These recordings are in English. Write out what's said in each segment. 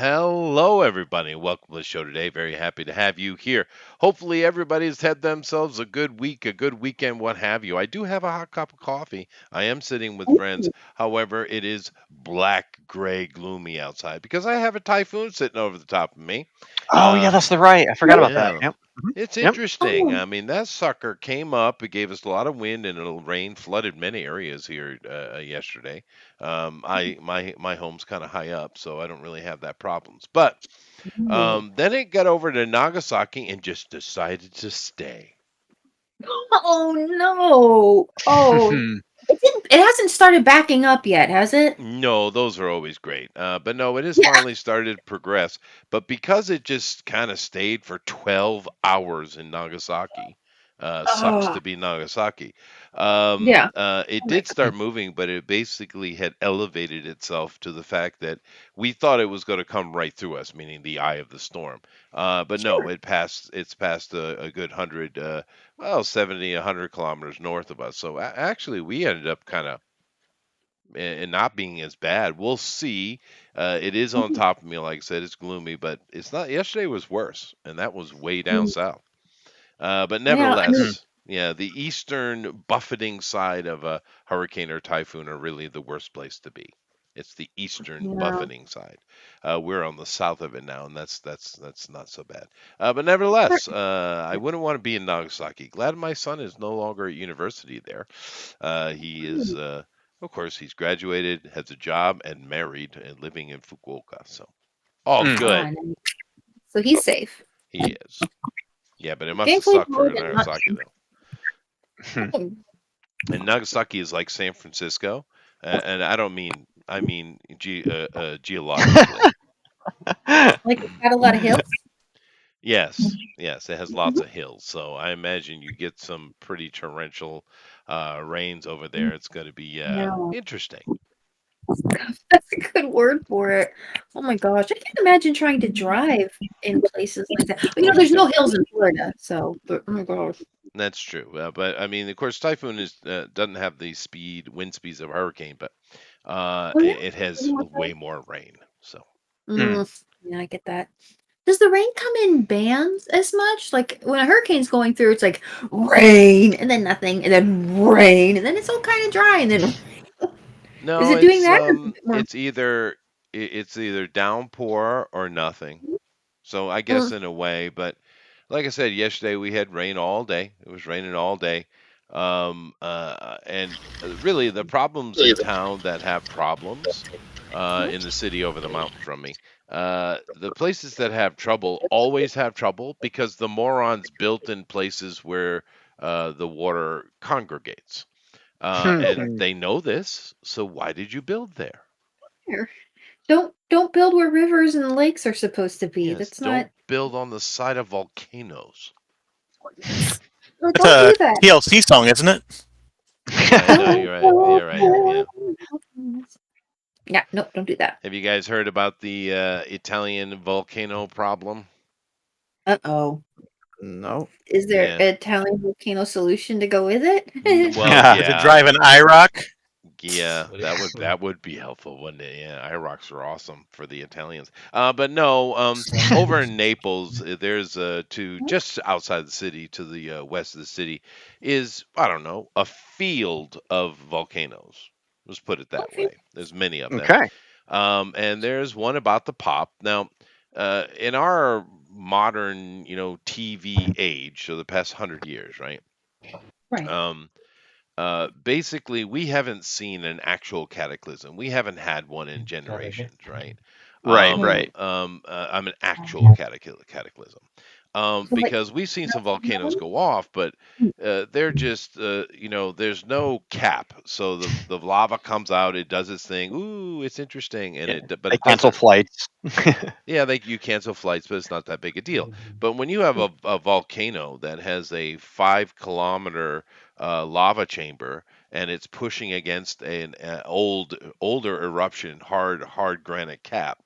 Hello, everybody. Welcome to the show today. Very happy to have you here. Hopefully, everybody's had themselves a good week, a good weekend, what have you. I do have a hot cup of coffee. I am sitting with friends. However, it is black, gray, gloomy outside because I have a typhoon sitting over the top of me. Oh, yeah, Uh, that's right. I forgot about that. yeah. Yep. It's Yep. interesting. I mean, that sucker came up. It gave us a lot of wind and it'll rain, flooded many areas here yesterday. My home's kind of high up, so I don't really have that problems. But Oh, then it got over to Nagasaki and just decided to stay. oh no. Oh, it hasn't started backing up yet, has it? No, those are always great. But no, it has Yeah. finally started to progress. But because it just kind of stayed for 12 hours in Nagasaki, sucks Oh, to be Nagasaki. yeah. It Oh my did God. start moving, but it basically had elevated itself to the fact that we thought it was going to come right through us, meaning the eye of the storm. But no, Sure. It's passed a good 100, 70, 100 kilometers north of us. So actually, we ended up kind of and not being as bad. We'll see. It is on top of me, like I said, it's gloomy, but it's not. Yesterday was worse, and that was way down Mm. south. But Yeah, I mean, nevertheless, yeah, the eastern buffeting side of a hurricane or typhoon are really the worst place to be. It's the eastern yeah. buffeting side. We're on the south of it now, and that's not so bad. But nevertheless, I wouldn't want to be in Nagasaki. Glad my son is no longer at university there. He is, of course, he's graduated, has a job, and married, and living in Fukuoka. So all Mm. good. Nice. So he's safe. He is. Yeah, but it must have Thankfully, sucked for Florida not Nagasaki though. too. And Nagasaki is like San Francisco, and I don't mean I mean geologically. Like it's got a lot of hills. Yes, yes, it has lots of hills, so I imagine you get some pretty torrential rains over there. It's going to be No, interesting. that's a good word for it. Oh my gosh, I can't imagine trying to drive in places like that. But, there's no hills in Florida, so. But oh my gosh. That's true, but I mean, of course, typhoon is doesn't have the wind speeds of a hurricane, but Oh it has yeah. way more rain. So Mm. Yeah, I get that. Does the rain come in bands as much? Like when a hurricane's going through, it's like rain and then nothing, and then rain, and then it's all kind of dry, and then is no, it doing that? Or is it a bit more? it's either downpour or nothing. So I guess Mm, in a way, but like I said, yesterday we had rain all day. It was raining all day. And really, the problems in town that have problems in the city over the mountain from me, the places that have trouble always have trouble because the morons built in places where the water congregates. And Hmm. they know this, so why did you build there? here. Don't build where rivers and lakes are supposed to be. Yes, That's not. don't build on the side of volcanoes. No, It's don't a do that. TLC song, isn't it? Yeah, no, Don't you're right. build You're right. Yeah. where- Yeah, no, don't do that. Have you guys heard about the Italian volcano problem? Uh-oh. No. Is there Yeah. an Italian volcano solution to go with it? Well, Is it yeah, driving IROC? yeah. That would be helpful, wouldn't it? Yeah, IROCs are awesome for the Italians. But no, over in Naples, there's to just outside the city, to the west of the city, is I don't know a field of volcanoes. Let's put it that Okay. way. There's many of them. Okay. And there's one about the pop. Now, in our modern, TV age, so the past 100 years, right? Right. Um, Basically, we haven't seen an actual cataclysm. We haven't had one in generations, right? Right. Right. I'm an actual cataclysm. So like Because we've seen some volcanoes go off, but they're just, there's no cap. So the lava comes out, it does its thing. Ooh, it's interesting, and Yeah. but They it cancel doesn't. flights. Yeah, you cancel flights, but it's not that big a deal. But when you have a volcano that has a 5 kilometer lava chamber and it's pushing against an older eruption, hard granite cap,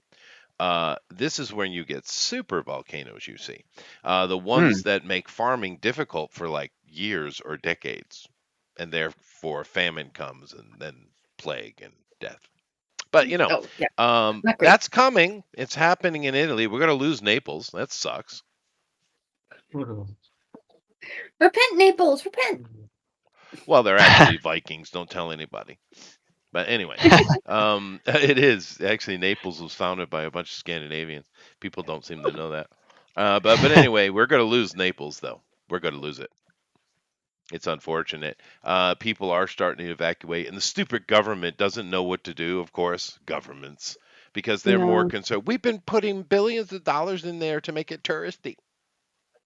this is when you get super volcanoes. You see, the ones Hmm. that make farming difficult for like years or decades, and therefore famine comes and then plague and death. But Oh yeah, not great. that's coming. It's happening in Italy. We're gonna lose Naples. That sucks. Repent, Naples, repent. Well, they're actually Vikings. Don't tell anybody. But anyway, it is actually Naples was founded by a bunch of Scandinavians. People don't seem to know that. But anyway, we're gonna lose Naples though. We're gonna lose it. It's unfortunate. People are starting to evacuate, and the stupid government doesn't know what to do. Of course, governments, because they're more No. concerned. We've been putting billions of dollars in there to make it touristy,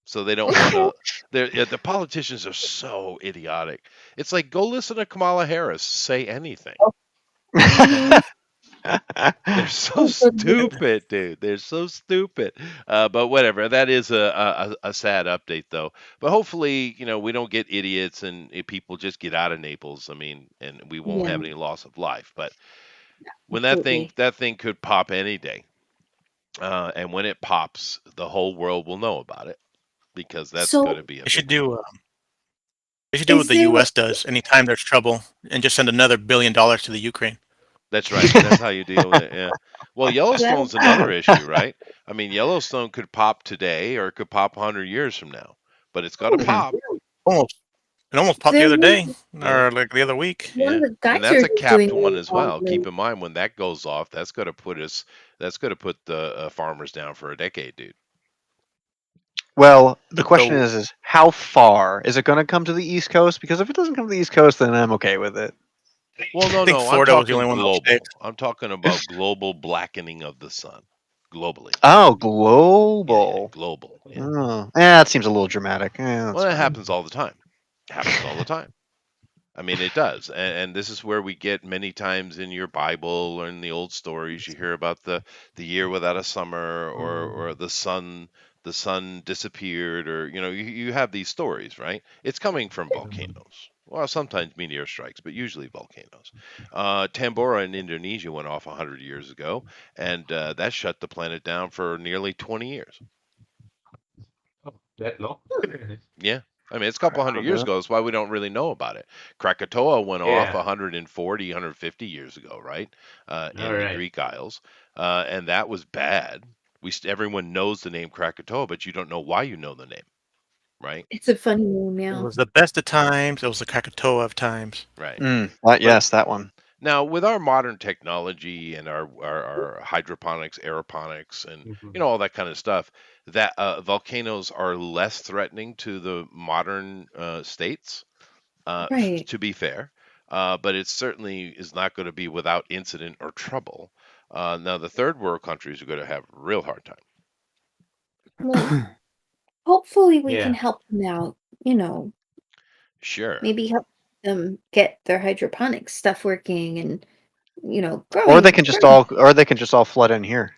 so they don't want to. The politicians are so idiotic. It's like go listen to Kamala Harris say anything. Mhm. They're so Oh, goodness. stupid, dude. They're so stupid. But whatever. That is a sad update, though. But hopefully, we don't get idiots and people just get out of Naples. I mean, and we won't Yeah, have any loss of life. But when absolutely. that thing could pop any day, and when it pops, the whole world will know about it because that's going to So, be a They should big one. do. They should do what is the there? U.S. does anytime there's trouble, and just send another $1 billion to the Ukraine. That's right. That's how you deal with it. Yeah. Well, Yellowstone's another issue, right? I mean, Yellowstone could pop today or it could pop 100 years from now, but it's got to Mhm. pop. Almost. It almost popped the There other day, was Yeah. or like the other week. one Yeah. of the And that's geysers a is doing capped one really as well. Keep badly. in mind when that goes off, that's going to put the farmers down for a decade, dude. Well, the question So is how far is it going to come to the East Coast? Because if it doesn't come to the East Coast, then I'm okay with it. Well, I think no, I'm Florida was the talking only one that was safe. global. I'm talking about global blackening of the sun globally. Oh, Yeah, global. global. Yeah. Oh, that seems a little dramatic. Well, That's that fine. happens all the time. Happens all the time. I mean, it does, and this is where we get many times in your Bible or in the old stories. You hear about the year without a summer, or the sun disappeared, or you have these stories, right? It's coming from volcanoes. Well, sometimes meteor strikes, but usually volcanoes. Tambora in Indonesia went off 100 years ago, and that shut the planet down for nearly 20 years. That long? Yeah. I mean, it's a couple hundred years ago. That's why we don't really know about it. Krakatoa went off Yeah. 140, 150 years ago, right? In the Alright. Greek Isles. And that was bad. Everyone knows the name Krakatoa, but you don't know why you know the name, right? It's a funny name, It yeah. was the best of times. It was the Krakatoa of times. Right. Yes, that one. Now, with our modern technology and our hydroponics, aeroponics, and all that kind of stuff, that volcanoes are less threatening to the modern states. Right. To be fair, but it certainly is not going to be without incident or trouble. Now, the third world countries are going to have a real hard time. Well, hopefully we can Yeah. help them out, Sure. maybe help them get their hydroponics stuff working and, Or growing. they can just all flood in here.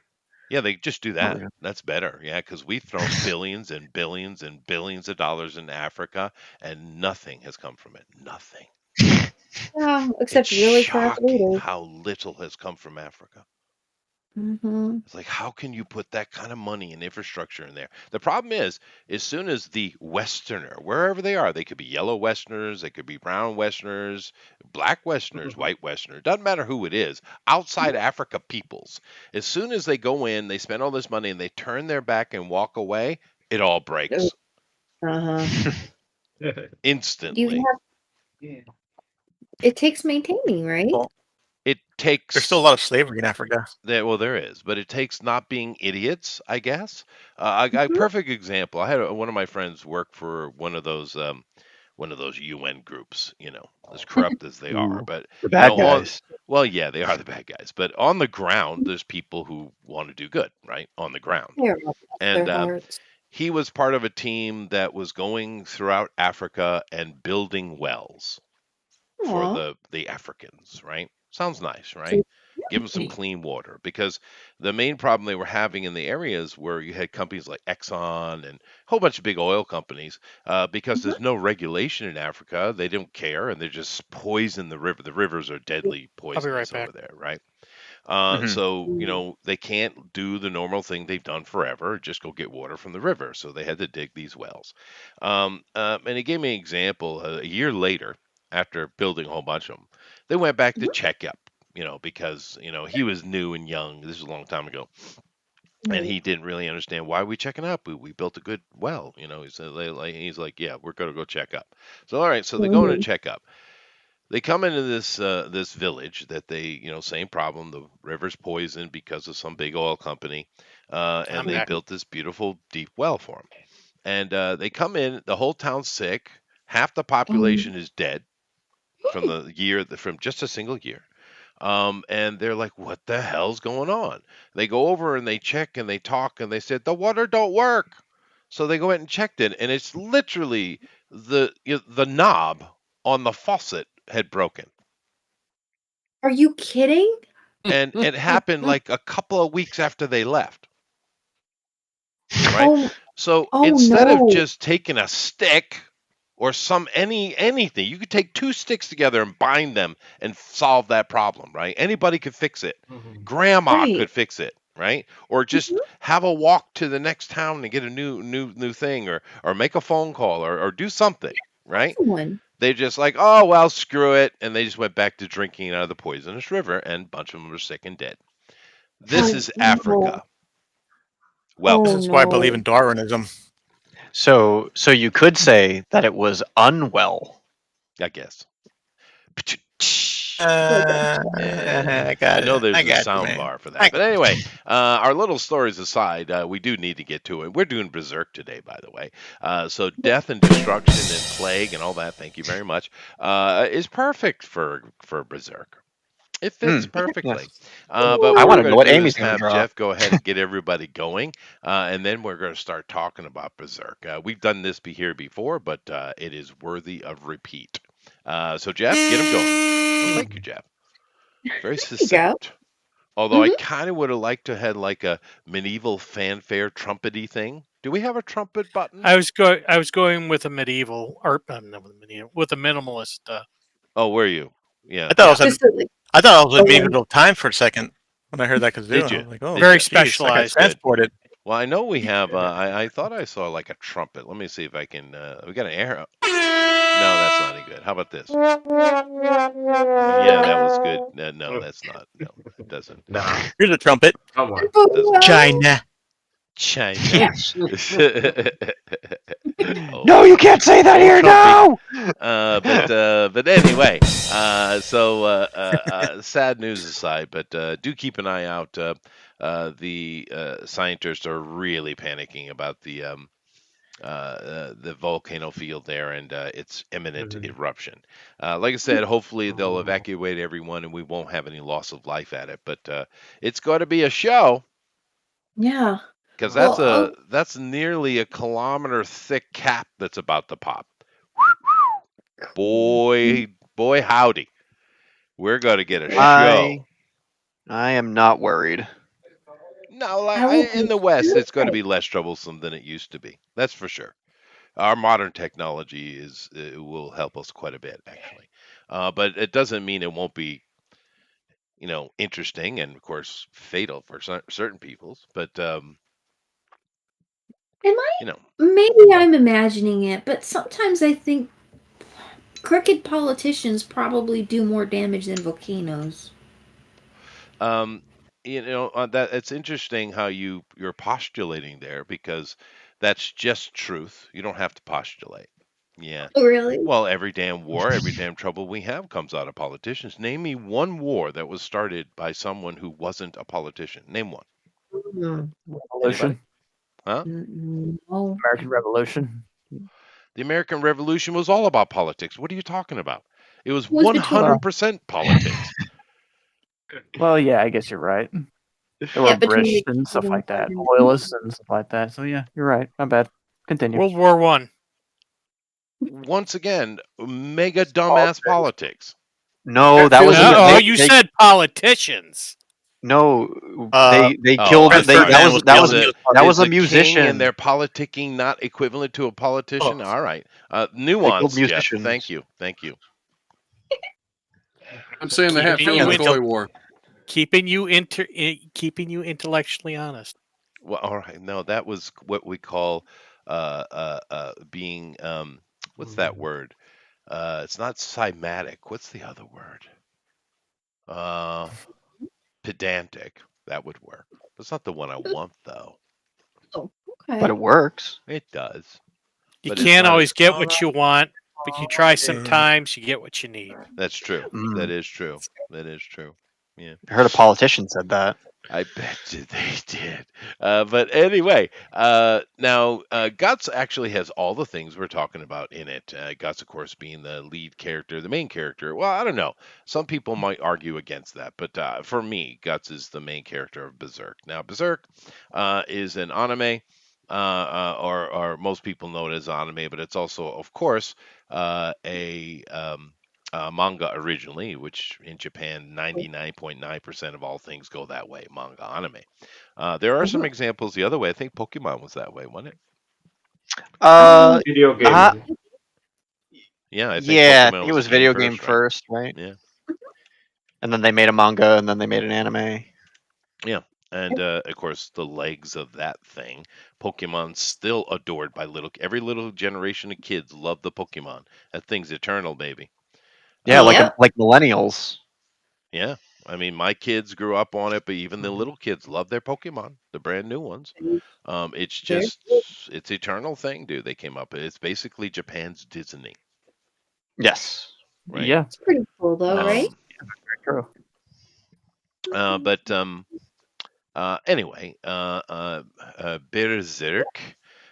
Yeah, they just do Oh, that. yeah. That's better. Yeah, because we've thrown billions and billions and billions of dollars in Africa, and nothing has come from it. Nothing. Yeah, except It's really fast shocking leaders. how little has come from Africa. Mm-hmm. It's like, how can you put that kind of money and infrastructure in there? The problem is, as soon as the Westerner, wherever they are, they could be yellow Westerners, they could be brown Westerners, black Westerners, white Westerners, doesn't matter who it is, outside Africa peoples, as soon as they go in, they spend all this money and they turn their back and walk away, it all breaks Uh-huh. instantly. Yeah. It takes maintaining, right? Well, It takes there's still a lot of slavery in Africa. Well, there is, but it takes not being idiots, I guess. Mhm. Perfect example. I had one of my friends work for one of those UN groups. As corrupt as they are, Ooh, but the bad on guys. well, yeah, they are the bad guys. But on the ground, there's people who want to do good, right? On the ground, They're all bless and their hearts. he was part of a team that was going throughout Africa and building wells for Aw. the Africans, right? Sounds nice, right? So Give them some clean water because the main problem they were having in the areas where you had companies like Exxon and a whole bunch of big oil companies, because there's no regulation in Africa, they don't care and they just poison the river. The rivers are deadly poisonous back. over there, right? Mhm. So they can't do the normal thing they've done forever, just go get water from the river. So they had to dig these wells. And he gave me an example. A year later, after building a whole bunch of them, they went back to check up. because he was new and young. This was a long time ago, and he didn't really understand why we checking up. We built a good well. He said he's like, yeah, we're gonna go check up. So all right, so they go in to check up. They come into this village that they same problem. The river's poisoned because of some big oil company, and they built this beautiful deep well for them. And they come in, the whole town's sick. Half the population is dead from just a single year. And they're like, "What the hell's going on?" They go over and they check and they talk and they said the water don't work. So they go in and checked it, and it's literally the knob on the faucet had broken, Are you kidding? and it happened like a couple of weeks after they left. Right? Oh, So oh instead of no. just taking a stick or anything, you could take two sticks together and bind them and solve that problem, right? Anybody could fix it. Grandma Right. could fix it, right? Or just Mhm. have a walk to the next town and get a new thing, or make a phone call, or do something, right? Someone. They just like, oh well, screw it, and they just went back to drinking out of the poisonous river, and a bunch of them were sick and dead. This Oh is no. Africa. Oh Welcome, This is why I believe no. in Darwinism. So you could say that it was unwell. I guess. I I got know it. I there's a got you, sound man. bar for I that. But anyway, our little stories aside, we do need to get to it. We're doing Berserk today, by the way. So death and destruction and plague and all that, thank you very much, is perfect for Berserk. It fits perfectly. Yes. But I what want we're to know going to what do Amy's is going to have draw. Jeff go ahead and get everybody going, and then we're going to start talking about Berserk. We've done this here before, but it is worthy of repeat. So Jeff, get him going. Well, thank you, Jeff. Very There you go. succinct. Although I Mhm. kind of would have liked to had like a medieval fanfare trumpety thing. Do we have a trumpet button? I was going with a medieval, or not with a medieval, with a minimalist. Oh, were you? Yeah. I thought it was Just like, I thought I was in oh, medieval time for a second when I heard that kazoo. Did I you? was like, oh, Did very you? geez, I got specialized. Good. transported. Well, I know we have. I thought I saw like a trumpet. Let me see if I can. We got an air. No, that's not any good. How about this? Yeah, that was good. No, that's not. No, it doesn't. Nah, Here's a trumpet. come on. Doesn't well, China. China. Yes. No, you can't say that here. Trumpy. No. But anyway, sad news aside, but do keep an eye out. The scientists are really panicking about the volcano field there and its imminent eruption. Like I said, hopefully they'll evacuate everyone and we won't have any loss of life at it. But it's going to be a show yeah. because Well, that's nearly a kilometer thick cap that's about to pop. Boy, howdy, we're going to get a show. I am not worried. No, like I will in be the West, it's going to terrified. be less troublesome than it used to be. That's for sure. Our modern technology will help us quite a bit, actually. But it doesn't mean it won't be, interesting and of course fatal for certain peoples. But Am I? you know, Maybe I'm imagining it, but sometimes I think crooked politicians probably do more damage than volcanoes. um, that it's interesting how you're postulating there because that's just truth. You don't have to postulate. Yeah. Oh, really? Well, every damn war, every damn trouble we have comes out of politicians. Name me one war that was started by someone who wasn't a politician. Name one. Anybody? Revolution, Huh? No. American Revolution. The American Revolution was all about politics. What are you talking about? It was It was between 100% politics. Well, yeah, I guess you're right. There were between British the and stuff like that, and- loyalists and stuff like that. So yeah, you're right. My bad. Continue. World War One. Once again, mega dumbass politics. No, that was Feels- Oh, they, you they- said politicians. No, Uh, they Oh, killed. I'm They sorry. that was Is the- that is was a the king musician. and their politicking not equivalent to a politician? Oh. All right. They Nuance, killed Jeff. musicians. Thank you. Thank you. I'm saying the Keeping you Hatfield into- Toy War. Keeping you intellectually honest. Well, all right. No, that was what we call being what's that word? It's not cymatic. What's the other word? Uh, Pedantic. That would work. That's not the one I want, though. Oh, But okay. it works. It does. You But it's can't not always as. get what you want, but you try Yeah. sometimes, you get what you need. That's true. Mm. That is true. That is true. Yeah. I heard a politician said that. I bet you they did. But anyway, now Guts actually has all the things we're talking about in it. Guts, of course, being the lead character, the main character. Well, I don't know. Some people might argue against that, but for me, Guts is the main character of Berserk. Now, Berserk is an anime. Or most people know it as anime, but it's also, of course, a manga originally, which in Japan, 99.9% of all things go that way, manga anime. There are some examples the other way. I think Pokemon was that way, wasn't it? Video game. Uh, Yeah, I think yeah, I Pokemon think it was was a video game game first, right? first, right? Yeah. And then they made a manga, and then they made an anime. Yeah. And of course, the legs of that thing, Pokemon's still adored by every little generation of kids love the Pokemon. That thing's eternal, baby. Yeah, Yep. like millennials. Yeah. I mean, my kids grew up on it, but even the little kids love their Pokemon, the brand new ones. It's just, it's eternal thing, dude. They came up. It's basically Japan's Disney, Yes. right? Yeah, It's pretty cool though, right? true. But anyway, Berserk,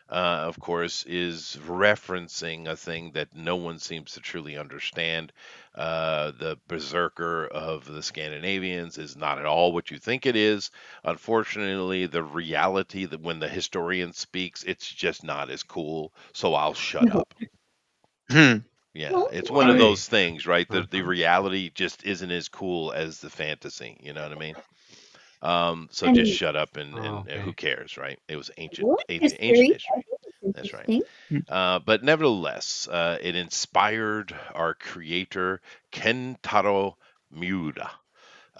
of course, is referencing a thing that no one seems to truly understand. The Berserker of the Scandinavians is not at all what you think it is. Unfortunately, the reality that when the historian speaks, it's just not as cool. So I'll shut up. Hmm. Yeah, Well, it's one of Why? those things, right? The reality just isn't as cool as the fantasy. You know what I mean? So And just shut up and Okay. who cares, right? It was well, ancient history. history. That's That's right. interesting. But nevertheless, it inspired our creator Kentaro Miura.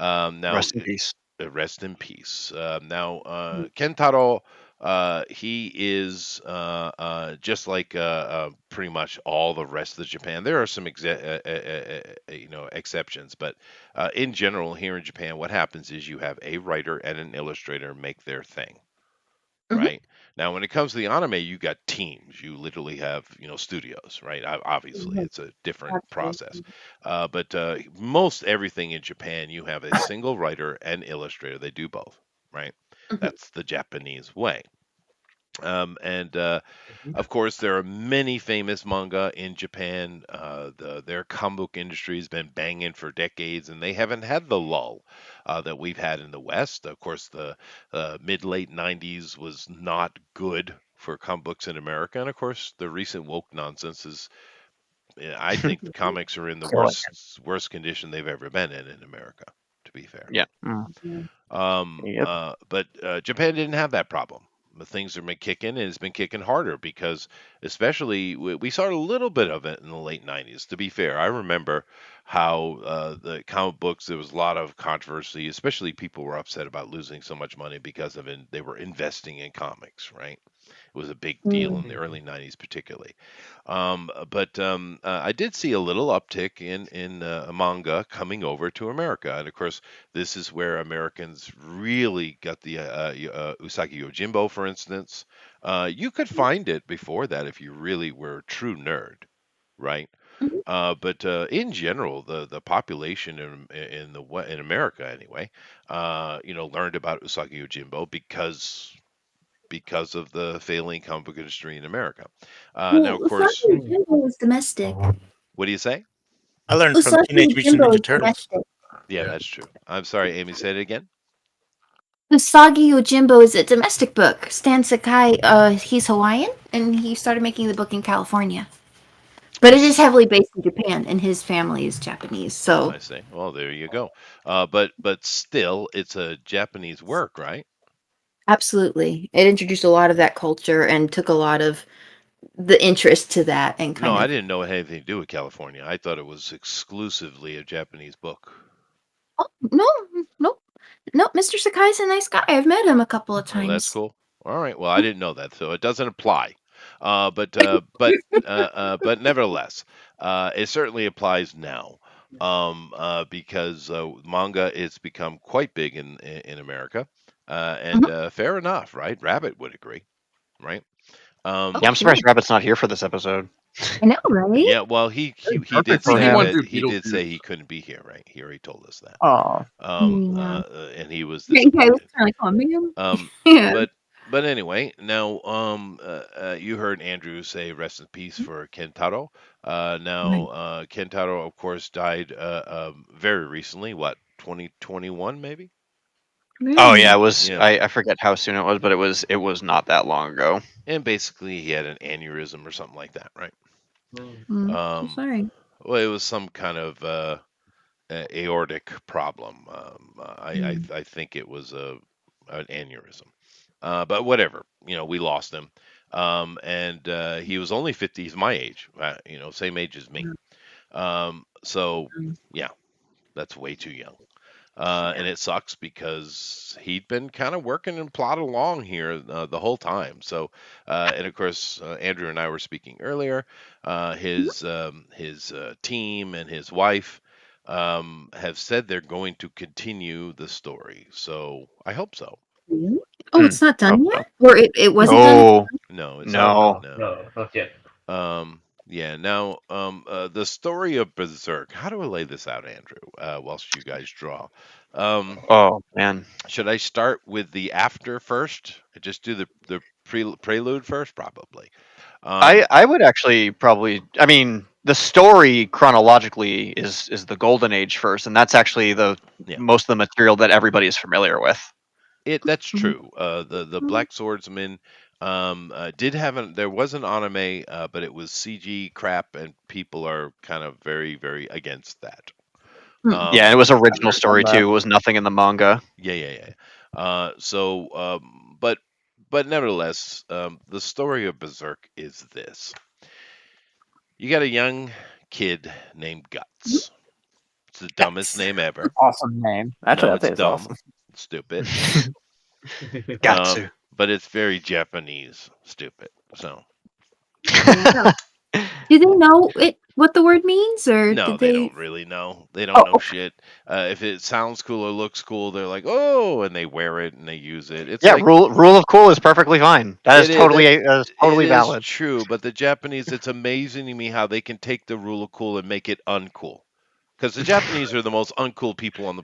Now, Rest in peace. rest in peace. Kentaro, he is just like pretty much all the rest of Japan. There are some exceptions, but in general, here in Japan, what happens is you have a writer and an illustrator make their thing, Mhm. right? Now, when it comes to the anime, you got teams. You literally have, studios, right? Obviously, Mhm. it's a different process. Absolutely. But most everything in Japan, you have a single writer and illustrator. They do both, right? Mhm. That's the Japanese way. And Mhm. of course, there are many famous manga in Japan. Their comic book industry has been banging for decades, and they haven't had the lull that we've had in the West. Of course, the mid-late 90s was not good for comic books in America, and of course, the recent woke nonsense is. I think the comics are in the Killing worst condition they've ever been in America. To be fair. Yeah. Mm. Yeah. But Japan didn't have that problem. The things have been kicking, and it's been kicking harder because, especially, we saw a little bit of it in the late 90s. To be fair, I remember how the comic books, there was a lot of controversy, especially people were upset about losing so much money because of it. They were investing in comics, right? It was a big deal in the early 90s, particularly. But I did see a little uptick in manga coming over to America, and of course, this is where Americans really got the Usagi Yojimbo, for instance. You could find it before that if you really were a true nerd, right? Mhm. But in general, the population in America anyway, learned about Usagi Yojimbo because of the failing comic book industry in America. Now, Well, of course, Usagi Yojimbo is domestic. what do you say? I learned from Usagi Teenage Mutant Yojimbo Ninja is Turtles. domestic. Yeah, that's true. I'm sorry, Amy, say it again. Usagi Yojimbo is a domestic book. Stan Sakai, he's Hawaiian, and he started making the book in California. But it is heavily based in Japan, and his family is Japanese. So I see. Well, there you go. But still, it's a Japanese work, right? absolutely, it introduced a lot of that culture and took a lot of the interest to that, and No, kind I of. didn't know it had anything to do with California. I thought it was exclusively a Japanese book. Oh no, Mr. Sakai's a nice guy. I've met him a couple of Well, that's times. cool. All right. Well, I didn't know that, so it doesn't apply. But nevertheless, it certainly applies now. because manga is become quite big in America, and fair enough, right? Rabbit would agree, right? Yeah, I'm surprised Rabbit's not here for this episode. I know, right? Yeah, well, he did perfect for say him. that he did say he couldn't be here, right? He already told us that. Oh, Yeah. And he was Yeah, I was disappointed. kind of like, oh man. Um, but anyway, now you heard Andrew say rest in peace for Kentaro. Now Kentaro, of course, died very recently. What, 2021 maybe? Oh yeah, it was. Yeah. I forget how soon it was, but it was not that long ago. And basically, he had an aneurysm or something like that, right? So sorry. Well, it was some kind of aortic problem. I think it was an aneurysm. But whatever, we lost him. And he was only 50. He's my age, same age as me. So yeah, that's way too young. And it sucks because he'd been kind of working and plodding along here the whole time. So, and of course, Andrew and I were speaking earlier. His team and his wife have said they're going to continue the story. So I hope so. Really? Oh, it's not done Oh, yet? Or it wasn't done? No, it's No. not. not yet. Yeah. Now, the story of Berserk. How do I lay this out, Andrew? Whilst you guys draw. Oh man. Should I start with the after first? Just do the prelude first, probably. I would actually probably. I mean, the story chronologically is the Golden Age first, and that's actually the most of the material that everybody is familiar with. That's true. The Black Swordsman did have there was an anime, but it was CG crap, and people are kind of very, very against that. Yeah, and it was original story too. It was nothing in the manga. Yeah. But nevertheless, the story of Berserk is this: you got a young kid named Guts. It's the dumbest name ever. awesome name. Actually, No, I it's think it's dumb, awesome. stupid. Gatsu. But it's very Japanese, stupid. So Do they know what the word means, or no, did they they? don't really know. They don't know shit. If it sounds cool or looks cool, they're like, oh, and they wear it and they use it. It's Yeah, like, rule of cool is perfectly fine. That is It is- totally it valid. is true, but the Japanese, it's amazing to me how they can take the rule of cool and make it uncool. Because the Japanese are the most uncool people on the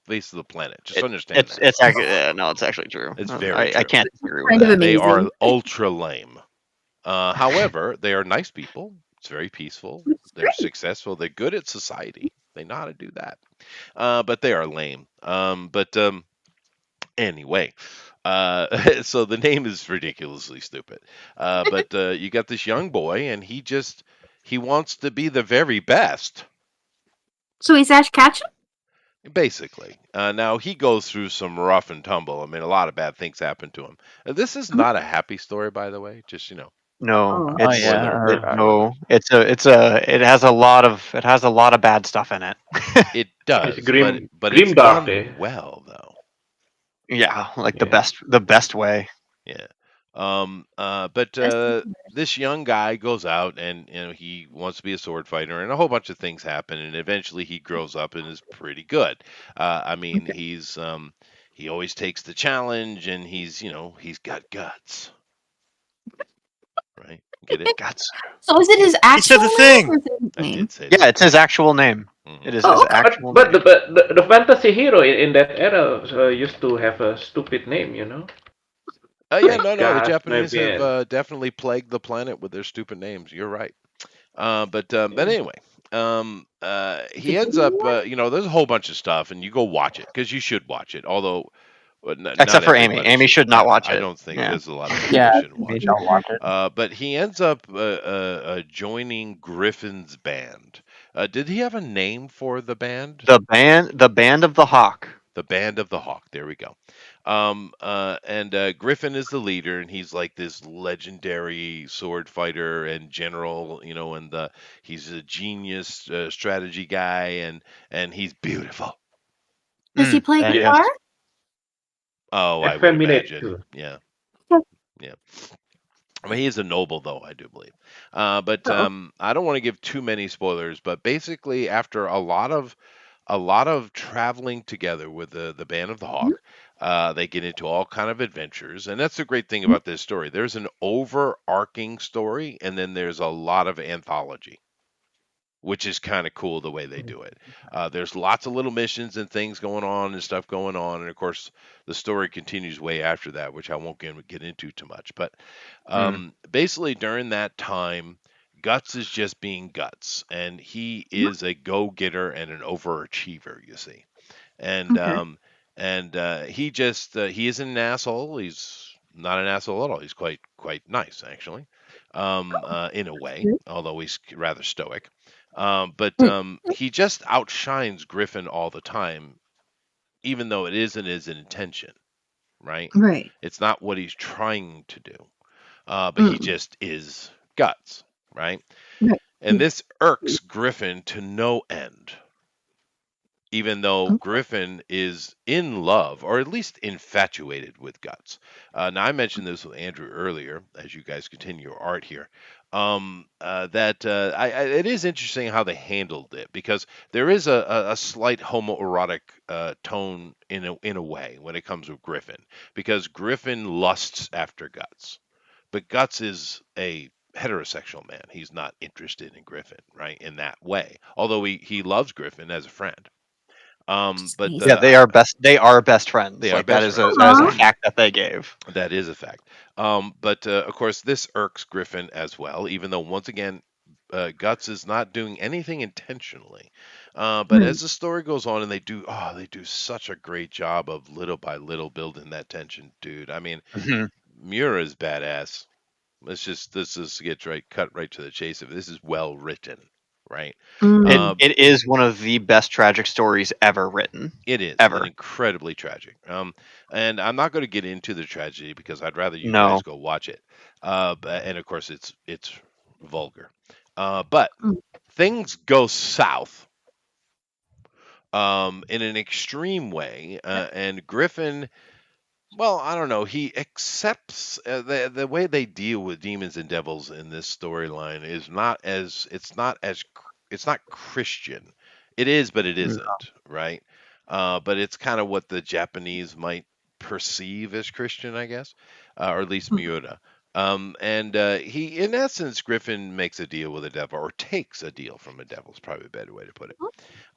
face of the planet. Just understand that. It's actually no, it's actually true. It's very I true. can't disagree with Kind of that. They are amazing. ultra lame. However, they are nice people. It's very peaceful. They're successful. They're good at society. They know how to do that. But they are lame. Anyway, so the name is ridiculously stupid. But you got this young boy, and he wants to be the very best. So he's Ash Ketchum? Basically. Now, he goes through some rough and tumble. I mean, a lot of bad things happen to him. This is not a happy story, by the way. Just, No, Oh. it's Spoiler. it has a lot of bad stuff in it. It does, It's grim, but grim it's dark, done well, though. Yeah, like Yeah. the best way. Yeah. But this young guy goes out and he wants to be a sword fighter, and a whole bunch of things happen, and eventually he grows up and is pretty good. I mean, he always takes the challenge, and he's got guts, right? Get it? Guts. So is it his actual the name thing. or is it his I name? did say Yeah, that. it's his actual name. Mhm. It is Oh, his okay. actual But name. the fantasy hero in that era used to have a stupid name, you know. Yeah, Like no. The God, Japanese maybe, have definitely plagued the planet with their stupid names. You're right. But anyway, he ends up, there's a whole bunch of stuff, and you go watch it because you should watch it. Although, Except not for Amy. everybody Amy should not watch I it. don't think Yeah. there's a lot of people Yeah, that shouldn't we watch don't watch it. it. But he ends up joining Griffin's band. Did he have a name for the band? The band of the Hawk. The Band of the Hawk. There we go. And Griffin is the leader, and he's like this legendary sword fighter and general, and he's a genius strategy guy, and he's beautiful. Does he play Yes. guitar? Oh, I would Effeminate imagine. too. Yeah. Okay. Yeah. I mean, he is a noble, though, I do believe. But Oh. I don't want to give too many spoilers. But basically, after a lot of traveling together with the band of the Mhm. Hawk, they get into all kind of adventures, and that's the great thing Mhm. about this story. There's an overarching story, and then there's a lot of anthology, which is kind of cool the way they do it. There's lots of little missions and things going on and stuff going on, and of course, the story continues way after that, which I won't get into too much. But basically, during that time, Guts is just being Guts, and he Mhm. is a go-getter and an overachiever. You see, and Okay. he just he isn't an asshole. He's not an asshole at all. He's quite nice actually, in a way, Good. although he's rather stoic. But Mm. he just outshines Griffin all the time, even though it isn't his intention, right? Right. It's not what he's trying to do, but he Mm. just is Guts, right? Right. And this irks Griffin to no end, even though Okay. Griffin is in love, or at least infatuated with Guts. Now, I mentioned this with Andrew earlier, as you guys continue your art here. That it is interesting how they handled it, because there is a slight homoerotic tone in a way when it comes with Griffin, because Griffin lusts after Guts, but Guts is a heterosexual man. He's not interested in Griffin, right, in that way. Although he loves Griffin as a friend. But Sneeze. Yeah, they are best friends. they are Like that best is friends, that is a exactly. fact that they gave. That is a fact. But of course, this irks Griffin as well, even though once again, Guts is not doing anything intentionally. But Right. as the story goes on, and they do such a great job of little by little building that tension, dude. I mean, Mhm. Mura's badass. Let's just get cut right to the chase of it. This is well written, right? It Mm. Uh, it is one of the best tragic stories ever written. It is, and Ever. incredibly tragic. And I'm not going to get into the tragedy because I'd rather you No. guys go watch it. And of course, it's vulgar. But Mm. things go south in an extreme way, and Griffin. Well, I don't know. He accepts the way they deal with demons and devils in this storyline is not as it's not Christian. It is, but it Mm. isn't, right? But it's kind of what the Japanese might perceive as Christian, I guess, or at least Mm. Miura. And he, in essence, Griffin makes a deal with the devil, or takes a deal from the devil. Is probably a better way to put it.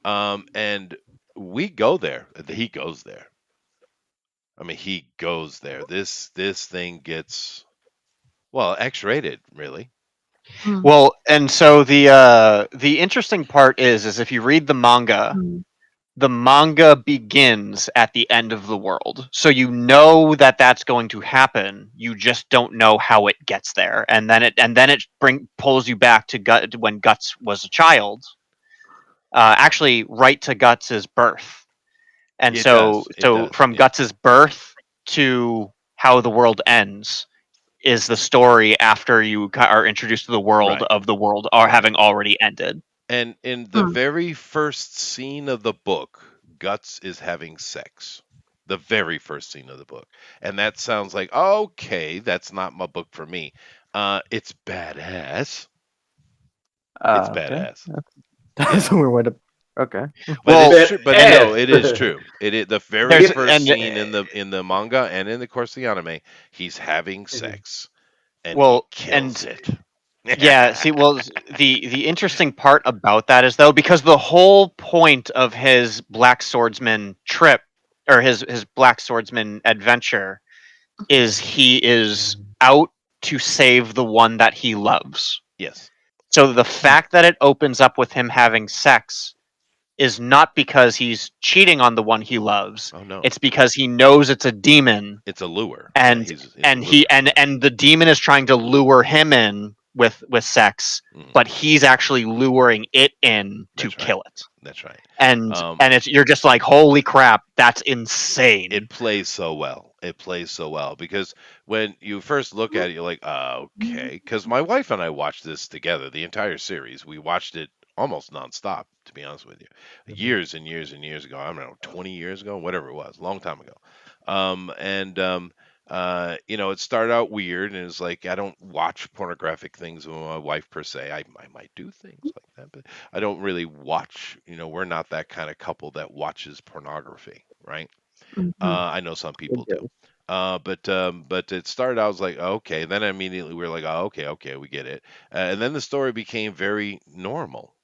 And we go there. He goes there. I mean, he goes there. This thing gets, well, X-rated, really. Mm. Well, and so the interesting part is if you read Mm. the manga begins at the end of the world. So you know that that's going to happen. You just don't know how it gets there. And then it pulls you back to when Guts was a child. Actually right to Guts's birth. And It does. It so does. from Yeah. Guts's birth to how the world ends is the story after you are introduced to the world Right. of the world are Right. having already ended. And in the Mm. very first scene of the book, Guts is having sex. The very first scene of the book. And that sounds like, okay, that's not my book for me. It's badass. It's Okay. badass. That's a weird way to. Okay. But Well, it's true. But no, it is Badass. true. It is the very there's first and scene in the manga and in the course of the anime. He's having sex, and he well, kills it. yeah, see, well, the interesting part about that is though because the whole point of his Black Swordsman trip or his Black Swordsman adventure is he is out to save the one that he loves. Yes. So the fact that it opens up with him having sex is not because he's cheating on the one he loves. Oh no. It's because he knows it's a demon It's a lure. Yeah, and it's a and lure. he and the demon is trying to lure him in with sex, but he's actually luring it in to That's right. kill it. That's right. And it's you're just like, holy crap, that's insane. It plays so well. It plays so well because when you first look at it, you're like, okay. Because my wife and I watched this together, the entire series. We watched it almost nonstop, to be honest with you, years and years and years ago. I don't know, 20 years ago, whatever it was, a long time ago. It started out weird, and it's like I don't watch pornographic things with my wife per se. I might do things like that, but I don't really watch. We're not that kind of couple that watches pornography, right? I know some people do. But it started out, I was like, okay. Then immediately we were like, oh, okay, we get it. And then the story became very normal,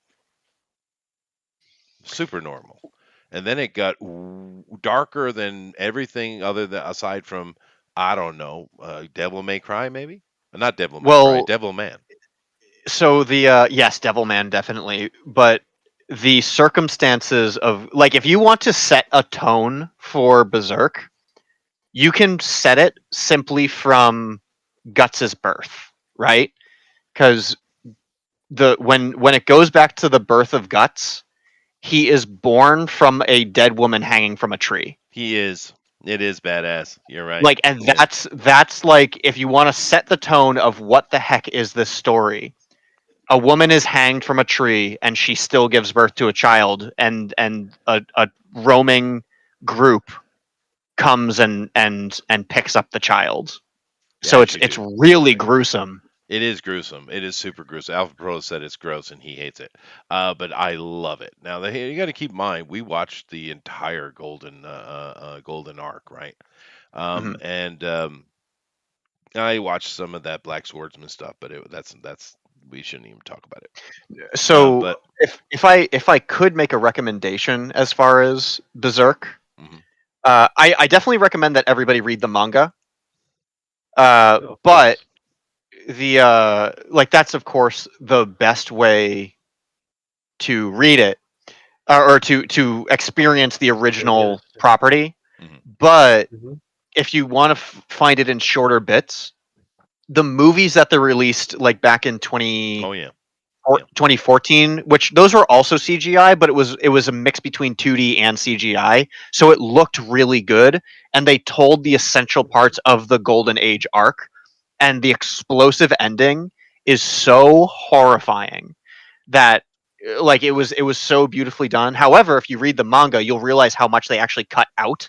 super normal. And then it got darker than everything other than aside from, I don't know, Devil May Cry, maybe? Not Devil May Cry, Well, Devil Man. so the yes, Devilman definitely, but the circumstances of like if you want to set a tone for Berserk, you can set it simply from Guts's birth, right? Because when it goes back to the birth of Guts, he is born from a dead woman hanging from a tree. He is. It is badass. You're right. Like, and Yeah. that's like if you want to set the tone of what the heck is this story. A woman is hanged from a tree and she still gives birth to a child, and a roaming group comes and picks up the child. Yeah, So it's actually, it's dude, really gruesome. it is gruesome. It is super gruesome. Alpha Pro said it's gross and he hates it. But I love it. Now, you got to keep in mind, we watched the entire Golden Arc, right? Mhm. And I watched some of that Black Swordsman stuff, but that's we shouldn't even talk about it. So But if I could make a recommendation as far as Berserk, mhm. I definitely recommend that everybody read the manga. Of But course. the like that's of course the best way to read it, or to experience the original Yes. property. Mhm. But Mhm. if you want to find it in shorter bits, the movies that they released like back in Oh yeah. 2014, which those were also CGI, but it was a mix between 2D and CGI, so it looked really good, and they told the essential parts of the Golden Age arc, and the explosive ending is so horrifying that like it was so beautifully done. However, if you read the manga, you'll realize how much they actually cut out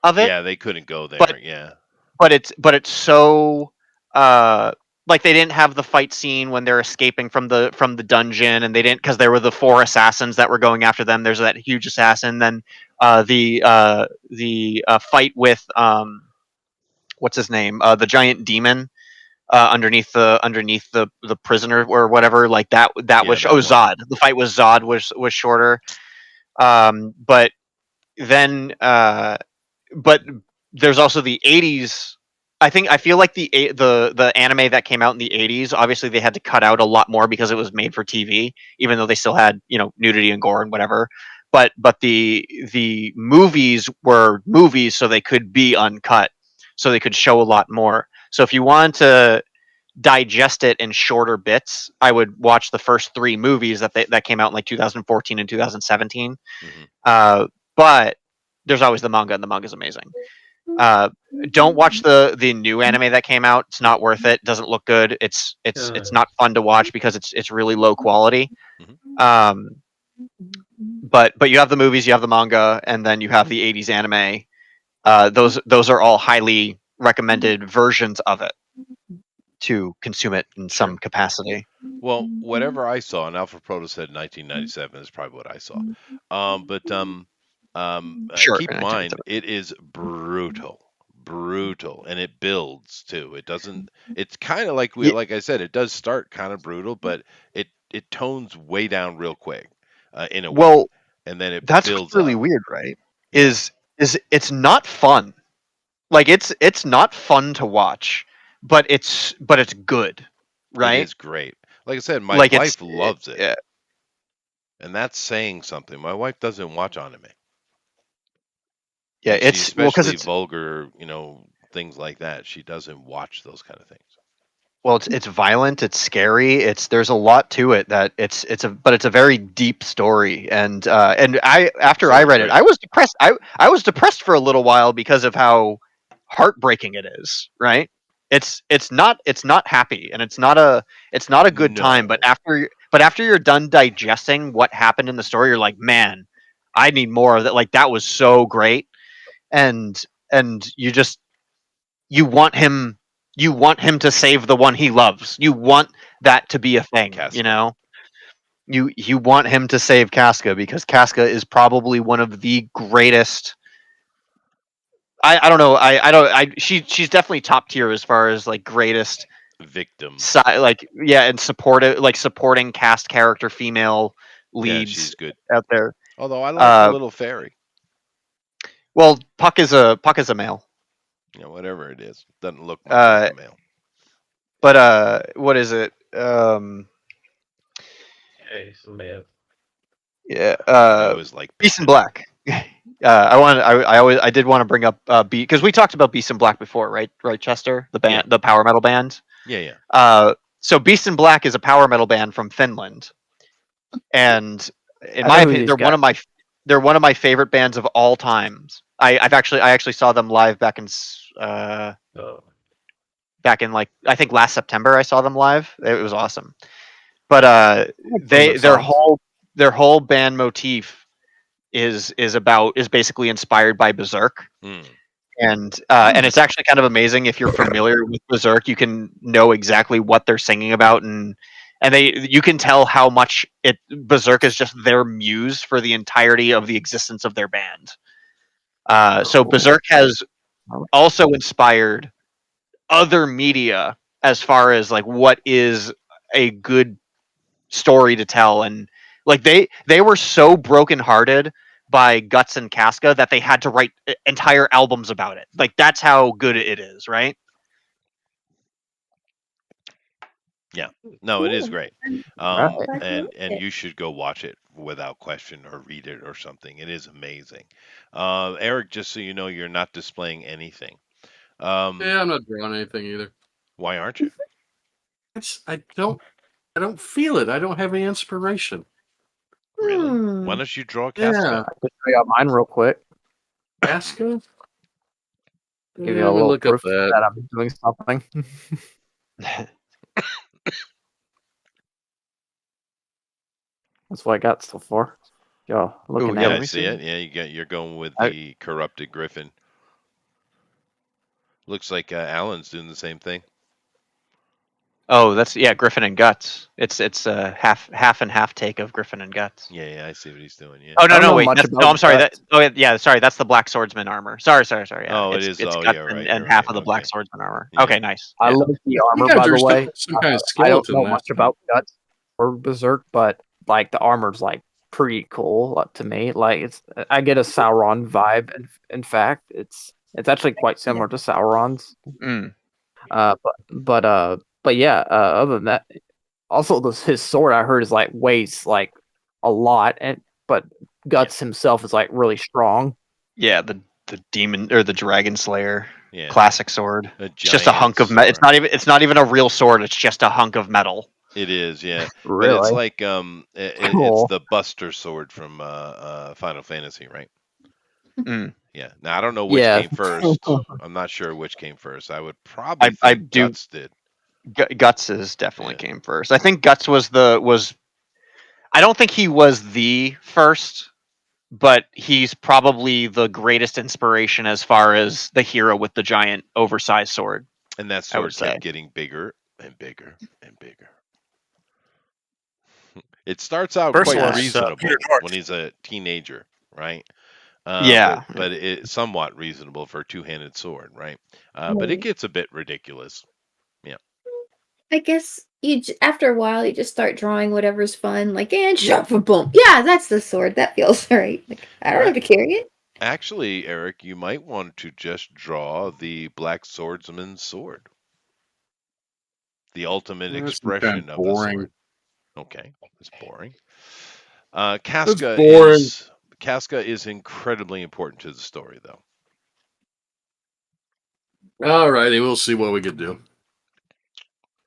of it. Yeah, they couldn't go But there. Yeah. but it's so uh like they didn't have the fight scene when they're escaping from the dungeon, and they didn't because there were the four assassins that were going after them. There's that huge assassin. Then the fight with what's his name, the giant demon underneath the prisoner or whatever, like that Yeah, was that one. Zod. The fight with Zod was shorter. But then but there's also the 80s. I feel like the anime that came out in the 80s, obviously they had to cut out a lot more because it was made for TV, even though they still had, nudity and gore and whatever. But the movies were movies, so they could be uncut, so they could show a lot more. So if you want to digest it in shorter bits, I would watch the first three movies that came out in like 2014 and 2017. Hmm. But there's always the manga, and the manga's amazing. Uh, don't watch the new anime that came out. It's not worth it. Doesn't look good. It's not fun to watch because it's really low quality. Hmm. Um, but you have the movies, you have the manga, and then you have the 80s anime. Those are all highly recommended versions of it to consume it in Sure. some capacity. Well, whatever I saw, and Alpha Proto said 1997 is probably what I saw. Sure. Keep in mind, it is brutal, brutal, and it builds too. It doesn't. It's kind of like like I said, it does start kind of brutal, but it tones way down real quick, in a way, Well, and then it that's what's builds really up. weird, right? Yeah, Is it's not fun. Like it's not fun to watch, but it's good, it right? is great. Like I said, my Like it's wife loves it, yeah, and that's saying something. My wife doesn't watch anime. yeah, And she it's well because especially it's vulgar, things like that. She doesn't watch those kind of things. well it's violent, it's scary, there's a lot to it that it's a very deep story, and I after I Story's read it, great. I was depressed. I was depressed for a little while because of how heartbreaking it is, right? It's not happy, and it's not a good time, No. but after you're done digesting what happened in the story, you're like, man, I need more of that. Like that was so great. And and you just you want him to save the one he loves. You want that to be a thing, Casca. you know. You want him to save Casca because Casca is probably one of the greatest. I don't know. She's definitely top tier as far as like greatest Victim. And supporting cast character female leads. Yeah, she's good out there. Although I like the little fairy. Well, Puck is a male. Yeah, whatever it is, doesn't look much like a male. But what is it? Yeah, it's a male. Yeah. I always like Beast in Black. I did want to bring up because we talked about Beast in Black before, right? Right, Chester, the band, the power metal band. Yeah. So Beast in Black is a power metal band from Finland, and in my opinion, they're one of my favorite bands of all times. I actually saw them live back in like I think last September. I saw them live. It was awesome. But their whole band motif is basically inspired by Berserk. And it's actually kind of amazing if you're familiar with Berserk. You can know exactly what they're singing about, and you can tell how much Berserk is just their muse for the entirety of the existence of their band. So Berserk has also inspired other media as far as like what is a good story to tell, and like they were so brokenhearted by Guts and Casca that they had to write entire albums about it. Like that's how good it is, right? Yeah, no, it is great. Right. And you should go watch it without question or read it or something. It is amazing. Eric, just so you know, you're not displaying anything. Yeah, I'm not drawing anything either. Why aren't you? I don't feel it. I don't have any inspiration. Really? Why don't you draw Casca? Yeah. I can show you mine real quick. Casca? Give you a little look proof up that. that I'm doing something. That's what I got so far. Yo, looking Yeah, at I me. see it. Yeah, you're going with the corrupted griffin. Looks like Alan's doing the same thing. Oh, that's Griffin and Guts. It's a half and half take of Griffin and Guts. Yeah, I see what he's doing. Yeah. Oh no, wait. I'm sorry. Sorry, that's the Black Swordsman armor. Sorry. Yeah. Oh, it is. It's Guts right. And half of the Black Swordsman armor. Yeah. Okay, nice. I love the armor, by the way. Some kind of I don't skeleton. know much about Guts or Berserk, but like the armor's like pretty cool to me. Like I get a Sauron vibe. In fact, it's actually quite similar to Sauron's. But yeah. Other than that, also his sword I heard is like weighs like a lot, but Guts himself is like really strong. Yeah, the demon or the dragon slayer classic sword. It's just a hunk of metal. It's not even a real sword. It's just a hunk of metal. It is, yeah. Really? But it's like it's the Buster sword from Final Fantasy, right? Yeah. Now I don't know which came first. I'm not sure which came first. I would probably think Guts did. Guts definitely came first. I think Guts was. I don't think he was the first, but he's probably the greatest inspiration as far as the hero with the giant oversized sword. And that sword kept getting bigger and bigger and bigger. It starts out quite reasonable when he's a teenager, right? But it's somewhat reasonable for a two-handed sword, right? But it gets a bit ridiculous. Yeah. I guess after a while you just start drawing whatever's fun, like and shove a boom. Yeah, that's the sword. That feels right. Like, I don't have to carry it. Actually, Eric, you might want to just draw the Black Swordsman's sword. The ultimate expression of the sword. Okay, it's boring. Casca is incredibly important to the story, though. All righty, we'll see what we could do.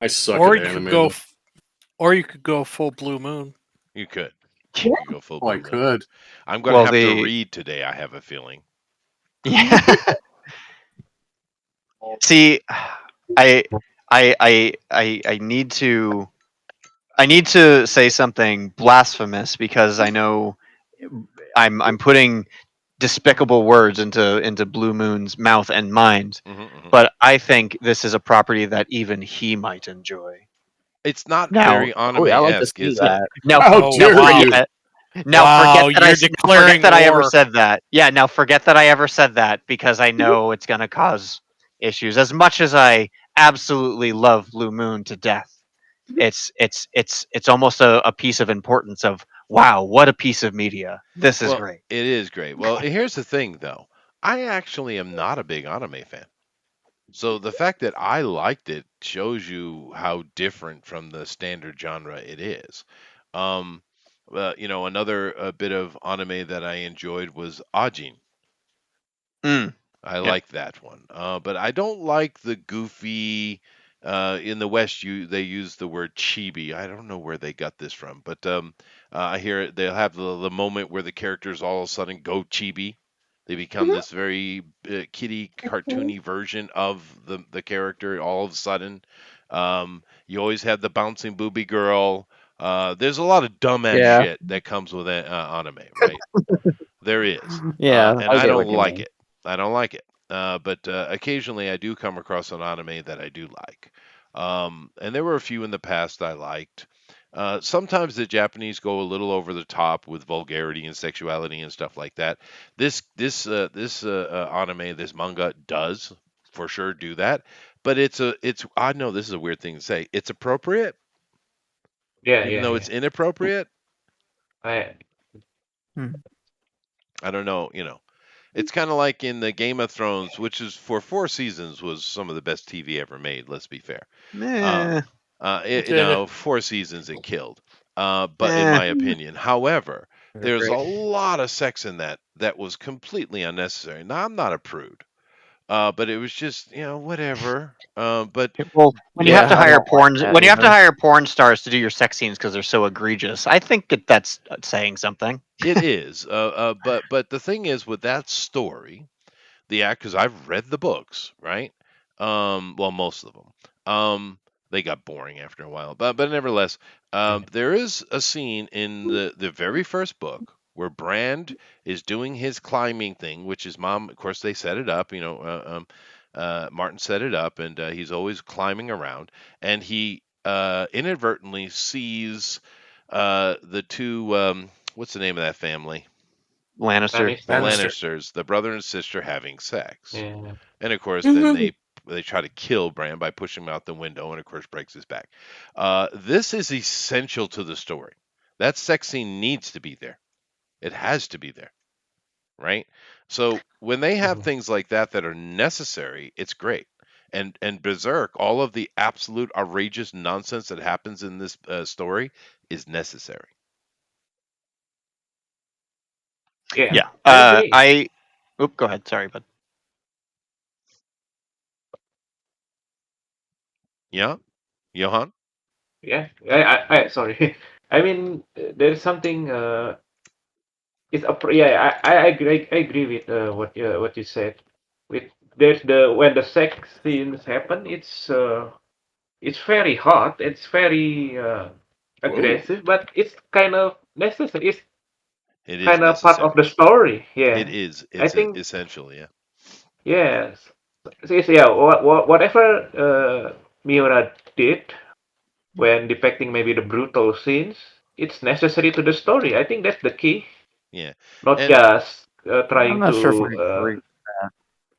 I suck or at you animating. Or you could go full Blue Moon. You could. You could go full Blue I Moon. could. I'm going to have to read today, I have a feeling. Yeah. See, I need to say something blasphemous because I know I'm putting despicable words into Blue Moon's mouth and mind, Mm-hmm. but I think this is a property that even he might enjoy. It's not Now, very I like to anime-esque, see is it? that. now, How Oh, dare wow. you? now Wow, forget that you're forget declaring that I ever war. said that. Yeah, now forget that I ever said that because I know it's going to cause issues. As much as I absolutely love Blue Moon to death, it's almost a piece of importance of wow, what a piece of media. This is Well, great. it is great. Well, here's the thing, though. I actually am not a big anime fan. So the fact that I liked it shows you how different from the standard genre it is. Um, another bit of anime that I enjoyed was Ajin. Mm, I Yep. like that one, but I don't like the goofy. In the West, they use the word chibi. I don't know where they got this from, but I hear they'll have the moment where the characters all of a sudden go chibi. They become this very kitty cartoony version of the character all of a sudden. You always have the bouncing booby girl. There's a lot of dumbass Yeah. shit that comes with anime, right? There is, Yeah, and I I get don't what you like mean. it. I don't like it. But occasionally I do come across an anime that I do like. And there were a few in the past I liked. Sometimes the Japanese go a little over the top with vulgarity and sexuality and stuff like that. This anime, this manga does for sure do that. But it's I know this is a weird thing to say. It's appropriate, Yeah, even yeah, though yeah. it's inappropriate. I I don't know, It's kind of like in the Game of Thrones, which is for 4 seasons was some of the best TV ever made. Let's be fair. Meh, 4 seasons it killed. But in eh. my opinion, however, They're there's a great. lot of sex in that was completely unnecessary. Now I'm not a prude, but it was just whatever. But Well, when you have to Yeah, I hire don't like porn, that when you have to either. hire porn stars to do your sex scenes because they're so egregious, I think that's saying something. it is. But the thing is with that story. The act because I've read the books, right? Well, most of them. They got boring after a while, but nevertheless, there is a scene in the very first book where Brand is doing his climbing thing, which his mom, of course, they set it up. Martin set it up, and he's always climbing around, and he inadvertently sees the two. What's the name of that family? Lannister. The Lannister. Lannisters, the brother and sister having sex. Yeah. And of course, then they try to kill Bran by pushing him out the window, and of course breaks his back. This is essential to the story. That sex scene needs to be there. It has to be there, right? So when they have things like that are necessary, it's great. And Berserk, all of the absolute outrageous nonsense that happens in this story is necessary. Yeah. Yeah. I agree. Oop, go ahead. Sorry, bud. Yeah, Johan. Yeah. Sorry. I mean, there's something. Yeah. I agree. I agree with what you said. With there's the when the sex scenes happen, it's very hot. It's very aggressive, but it's kind of necessary. It's It is kind of part of necessary. the story. It Yeah. is. I It's think essential. Yeah. yes. Yeah. Whatever Miura did when depicting maybe the brutal scenes, it's necessary to the story. I think that's the key, Yeah. not And just I'm trying not sure if to. I agree.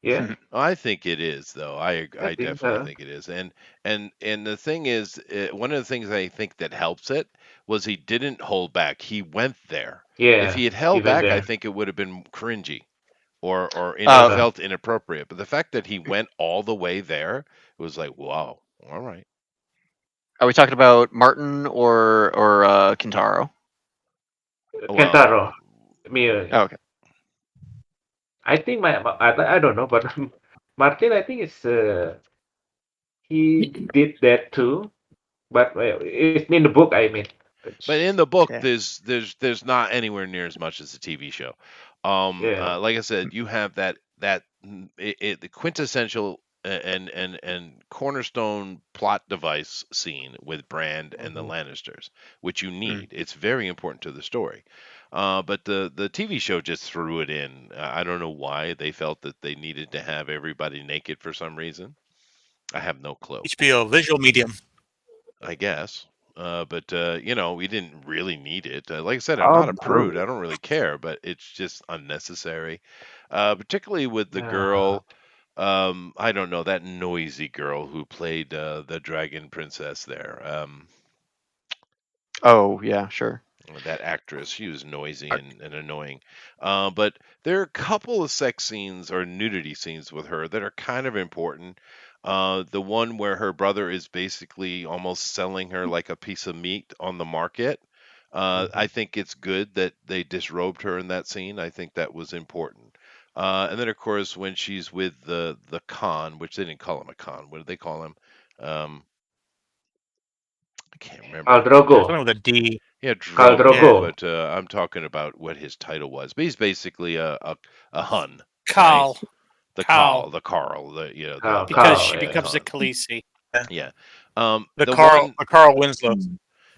Yeah, I think it is, though. I I think. definitely think it is. And the thing is, one of the things I think that helps it was he didn't hold back. He went there. If Yeah, he had held even back, I there. think it would have been cringy or Uh, felt inappropriate. But the fact that he went all the way there, it was like, wow, all right. Are we talking about Martin or Kintaro? Well, Kentaro, Miura. Oh, okay. I think I don't know, but Martin, I think he did that too, but it's in the book. I mean, but it's, in the book, Yeah. there's not anywhere near as much as the TV show. yeah, Like I said, you have the quintessential and cornerstone plot device scene with Bran and the Lannisters, which you need. It's very important to the story. But the TV show just threw it in. I don't know why they felt that they needed to have everybody naked for some reason. I have no clue. HBO visual medium. I guess. But we didn't really need it. Like I said, I'm not a prude. I don't really care, but it's just unnecessary. Particularly with the girl. I don't know, that noisy girl who played the dragon princess there. Oh yeah, sure. That actress, she was noisy and annoying. But there are a couple of sex scenes or nudity scenes with her that are kind of important. The one where her brother is basically almost selling her like a piece of meat on the market. I think it's good that they disrobed her in that scene. I think that was important. And then, of course, when she's with the Khan, which they didn't call him a Khan. What did they call him? I can't remember. Khal Drogo. Something with a D. Yeah, Khal Drogo. Drogo. But I'm talking about what his title was. But he's basically a Hun. Khal. The Khal. Carl. Because Khal, she yeah. becomes a Khaleesi. Yeah. The Carl Winslow.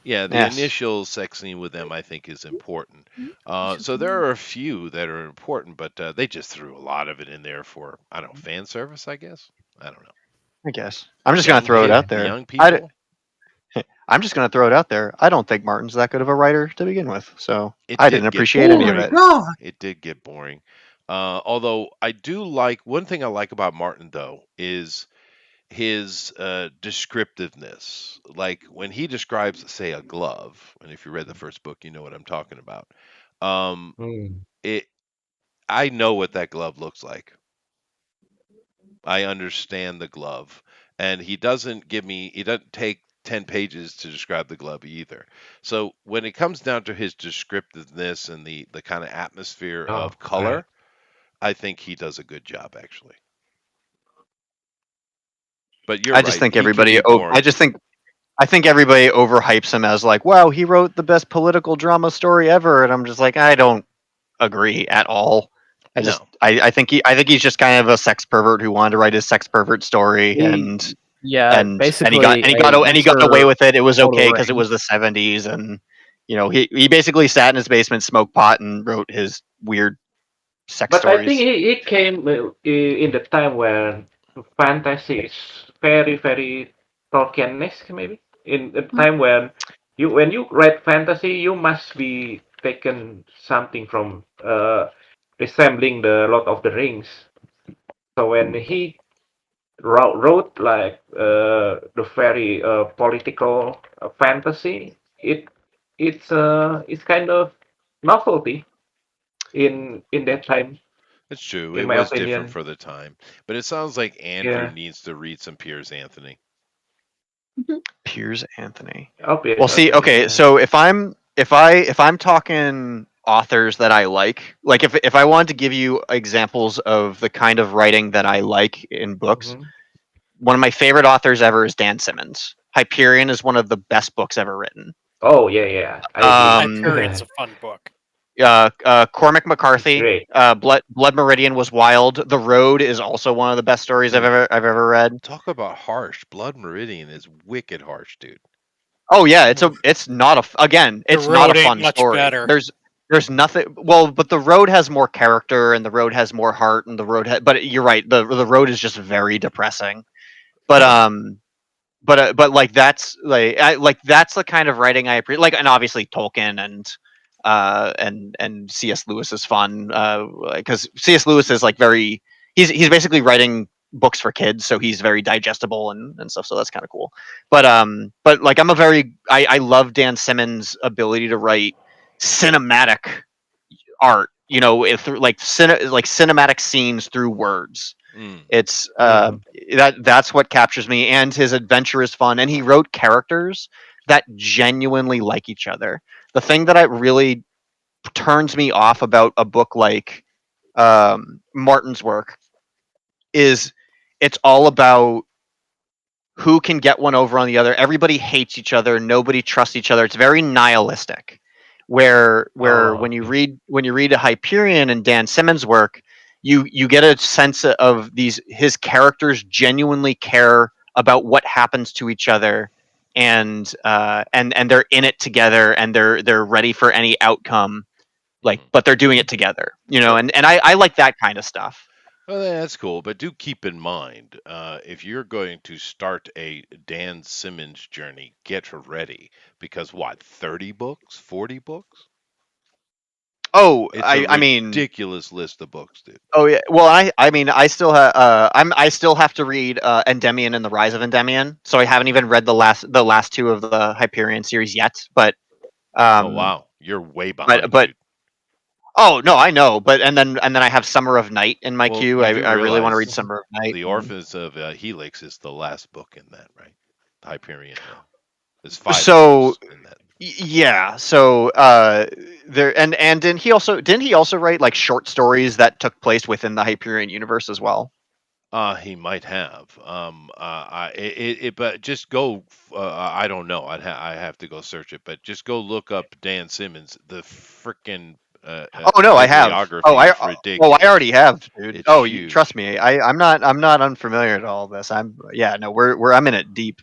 Yeah, the Yes. initial sex scene with them, I think, is important. So there are a few that are important, but they just threw a lot of it in there for, I don't know, fan service, I guess. I don't know. I guess. I'm just gonna throw it out there. Young people. I'm just gonna throw it out there. I don't think Martin's that good of a writer to begin with, so It I did didn't get appreciate any of boring. it. God. It did get boring. Although I do like, one thing I like about Martin though is his descriptiveness. Like when he describes, say, a glove, and if you read the first book, you know what I'm talking about. I know what that glove looks like. I understand the glove, and he doesn't take 10 pages to describe the glove either. So when it comes down to his descriptiveness and the kind of atmosphere of color, I think he does a good job actually. But you're I right. just think he can everybody. be boring. I think everybody overhypes him as like, wow, he wrote the best political drama story ever, and I'm just like, I don't agree at all. No. I think he's just kind of a sex pervert who wanted to write his sex pervert story, and basically, he got away with it. It was Lord of okay the because it Rings. was the 70s, and he basically sat in his basement, smoked pot, and wrote his weird sex But stories. I think he came in the time when fantasy is very, very Tolkien-esque, maybe. In the time when you write fantasy, you must be taken something from resembling the Lord of the Rings. So when he wrote like the very political fantasy, it's kind of novelty in that time. It's true. In It my was opinion. different for the time. But it sounds like Andrew Yeah. needs to read some Piers Anthony. Piers Anthony. Obvious, Well, see, okay, yeah. so if I'm talking authors that I like if I wanted to give you examples of the kind of writing that I like in books, one of my favorite authors ever is Dan Simmons. Hyperion is one of the best books ever written. Oh yeah. I agree. Hyperion's a fun book. Cormac McCarthy, Great. Blood Meridian was wild. The Road is also one of the best stories I've ever read. Talk about harsh. Blood Meridian is wicked harsh, dude. Oh yeah, it's not a fun much story. better. There's nothing. Well, but the Road has more character, and the Road has more heart, and the Road. But you're right. The Road is just very depressing. But like that's that's the kind of writing I appreciate. Like, and obviously Tolkien and C.S. Lewis is fun because C.S. Lewis is like he's basically writing books for kids, so he's very digestible and stuff. So that's kind of cool. But like I love Dan Simmons' ability to write cinematic art. Through cinematic scenes through words. It's that's what captures me, and his adventure is fun, and he wrote characters that genuinely like each other. The thing that really turns me off about a book like Martin's work is it's all about who can get one over on the other. Everybody hates each other. Nobody trusts each other. It's very nihilistic. When you read a Hyperion and Dan Simmons' work, you get a sense of his characters genuinely care about what happens to each other, and they're in it together, and they're ready for any outcome, like, but they're doing it together, and I like that kind of stuff. Well, that's cool, but do keep in mind, if you're going to start a Dan Simmons journey, get ready, because what, 30 books, 40 books? Oh, It's a I mean, ridiculous list of books, dude. oh yeah. Well, I mean, I still have to read Endymion and the Rise of Endymion, so I haven't even read the last two of the Hyperion series yet. But Oh wow, you're way behind, but dude. oh no, I know. But and then I have Summer of Night in my Well, queue. you do I really want to read realize Summer of Night. The Orphans of Helix is the last book in that, right? Hyperion. There's 5 So books in that. yeah, so there and didn't he also write like short stories that took place within the Hyperion universe as well? He might have. But just go. I don't know. I have to go search it. But just go look up Dan Simmons. The freaking Oh no, I have. bibliography is ridiculous. I already have, dude. It's You huge. trust me. I'm not unfamiliar to all this. I'm in it deep.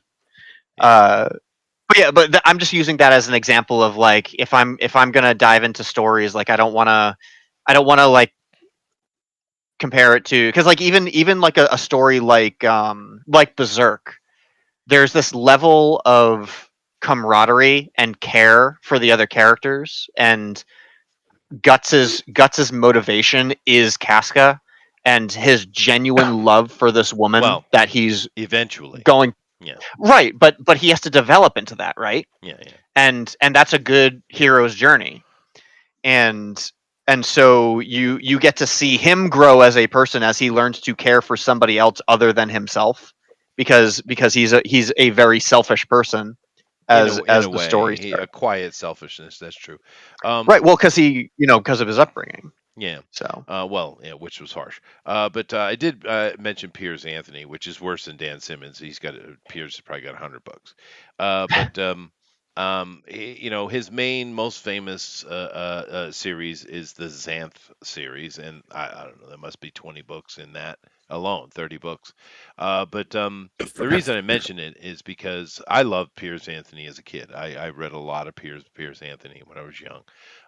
But yeah, I'm just using that as an example of like if I'm gonna dive into stories, like I don't want to like compare it to, because like even like a story like Berserk, there's this level of camaraderie and care for the other characters, and Guts's motivation is Casca and his genuine love for this woman that he's eventually going. Yeah. Right, but he has to develop into that, right? Yeah. And that's a good hero's journey. And so you get to see him grow as a person as he learns to care for somebody else other than himself, because he's a very selfish person, as in a the way, story a quiet selfishness. That's true. Right. Well, because because of his upbringing. Yeah. So. Which was harsh. But I did mention Piers Anthony, which is worse than Dan Simmons. Piers has probably got 100 books. His most famous series is the Xanth series, and I don't know, there must be 20 books in that alone, 30 books. But the reason I mention it is because I loved Piers Anthony as a kid. I read a lot of Piers Anthony when I was young.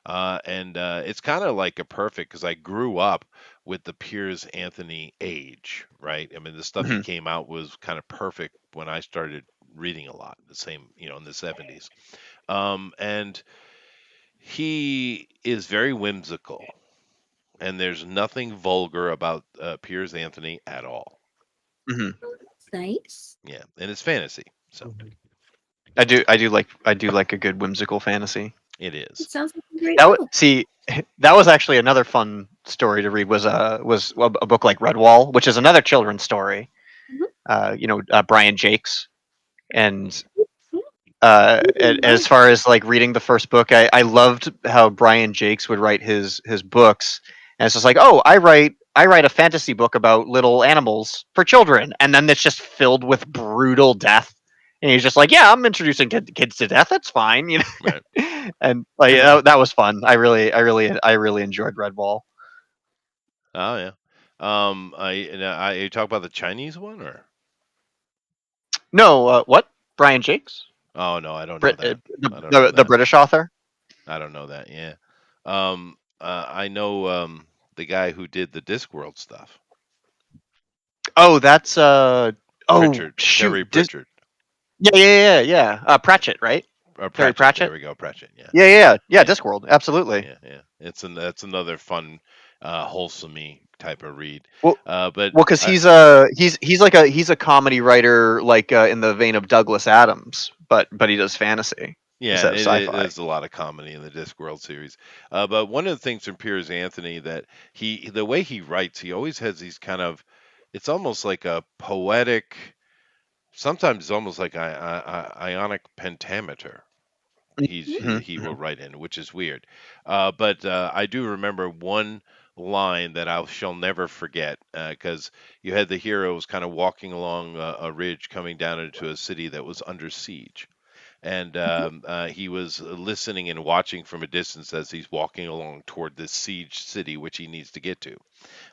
And it's kind of like a perfect, because I grew up with the Piers Anthony age, right? I mean, the stuff he came out was kind of perfect when I started reading a lot, the same, in the 70s. And he is very whimsical, and there's nothing vulgar about Piers Anthony at all. Nice. Yeah, and it's fantasy, so I do like a good whimsical fantasy. it is. It sounds like a great book. See, that was actually another fun story to read. Was a book like Redwall, which is another children's story. Brian Jakes, and as far as like reading the first book, I loved how Brian Jakes would write his books, and it's just like, oh, I write a fantasy book about little animals for children, and then it's just filled with brutal death. And he's just like, yeah, I'm introducing kids to death. That's fine, Right. And like that was fun. I really enjoyed Redwall. Oh yeah. You talk about the Chinese one, or no? What? Brian Jakes? Oh no, I don't know that. The British author. I don't know that. Yeah. I know the guy who did the Discworld stuff. Oh, that's Pritchard, shoot, Terry Pritchard. Yeah. Pratchett, right? Terry Pratchett. There we go, Pratchett. Yeah. Discworld, absolutely. Yeah. That's another fun, wholesome-y type of read. Well, because he's a comedy writer, like in the vein of Douglas Adams, but he does fantasy. Yeah, there's a lot of comedy in the Discworld series. But one of the things from Piers Anthony that the way he writes, he always has these kind of, it's almost like a poetic, sometimes almost like ionic pentameter. He will write in, which is weird. But I do remember one line that I shall never forget, because you had the heroes kind of walking along a ridge coming down into a city that was under siege. and he was listening and watching from a distance as he's walking along toward this siege city, which he needs to get to.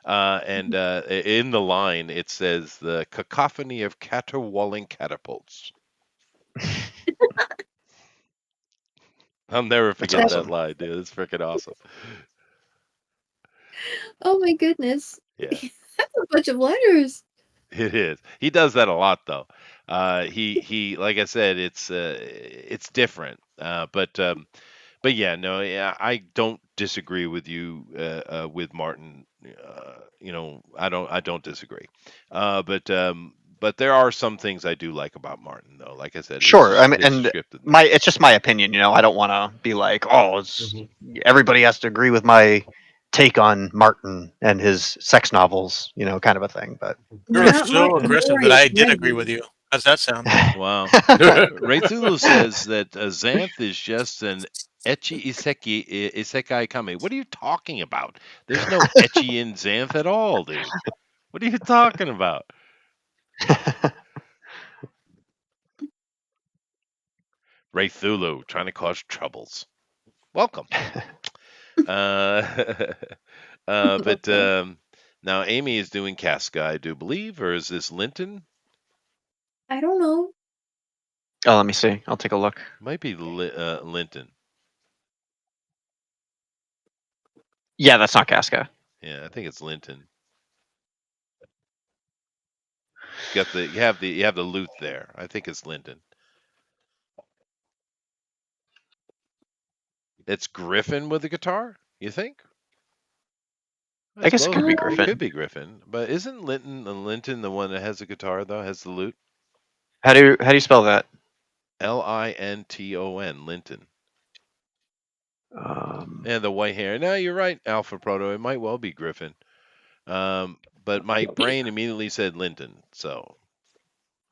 And in the line, it says the cacophony of caterwauling catapults. I'll never forget that awesome. line, dude. It's freaking awesome. Oh my goodness. Yeah. That's a bunch of letters. It is. He does that a lot, though. He like I said, it's different. But yeah, no, yeah, I don't disagree with you with Martin. I don't disagree. But there are some things I do like about Martin, though. Like I said, Sure. I mean, his and script. it's just my opinion. I don't want to be like, oh, it's everybody has to agree with my take on Martin and his sex novels, kind of a thing. But You're Not so Martin, aggressive Rory that I is did ready. agree with you. How's that sound? Wow. Ray Thulu says that Xanth is just an ecchi isekai kame. What are you talking about? There's no ecchi in Xanth at all, dude. What are you talking about? Ray Thulu trying to cause troubles. Welcome. But now Amy is doing Casca, I do believe, or is this Linton? I don't know. Oh, let me see. I'll take a look. Might be Linton. Yeah, that's not Casca. Yeah, I think it's Linton. You have the lute there. I think it's Linton. It's Griffin with the guitar. You think? I guess it suppose could be It Griffin. could be Griffin, but isn't Linton the one that has the guitar though? Has the lute? How do you spell that? Linton. Linton. Um, And the white hair. No, you're right, Alpha Proto. It might well be Griffin. But my brain immediately said Linton. So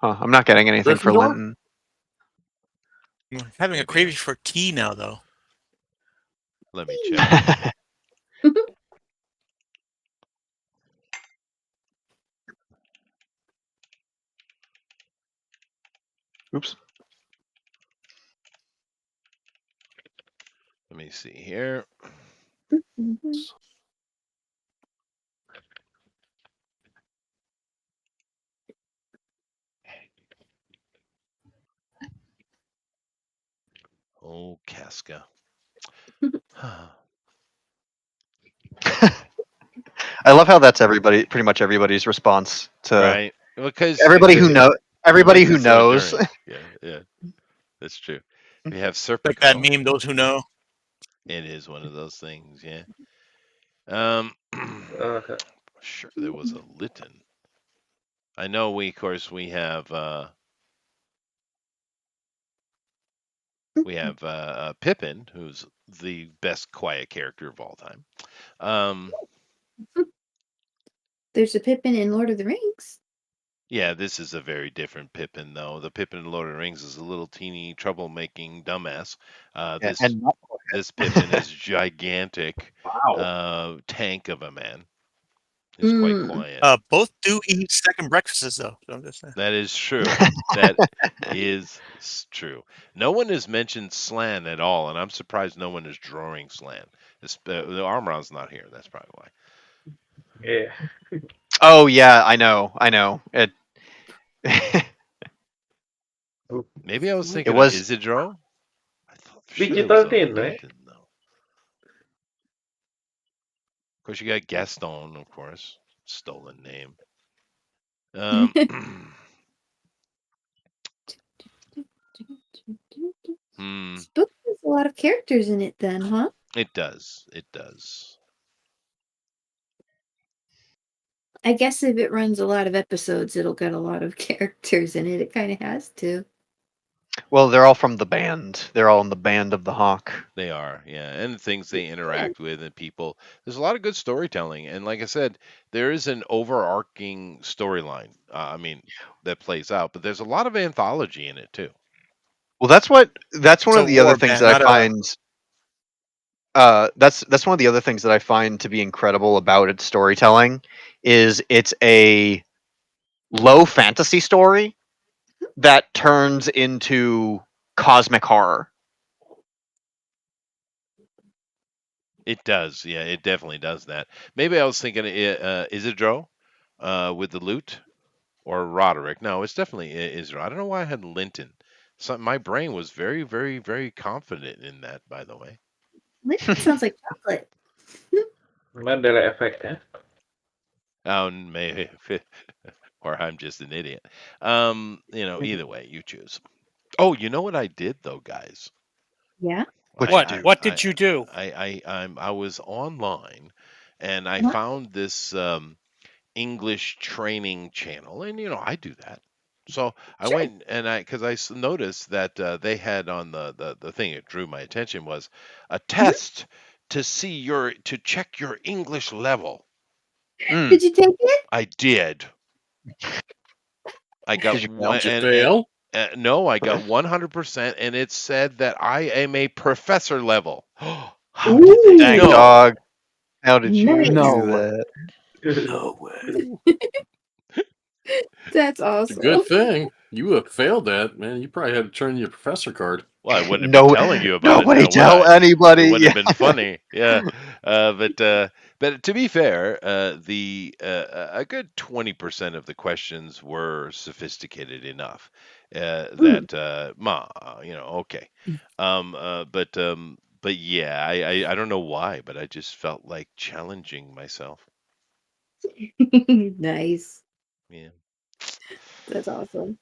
I'm not getting anything for Gryffindor? Linton. I'm having a Maybe craving for tea now, though. let me check. Oops. Let me see here. Mhm. Oh, Casca. I love how that's pretty much everybody's response to Right. Because everybody who because everybody you who mentioned so knows. during. Yeah, that's true. We have Like that Serpico. meme, those who know. It is one of those things, yeah. Okay. Sure, there was a Lytton. I know we have Pippin, who's the best quiet character of all time. There's a Pippin in Lord of the Rings. Yeah, this is a very different Pippin, though. The Pippin in Lord of the Rings is a little teeny troublemaking dumbass. Yeah, and not This Pippin is gigantic, Wow. tank of a man. He's quite quiet. Both do eat second breakfasts, though. So I'm just saying. That is true. That is true. No one has mentioned Slan at all, and I'm surprised no one is drawing Slan. The Armron's not here. That's probably why. Yeah. Oh yeah, I know. It. Maybe I was thinking It was- of Isidro. I thought for sure there Digital was a Tin, right? Linton, though. Of course, you got Gaston, of course. Stolen name. This book has a lot of characters in it then, huh? It does. It does. I guess if it runs a lot of episodes, it'll get a lot of characters in it. It kind of has to. Well, they're all from the band. They're all in the band of the Hawk. They are, yeah, and the things they interact with and people. There's a lot of good storytelling, and like I said, there is an overarching storyline. That plays out, but there's a lot of anthology in it too. Well, that's one of the other war things band, that I not a- find. That's one of the other things that I find to be incredible about its storytelling, is it's a low fantasy story that turns into cosmic horror. It does. Yeah, it definitely does that. Maybe I was thinking Isidro with the lute or Roderick. No, it's definitely Isidro. I don't know why I had Linton. My brain was very, very, very confident in that, by the way. Linton sounds like chocolate. Mandela effect, eh? Maybe, or I'm just an idiot. Either way, you choose. Oh, you know what I did though, guys? Yeah. What did you do? I was online, and I What? found this English training channel, and I do that. So I Sure. went and because I noticed that they had on the thing that drew my attention was a test to check your English level. Did you take it? I did. I got Did you one, Did you fail? no, I got 100%, and it said that I am a professor level. How did they Dang, know? dog. How did you Nice. No do way. that? No way. That's It's a awesome. good thing. You have failed that, man. You probably had to turn in your professor card. Well, I wouldn't have been telling you about it Nobody now, would tell I? anybody. It wouldn't have Yeah. been funny. Yeah. But to be fair, a good 20% of the questions were sophisticated enough that okay. But yeah, I don't know why, but I just felt like challenging myself. Nice. Yeah. That's awesome.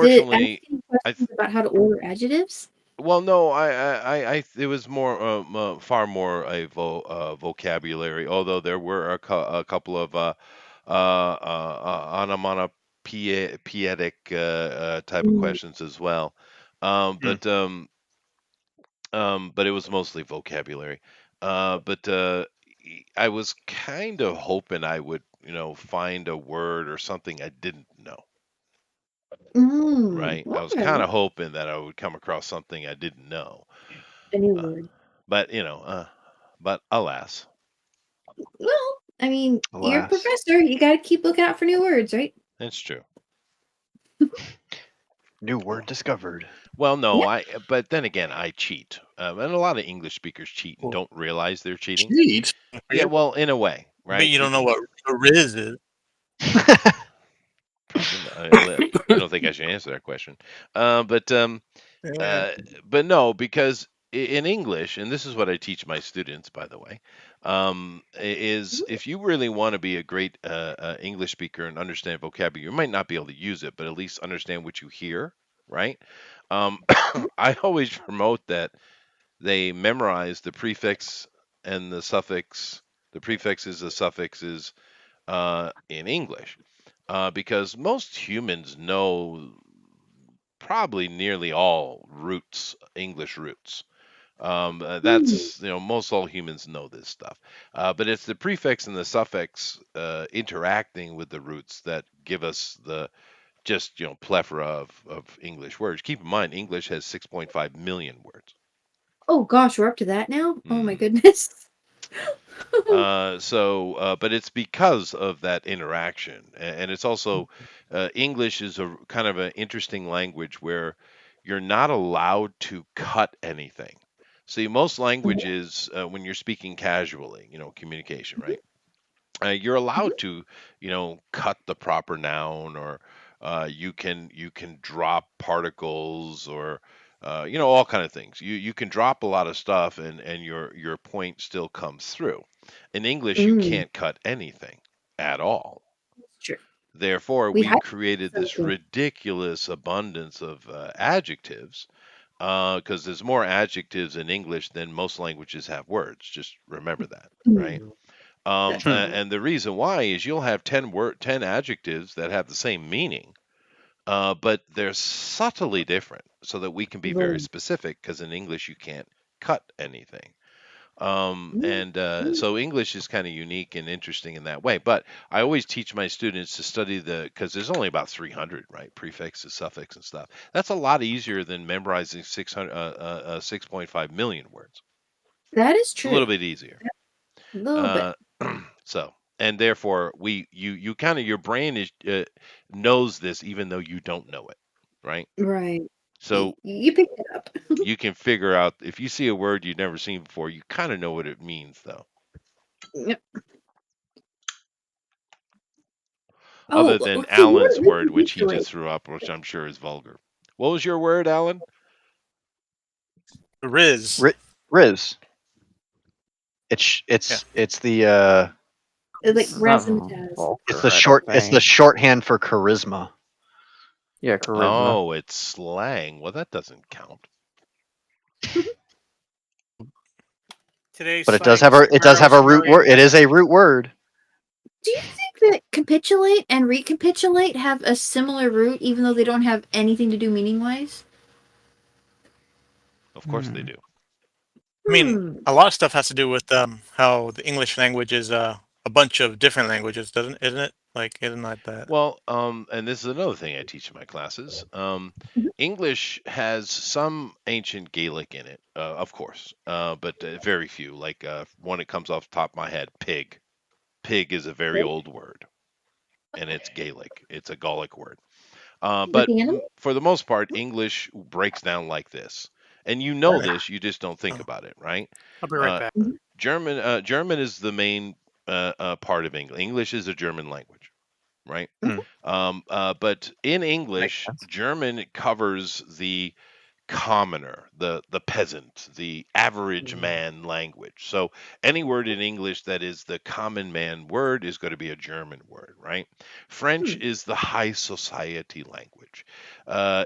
Did it ask Unfortunately, any questions about how to order adjectives? well, no, it was more, far more a vocabulary. Although there were a couple of onomatopoeic type of Mm. questions as well. Um, but um, but it was mostly vocabulary. But I was kind of hoping I would, find a word or something I didn't know. Right? I was kind Okay. of hoping that I would come across something I didn't know. A new Uh, word. but but alas, Well, I mean, you're a Alas. professor. You got to keep looking out for new words, right? it's true. New word discovered. Well, no, Yeah. but then again, I cheat, and a lot of English speakers cheat and Well, don't realize they're cheating. Cheat? Yeah, well, in a way, But right? you don't know what a Riz is. Probably not. I don't think I should answer that question. But Yeah. no, because in English, and this is what I teach my students, by the way, is if you really want to be a great English speaker and understand vocabulary, you might not be able to use it, but at least understand what you hear, right? I always promote that they memorize the prefix and the suffix, the prefixes, the suffixes in English, because most humans know probably nearly all roots, English roots. That's most all humans know this stuff, but it's the prefix and the suffix interacting with the roots that give us the just plethora of English words. Keep in mind, English has 6.5 million words. Oh gosh, we're up to that now. Oh my Mm. goodness. But it's because of that interaction, and it's also English is a kind of an interesting language where you're not allowed to cut anything. See, most languages, when you're speaking casually, communication, right? You're allowed to, cut the proper noun, or you can drop particles, or all kind of things. You can drop a lot of stuff, and your point still comes through. In English, you Mm, can't cut anything at all. sure. Therefore, We we've had created this something. ridiculous abundance of adjectives, because there's more adjectives in English than most languages have words. Just remember that, right? Mm, that's true. And the reason why is you'll have 10 adjectives that have the same meaning, but they're subtly different, so that we can be very Right. specific. Because in English you can't cut anything. Mm, And mm, so English is kind of unique and interesting in that way. But I always teach my students to study because there's only about 300, right? Prefixes, suffix, and stuff. That's a lot easier than memorizing 6.5 million words. that is It's a little true. bit easier. A little bit. Uh, so, and therefore, you kind of, your brain knows this even though you don't know it, right? Right. So You picked it up. you can figure out if you see a word you've never seen before, you kind of know what it means, though. Yep. Other Oh, than so what Alan's word, which he recapitulate. just threw up, which I'm sure is vulgar. What was your word, Alan? Riz. Riz. It's the Like It's not razzmatazz. vulgar, it's the shorthand for charisma. Yeah, charisma. Oh, it's slang. Well, that doesn't count. Today's But it does slang have a root superheroes word. It is a root word. Do you think that capitulate and recapitulate have a similar root, even though they don't have anything to do meaning-wise? Of course they do. I mean, a lot of stuff has to do with how the English language is a bunch of different languages, isn't it? Like, isn't like that? Well, and this is another thing I teach in my classes. English has some ancient Gaelic in it, of course, but very few. Like one that comes off the top of my head, pig. Pig is a very old word, and it's Gaelic. It's a Gallic word. But for the most part, English breaks down like this, and you know this, you just don't think about it, right? I'll be right back. German is the main part of English. English is a German language, right? But in English, German covers the commoner, the peasant, the average man language. So any word in English that is the common man word is going to be a German word, right? French is the high society language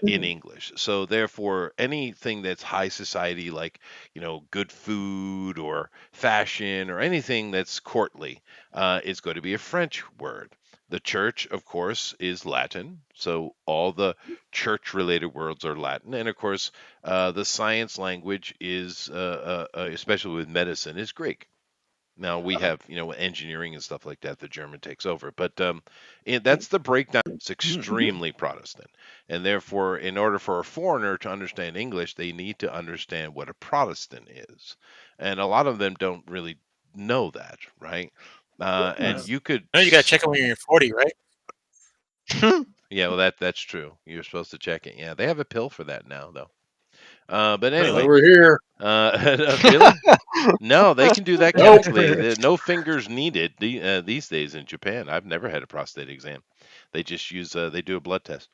in English. So therefore, anything that's high society, like good food or fashion or anything that's courtly, is going to be a French word. The church, of course, is Latin. So all the church related words are Latin. And of course, the science language is, especially with medicine, is Greek. Now we have, engineering and stuff like that. The German takes over, but that's the breakdown. It's extremely Protestant, and therefore, in order for a foreigner to understand English, they need to understand what a Protestant is, and a lot of them don't really know that, right? And you could. No, you gotta check it when you're 40, right? Yeah, well, that's true. You're supposed to check it. Yeah, they have a pill for that now, though. But anyway, Over here. really? No, they can do that Nope. chemically. No fingers needed these days in Japan. I've never had a prostate exam. They just use they do a blood test.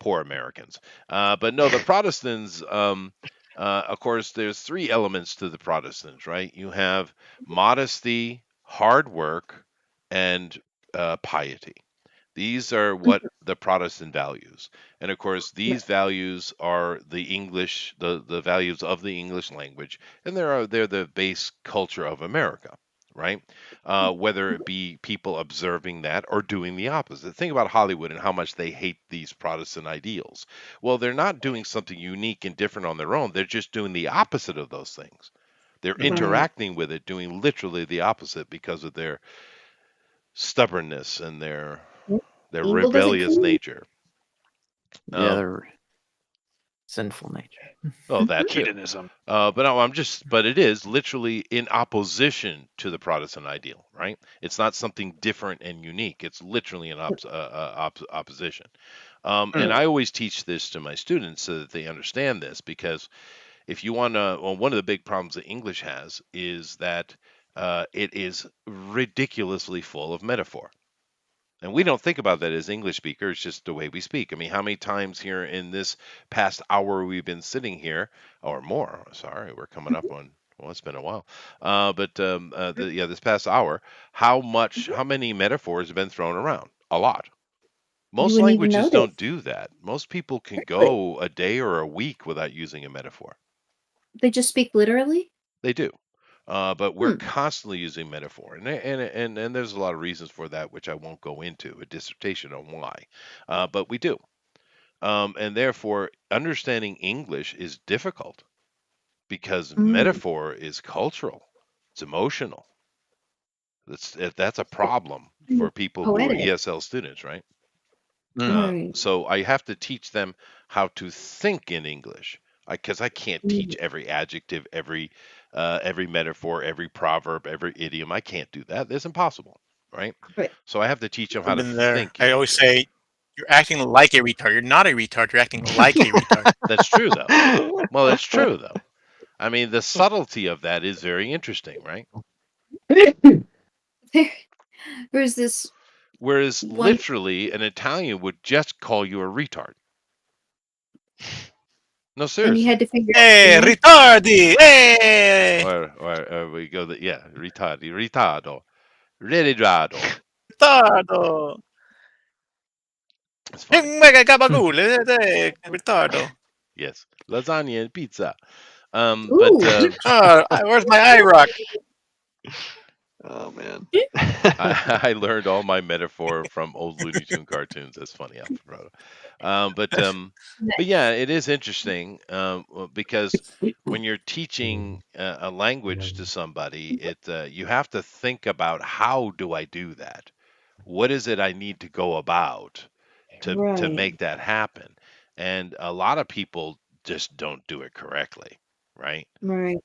Poor Americans. But no, the Protestants. Of course, there's three elements to the Protestants, right? You have modesty, hard work, and piety. These are what the Protestant values. And of course, these values are the English, the values of the English language, and they're the base culture of America, right? Whether it be people observing that or doing the opposite. Think about Hollywood and how much they hate these Protestant ideals. Well, they're not doing something unique and different on their own. They're just doing the opposite of those things. They're interacting with it, doing literally the opposite because of their stubbornness and their rebellious nature. Yeah, their sinful nature. Oh, that too. But no, but it is literally in opposition to the Protestant ideal, right? It's not something different and unique. It's literally an opposition. And I always teach this to my students so that they understand this, because if you want to, well, one of the big problems that English has is that it is ridiculously full of metaphor. And we don't think about that as English speakers, it's just the way we speak. I mean, how many times here in this past hour we've been sitting here, or more? Sorry, we're coming up on. Well, it's been a while, this past hour, how many metaphors have been thrown around? A lot. Most languages don't do that. Most people can go a day or a week without using a metaphor. They just speak literally? They do. But we're constantly using metaphor, and there's a lot of reasons for that, which I won't go into a dissertation on why, but we do, and therefore understanding English is difficult because metaphor is cultural, it's emotional. That's a problem for people who are ESL students, right? So I have to teach them how to think in English, because I can't teach every adjective, every metaphor, every proverb, every idiom. I can't do that. It's impossible, right? So I have to teach them how to think. I always say, You're acting like a retard. You're not a retard. You're acting like a retard. That's true, though. Well, it's true, though. I mean, the subtlety of that is very interesting, right? There's this Whereas one, literally an Italian would just call you a retard. No, and you seriously. had to figure Hey, out the retardi! Hey! Or we go ritardi, ritardo, retardo. Retardo! It's funny. Mega gabagool! Retardo. Yes, lasagna and pizza. Ooh. But Where's my eye rock? Oh man. I learned all my metaphor from old Looney Tune cartoons. That's funny, Alfredo. But yeah, it is interesting because when you're teaching a language to somebody, you have to think about how do I do that? What is it I need to go about to Right. make that happen? And a lot of people just don't do it correctly, right? Right.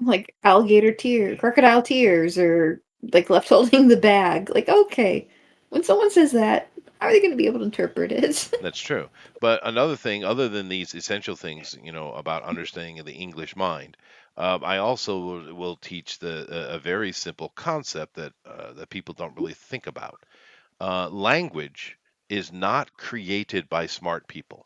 Like crocodile tears, or like left holding the bag. Like, okay, when someone says that, how are they going to be able to interpret it? That's true. But another thing, other than these essential things, about understanding of the English mind, I also will teach a very simple concept that people don't really think about. Language is not created by smart people.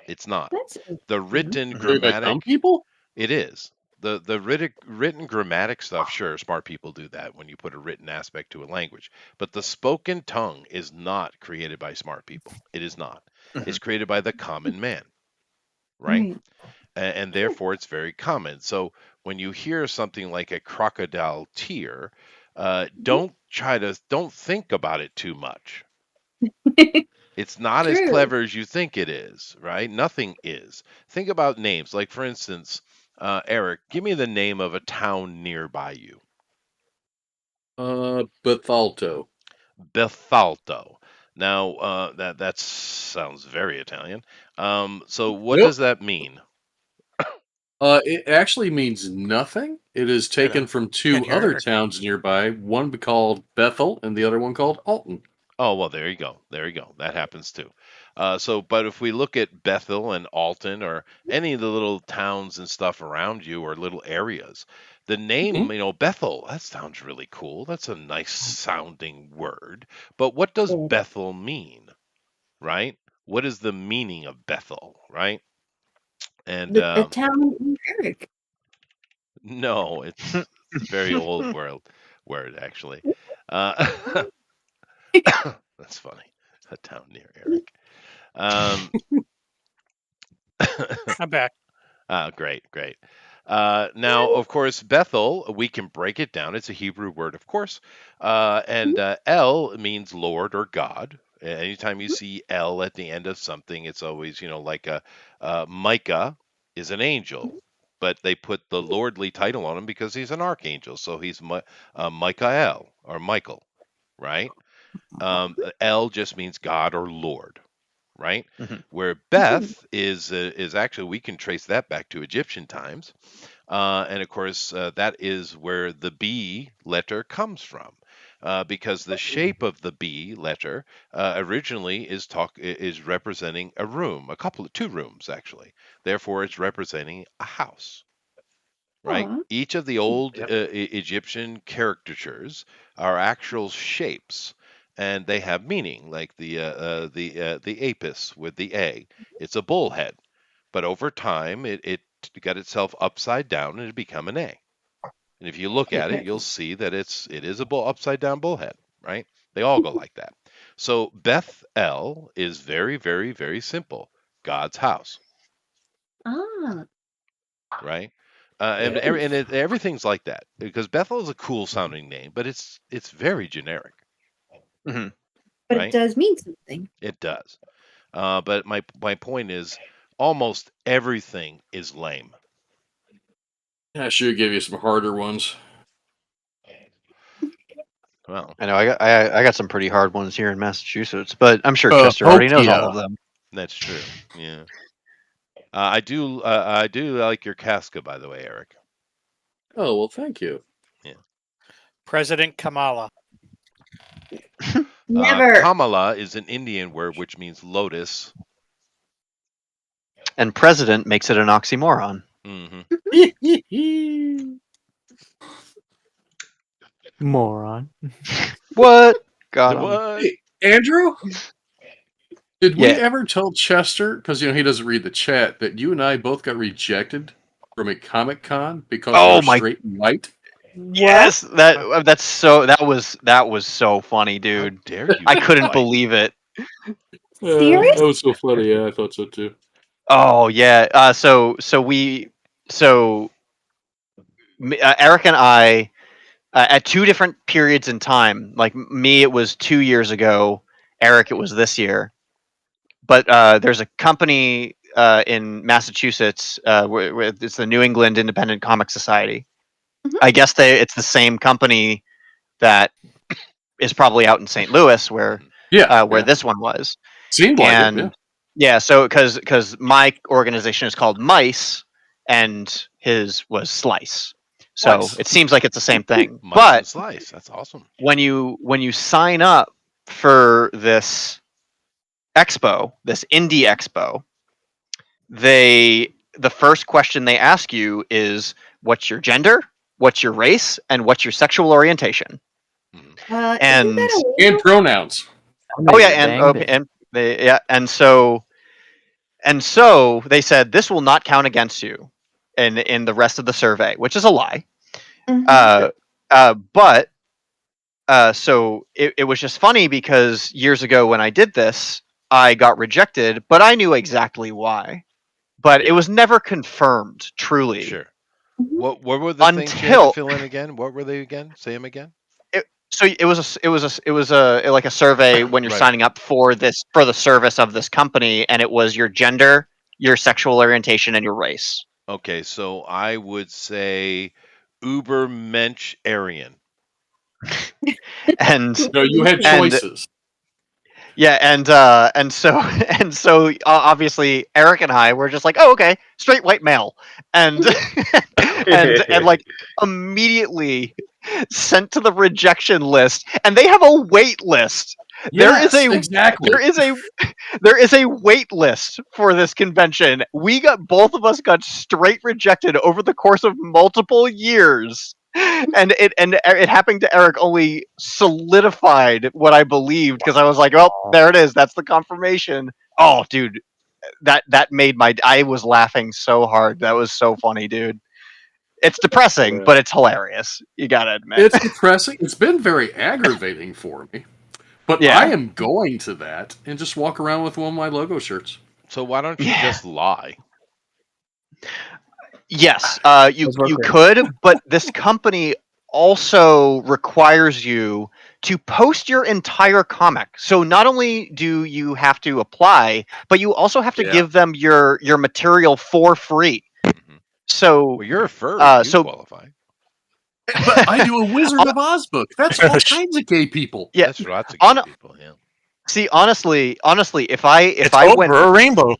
It's not. That's The written By dumb grammatic, people? it is. The written grammatic stuff, sure, smart people do that when you put a written aspect to a language. But the spoken tongue is not created by smart people. It is not. It's created by the common man, right? right. And therefore it's very common. So when you hear something like a crocodile tear, don't think about it too much. It's not as True. clever as you think it is, right? Nothing is. Think about names. Like, for instance, Eric, give me the name of a town nearby you. Bethalto. Bethalto. Now, that sounds very Italian. So what Nope. does that mean? It actually means nothing. It is taken from two Can't hear other Eric. towns nearby, one called Bethel and the other one called Alton. Oh, well, there you go. There you go. That happens too. But if we look at Bethel and Alton or any of the little towns and stuff around you or little areas, the name, Bethel, that sounds really cool. That's a nice sounding word. But what does Yeah. Bethel mean, right? What is the meaning of Bethel, right? And The town in Eric. no, it's a very old word actually. That's funny. A town near Eric. I'm back. Great. Now, of course, Bethel, we can break it down. It's a Hebrew word, of course. And El means Lord or God. Anytime you see El at the end of something, it's always, like Micah is an angel, but they put the lordly title on him because he's an archangel. So he's Michael or Michael, right? El just means God or Lord, right? Where Beth is actually, we can trace that back to Egyptian times, and of course that is where the B letter comes from, because the shape of the B letter originally is representing a room, two rooms actually. Therefore, it's representing a house. Right. Aw. Each of the old Yep. Egyptian caricatures are actual shapes, and they have meaning. Like the apis with the A, it's a bull head, but over time it got itself upside down and it become an A. And if you look at it, you'll see that it is a upside down bullhead. Right? They all go like that. So Beth El is very, very, very simple. God's house. Ah. Right? Everything's like that because Bethel is a cool sounding name, but it's very generic, But right? it does mean something. It does. But my point is, almost everything is lame. I should give you some harder ones. Well, I know I got some pretty hard ones here in Massachusetts, but I'm sure Chester already knows all of them. that's true. Yeah. I do like your Casca, by the way, Eric. Oh, well, thank you. President Kamala. Never. Kamala is an Indian word which means lotus. And president makes it an oxymoron. Mm-hmm. Moron. What? Got him. What? Hey, Andrew, did we Yeah. ever tell Chester, because he doesn't read the chat, that you and I both got rejected from a Comic-Con because Oh we're my- straight and white? Yes, that was so funny, dude. How dare you? I couldn't White. believe it. Serious? That was so funny. Yeah, I thought so too. Oh yeah. Eric and I, at two different periods in time. Like me, it was 2 years ago. Eric, it was this year. But there's a company in Massachusetts where it's the New England Independent Comic Society. Mhm. I guess it's the same company that is probably out in St. Louis where Yeah, this one was. seemed like And it. yeah, so because my organization is called Mice and his was Slice. So Slice. it seems like it's the same thing. Mice But and slice. That's awesome. when you sign up for this expo, this indie expo, the first question they ask you is what's your gender, what's your race, and what's your sexual orientation. And- isn't that And illegal? pronouns. Oh yeah, and so they said this will not count against you in the rest of the survey, which is a lie. Mhm. But so it was just funny because years ago when I did this, I got rejected, but I knew exactly why. But it was never confirmed, truly. Sure. Mhm. What were the things you had to Until- fill in again? What were they again? Say them again. So it was like a survey when you're Right. signing up for the service of this company, and it was your gender, your sexual orientation, and your race. Okay, so I would say Uber Mensch Aryan. And No, you had And- choices. yeah, and so obviously Eric and I were just like, oh okay, straight white male, and and like immediately sent to the rejection list, and they have a wait list. Yes, exactly. There is a wait list for this convention. Both of us got straight rejected over the course of multiple years. And it happening to Eric only solidified what I believed because I was like, oh, there it is. That's the confirmation. Oh, dude, that made I was laughing so hard. That was so funny, dude. It's depressing, Yeah. but it's hilarious. You gotta admit. It's depressing. It's been very aggravating for me. But Yeah. I am going to that and just walk around with one of my logo shirts. So why don't you Yeah. just lie? Yes, you Those were great. could, but this company also requires you to post your entire comic. So not only do you have to apply, but you also have to Yeah. give them your material for free. Mhm. So Well, you're a furry. You so- qualify. But I do a Wizard of Oz book. That's all kinds of gay people. Yeah, That's lots of on- gay people. Yeah. see, honestly, if I It's went over a rainbow.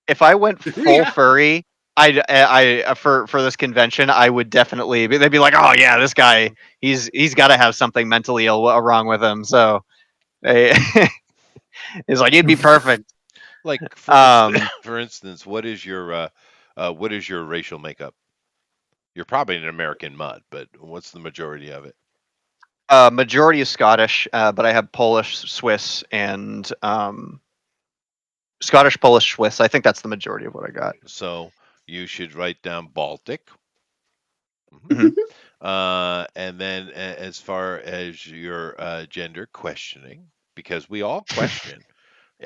if I went full Yeah. furry, I for this convention, I would definitely they'd be like, oh yeah, this guy, he's got to have something mentally ill wrong with him. So, it's like he'd be perfect. Like Um, for instance, what is your racial makeup? You're probably an American mutt, but what's the majority of it? Majority is Scottish, but I have Polish, Swiss, and Scottish, Polish, Swiss. I think that's the majority of what I got. So you should write down Baltic. Mhm. And then as far as your gender questioning, because we all question.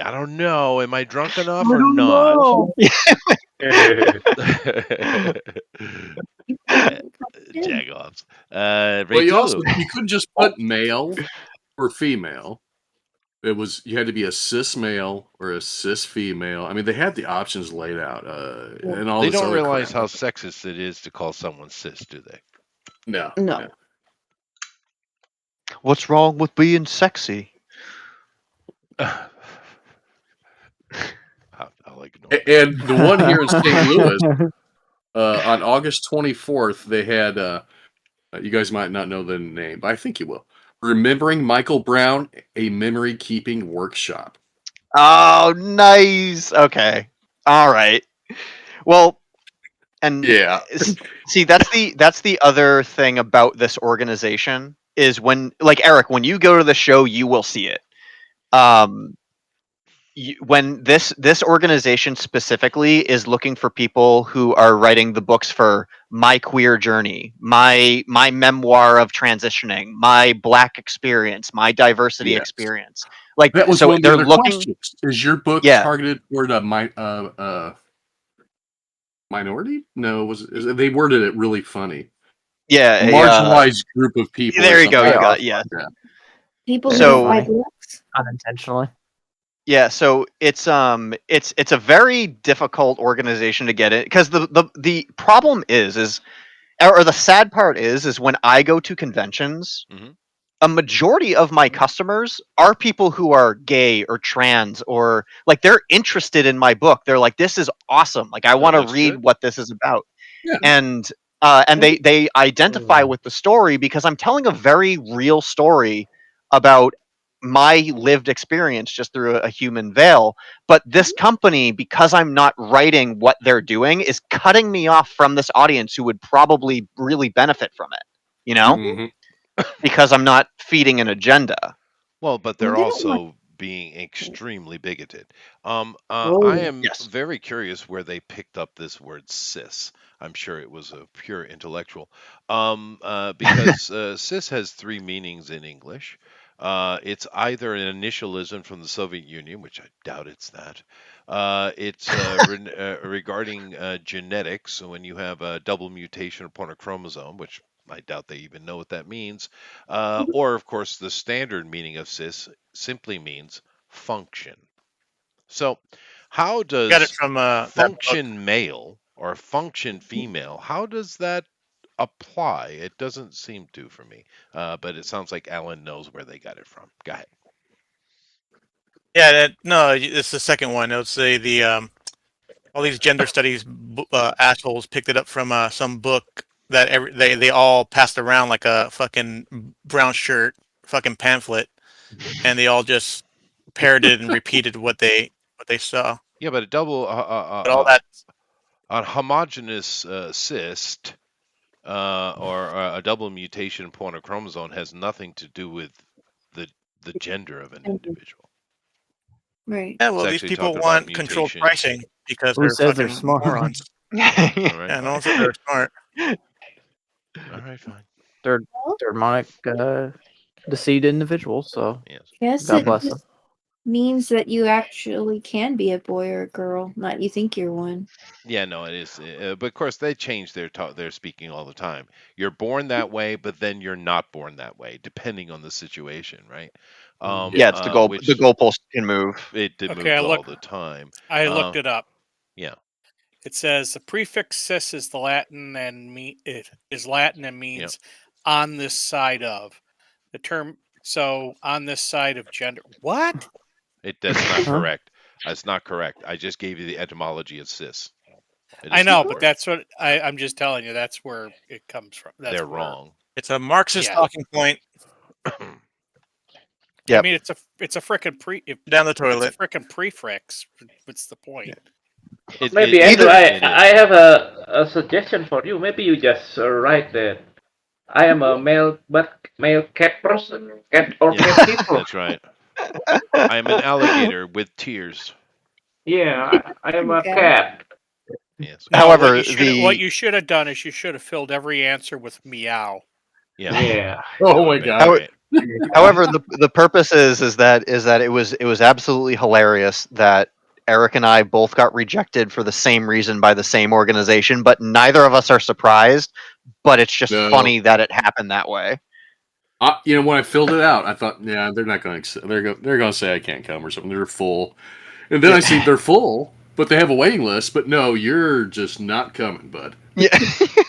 I don't know. Am I drunk enough or not? Jagoffs. Well, you couldn't just put male or female. You had to be a cis male or a cis female. I mean, they had the options laid out, and all They this don't other realize crap. how sexist it is to call someone cis, do they? No. What's wrong with being sexy? I like And the one here in St. Louis, on August 24th, they had. You guys might not know the name, but I think you will. Remembering Michael Brown, a memory keeping workshop. Oh, nice. Okay. All right. Well, and Yeah. see, that's the other thing about this organization is when, like Eric, when you go to the show, you will see it. When this organization specifically is looking for people who are writing the books for my queer journey, my memoir of transitioning, my Black experience, my diversity Yes. experience, like That was so one of the they're other looking. questions. Is your book Yeah. targeted toward a minority? No, they worded it really funny. Yeah, A marginalized group of people. there or you go. something You like got that. yeah. People So- with 5 looks. Unintentionally. Yeah, so it's a very difficult organization to get in because the problem is or the sad part is when I go to conventions, Mhm. a majority of my customers are people who are gay or trans or like they're interested in my book. They're like, this is awesome. Like I want to that's read good. what this is about. Yeah. And they identify with the story because I'm telling a very real story about my lived experience just through a human veil. But this company, because I'm not writing what they're doing, is cutting me off from this audience who would probably really benefit from it. You know, Mhm. because I'm not feeding an agenda. Well, but Well, they're they don't want- also being extremely bigoted. Oh, I am Yes. very curious where they picked up this word cis. I'm sure it was a pure intellectual. Because cis has 3 meanings in English. It's either an initialism from the Soviet Union, which I doubt it's that. It's regarding genetics. So when you have a double mutation upon a chromosome, which I doubt they even know what that means. Or, of course, the standard meaning of cis simply means function. So, how Got it does from that book. function male or function female, how does that apply? It doesn't seem to for me, but it sounds like Alan knows where they got it from. Go ahead. Yeah, no, it's the second one. It's the all these gender studies assholes picked it up from some book that they all passed around like a fucking brown shirt fucking pamphlet, and they all just parroted and repeated what they saw. Yeah, but a double, But all that a homogeneous cyst or a double mutation upon a chromosome has nothing to do with the gender of an individual. right. yeah, well, It's these actually people talking about want controlled mutation. pricing because Who they're says they're fucking smart? morons. All right, Yeah, no one said fine. they're smart. All right, fine. They're Well, demonic, deceived individuals. So Yes. guess God it bless them. just means that you actually can be a boy or a girl, not you think you're one. Yeah, no, it is. But of course, they change their speaking all the time. You're born that way, but then you're not born that way, depending on the situation, right? Yeah, it's the goal. Which The goalpost can move. it did Okay, move all the time. I looked it up. Yeah. It says the prefix cis is the Latin and it is Latin and means on this side of the term. So on this side of gender. What? That's not Huh? correct. That's not correct. I just gave you the etymology of cis. It I is know, not but correct. that's what I'm just telling you. That's where it comes from. That's They're where- wrong. It's a Marxist Yeah. talking point I Yep. mean, it's a frickin' down the It's a toilet. frickin' prefix. What's the point? Maybe either- Andrew, it I is. have a suggestion for you. Maybe you just write that I am a male cat person, cat or Yeah, cat people. that's right. I am an alligator with tears. Yeah, I am a Okay. cat. Yes. No, However, what you should have done is you should have filled every answer with meow. Yeah. Yeah. Oh That my would've been God. great. However, the purpose is that it was absolutely hilarious that Eric and I both got rejected for the same reason by the same organization, but neither of us are surprised. But it's just No. funny that it happened that way. When I filled it out, I thought, yeah, they're not going to. They're going to say I can't come or something. They're full, and then I see they're full, but they have a waiting list. But no, you're just not coming, bud. Yeah,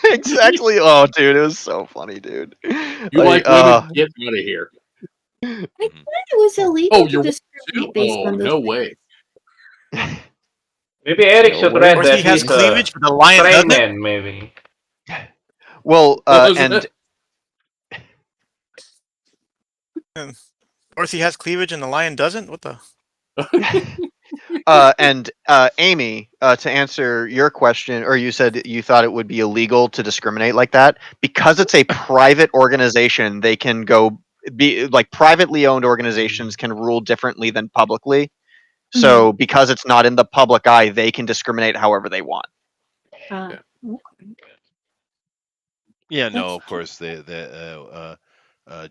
exactly. Oh, dude, it was so funny, dude. You like women? Get out of here. I thought it was illegal Oh, to you're discriminate too? based Oh, on those. no way. Maybe Eric No should way. write Or that he has he's cleavage, a but the lion stray doesn't. man, maybe. Well, What was and that? Dorothy has cleavage and the lion doesn't. What the? And Amy, to answer your question, or you said you thought it would be illegal to discriminate like that because it's a private organization. They can go be like privately owned organizations can rule differently than publicly. So because it's not in the public eye, they can discriminate however they want. Okay. Yeah, no, That's of course the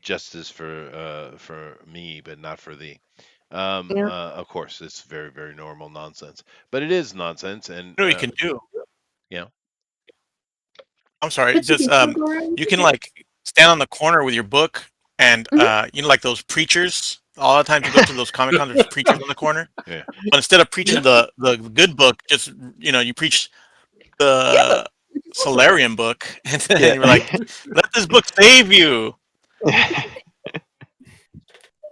justice for me, but not for thee. Yeah. Of course, it's very very normal nonsense, but it is nonsense, and You know what you can do? yeah. I'm sorry. But you Just can go around you with can it. like stand on the corner with your book, and you know, like those preachers. A lot of times you go to those Comic Cons, there's preachers on the corner. Yeah. But instead of preaching the good book, just you preach the Solarium book, and then Yeah. you're like, let this book save you. There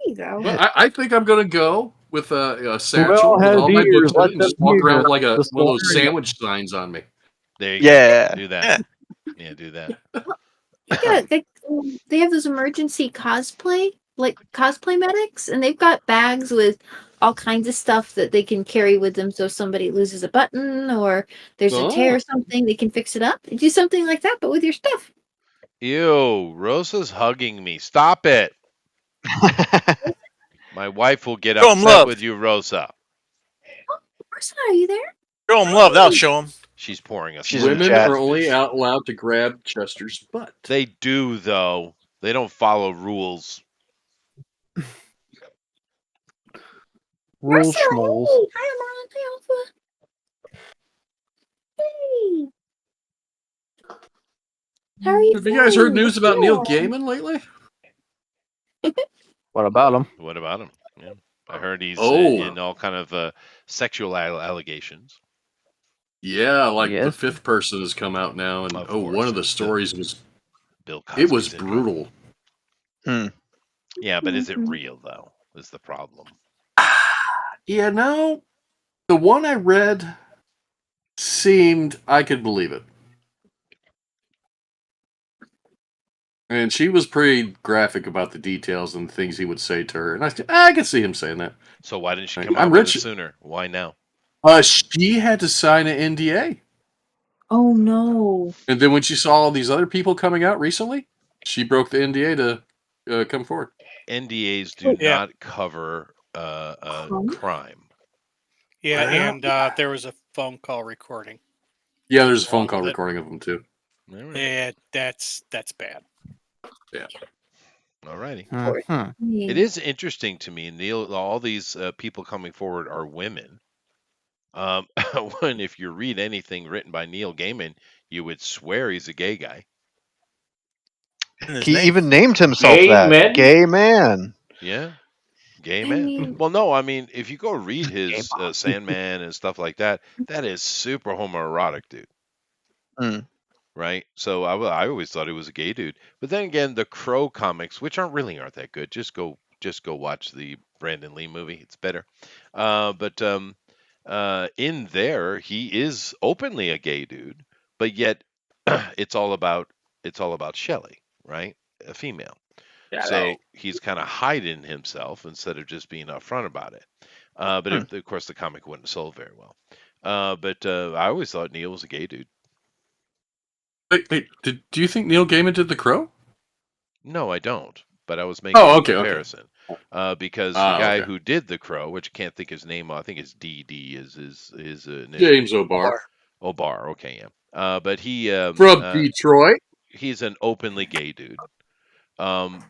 you go. Well, I think I'm gonna go with a satchel with has all my ears, books in let it and them just walk around hear with like the one of those Solarium. sandwich signs on me. There you Yeah. go. Do that. Yeah. Yeah, do that. Yeah, they have those emergency cosplay medics, and they've got bags with all kinds of stuff that they can carry with them. So if somebody loses a button or there's a tear Oh. or something, they can fix it up. Do something like that, but with your stuff. Ew, Rosa's hugging me. Stop it. My wife will get Show 'em upset love. with you, Rosa. Person, are you there? Show them love. That'll show them. She's pouring us. She's in the Women chat. are only out allowed to grab Chester's butt. They do though. They don't follow rules. Rule Marcel, schmoles. hey. Hi, Marlon. Hey, Alpha. Hey. How are you Have you guys heard feeling? news about Neil Yeah. Gaiman lately? What about him? What about him? Yeah. I heard he's Oh. in all kind of sexual allegations. Yeah, like the Yes. fifth person has come out now, and Of one course, of the it's stories was Bill it Cosby's was in brutal. Yeah, but is it Mhm. real though? Is the problem. Yeah, no, the one I read seemed I could believe it, and she was pretty graphic about the details and things he would say to her, and I could see him saying that. So why didn't she Like, come I'm out with rich. it sooner? Why now? She had to sign an NDA, Oh no. and then when she saw all these other people coming out recently, she broke the NDA to come forward. NDAs do Yeah. not cover crime. Yeah, Well- and there was a phone call recording. Yeah, there's a phone Along call with it. recording of them too. All right. Yeah, that's bad. All righty. Mhm. It is interesting to me, Neil. All these people coming forward are women. When if you read anything written by Neil Gaiman, you would swear he's a gay guy. In his He name. even named himself Gay that. man? Gay man. Yeah, gay I man. mean- Well, no, I mean if you go read his Sandman and stuff like that, that is super homoerotic, dude. Mm. Right? So I always thought he was a gay dude. But then again, the Crow comics, which aren't that good, just go watch the Brandon Lee movie. It's better. But in there, he is openly a gay dude, but yet it's all about Shelley, right? A female. So he's kind of hiding himself instead of just being upfront about it. But of course, the comic wouldn't have sold very well. But I always thought Neil was a gay dude. Wait, do you think Neil Gaiman did The Crow? No, I don't. But I was making Oh, a okay. comparison because the guy okay. who did The Crow, which I can't think his name, I think it's DD is his initial. James O'Barr O'Barr, okay, yeah. But he from Detroit. he's an openly gay dude. And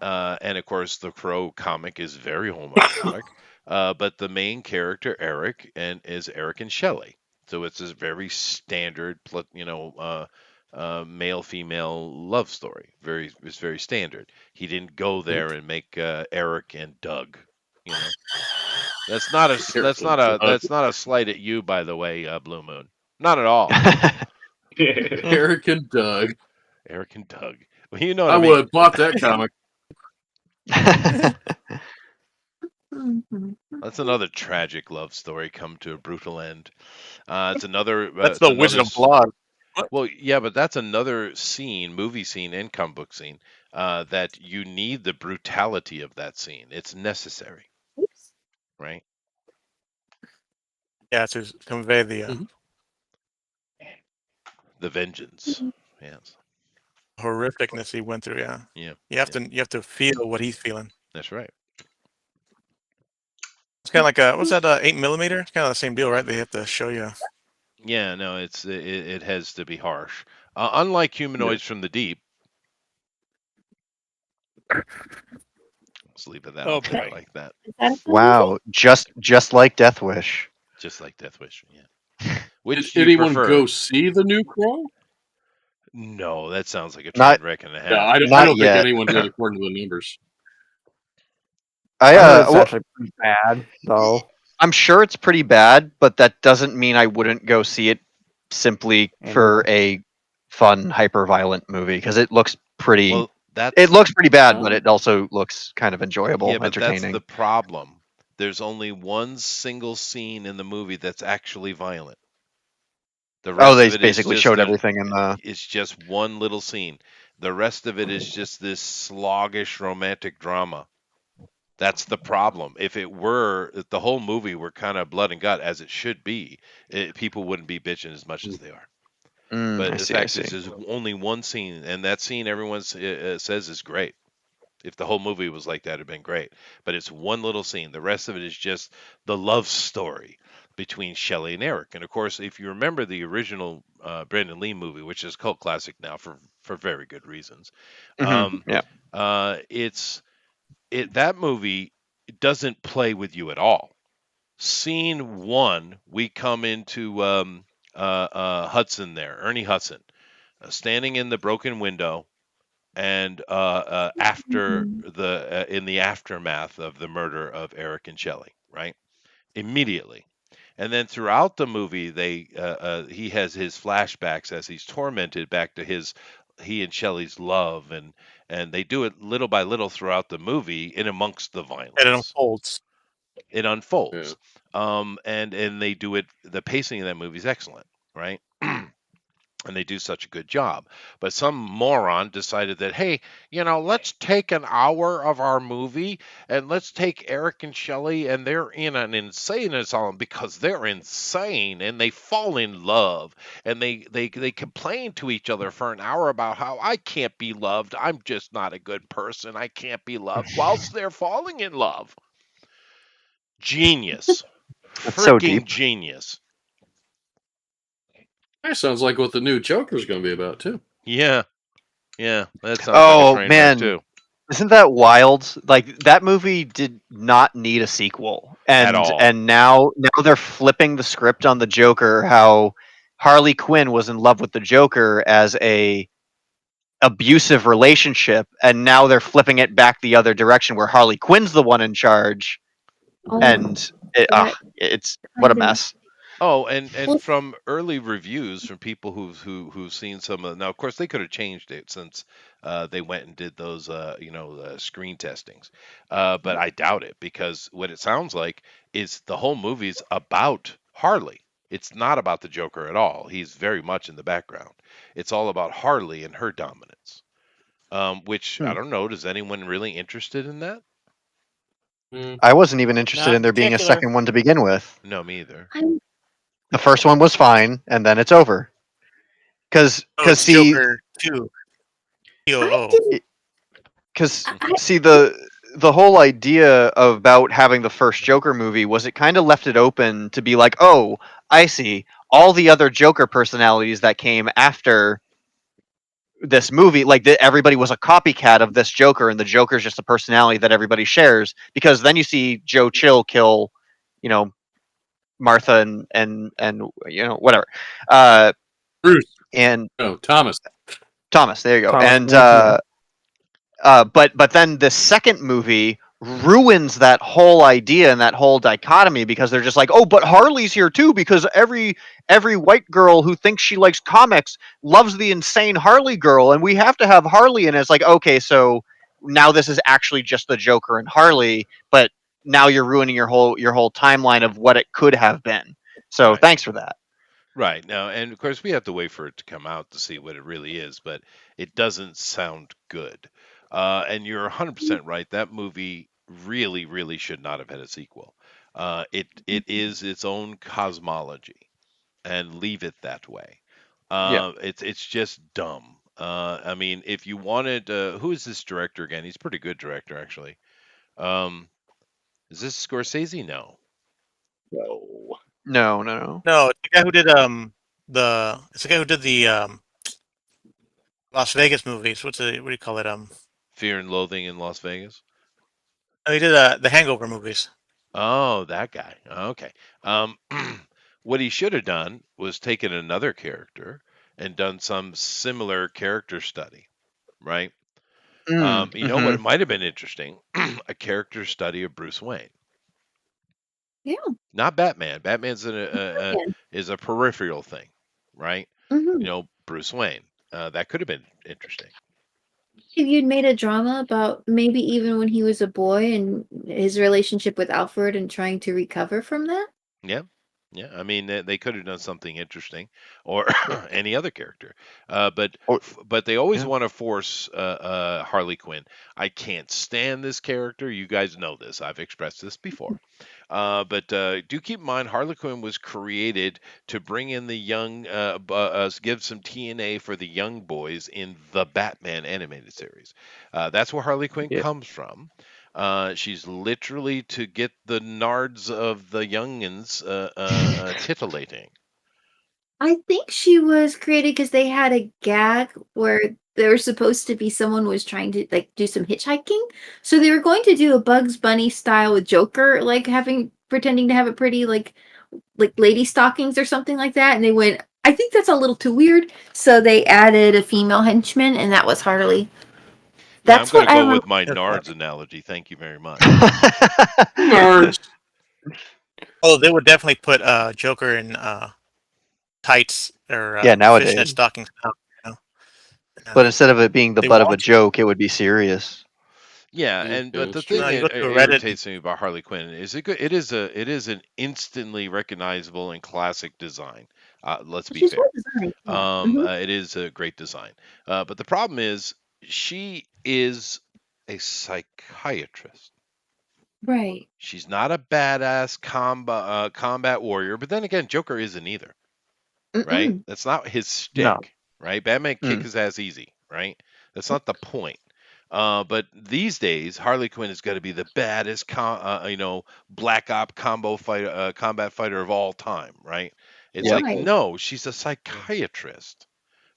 of course, the Crow comic is very homoerotic. But the main character, Eric, is Eric and Shelley. So it's this very standard, male-female love story. It's very standard. He didn't go there and make Eric and Doug. You know, that's not a slight at you, by the way, Blue Moon. Not at all. Eric and Doug. Eric and Doug. Well, you know what I I mean. would have bought that comic. That's another tragic love story come to a brutal end. It's another. That's the Wizard of Blog. Well, yeah, but that's another scene, movie scene and comic book scene, that you need the brutality of that scene. It's necessary, Oops. right? Yeah, to convey the Mhm. The vengeance. Yes. horrificness he went through. Yeah, Yeah. you have to feel what he's feeling. That's right. It's kind of like what's that? 8mm. It's kind of the same deal, right? They have to show you. Yeah, no, it has to be harsh. Unlike humanoids from the deep. Let's leave it that. Oh, I'll leave boy. it like that. Is that a fun Wow, just like Death Wish. Just like Death Wish. Yeah. Which Did do you anyone prefer? go see the new Crow? No, that sounds like a Not- train wreck and a No, half. I Not don't yet. think anyone did according to the numbers. I I heard it's well, actually pretty bad, though. I'm sure it's pretty bad, but that doesn't mean I wouldn't go see it simply for a fun, hyper-violent movie because it looks pretty. Well, that's It looks pretty bad, but it also looks kind of enjoyable, yeah, but that's entertaining. the problem. There's only one single scene in the movie that's actually violent. The rest they of it basically is showed just everything in the. it's just one little scene. The rest of it is just this sloggish romantic drama. That's the problem. If the whole movie were kind of blood and gut as it should be, people wouldn't be bitching as much as they are. But I the see. I fact see. is, there's only one scene, and that scene everyone says is great. If the whole movie was like that, it'd been great. But it's one little scene. The rest of it is just the love story between Shelley and Eric. And of course, if you remember the original Brandon Lee movie, which is a cult classic now for very good reasons, Yeah. that movie doesn't play with you at all. Scene one, we come into Hudson there, Ernie Hudson, standing in the broken window, and after in the aftermath of the murder of Eric and Shelley, right? Immediately. And then throughout the movie, he has his flashbacks as he's tormented back to he and Shelley's love, and they do it little by little throughout the movie, in amongst the violence. And it unfolds. It unfolds, and they do it. The pacing of that movie is excellent, right? And they do such a good job. But some moron decided that, hey, let's take an hour of our movie and let's take Eric and Shelley, and they're in an insane asylum because they're insane and they fall in love, and they complain to each other for an hour about how I can't be loved. I'm just not a good person. I can't be loved whilst they're falling in love. Genius. That's so Freaking deep. genius. That sounds like what the new Joker's going to be about too. Yeah. Yeah, that sounds like a train wreck too. Isn't that wild? Like, that movie did not need a sequel, At all. and now they're flipping the script on the Joker. How Harley Quinn was in love with the Joker as a abusive relationship, and now they're flipping it back the other direction, where Harley Quinn's the one in charge, and it's what a mess. Oh, and from early reviews from people who've seen some of, now of course they could have changed it since they went and did those screen testings, but I doubt it, because what it sounds like is the whole movie's about Harley. It's not about the Joker at all. He's very much in the background. It's all about Harley and her dominance, which I don't know. Is anyone really interested in that? I wasn't even interested Not in there being a particular. second one to begin with. No, me either. The first one was fine, and then it's over. Because it's see, Joker 2. because see the whole idea about having the first Joker movie was it kind of left it open to be like, oh, I see, all the other Joker personalities that came after this movie, like everybody was a copycat of this Joker, and the Joker's just a personality that everybody shares. Because then you see Joe Chill kill, Martha and whatever, Bruce and Thomas. There you go. Thomas, And yeah. but then the second movie ruins that whole idea and that whole dichotomy, because they're just like, oh, but Harley's here too, because every white girl who thinks she likes comics loves the insane Harley girl, and we have to have Harley. And it's like, okay, so now this is actually just the Joker and Harley, but now you're ruining your whole timeline of what it could have been. So Right. Thanks for that. Right. Now, and of course, we have to wait for it to come out to see what it really is, but it doesn't sound good. And you're 100% right. That movie really, really should not have had a sequel. It is its own cosmology, and leave it that way. Yeah. It's just dumb. I mean, if you wanted, who is this director again? He's a pretty good director, actually. Um, is this Scorsese? No. No. No. No, it's the guy who did the Las Vegas movies. What do you call it? Fear and Loathing in Las Vegas. Oh, he did the Hangover movies. Oh, that guy. Okay. Um, what he should have done was taken another character and done some similar character study, right? You know what? It might have been interesting, a character study of Bruce Wayne. Yeah. Not Batman. Batman's Yeah. is a peripheral thing, right? Mhm. You know, Bruce Wayne. That could have been interesting. If you'd made a drama about maybe even when he was a boy and his relationship with Alfred and trying to recover from that. Yeah. Yeah, I mean they could have done something interesting, or any other character, but Or- but they always yeah. want to force Harley Quinn. I can't stand this character. You guys know this. I've expressed this before. But do keep in mind, Harley Quinn was created to bring in the young, give some TNA for the young boys in the Batman animated series. That's where Harley Quinn Yeah. comes from. She's literally to get the nards of the youngins titillating. I think she was created because they had a gag where there was supposed to be someone was trying to like do some hitchhiking. So they were going to do a Bugs Bunny style with Joker, like having pretending to have a pretty like lady stockings or something like that. And they went, I think that's a little too weird. So they added a female henchman, and that was Harley. Yeah, I'm That's going what to I go remember. with my That's nards analogy. Thank you very much. Nerds. Oh, they would definitely put Joker in tights or Yeah, nowadays. fishnet stockings. But instead of it being the They butt of a want to. joke, it would be serious. Yeah, Yeah, but the it's thing true. No, you that go to Reddit. irritates me about Harley Quinn is it is an instantly recognizable and classic design. Let's be She's fair. well designed. Yeah. Mhm. It is a great design. But the problem is she is a psychiatrist. Right. She's not a badass combat warrior. But then again, Joker isn't either, right? Mm-mm. That's not his No. shtick, right? Batman kick Mm. his ass easy, right? That's not the point. But these days, Harley Quinn is going to be the baddest, black op combat fighter of all time, right? It's Yep. like, Right. no, she's a psychiatrist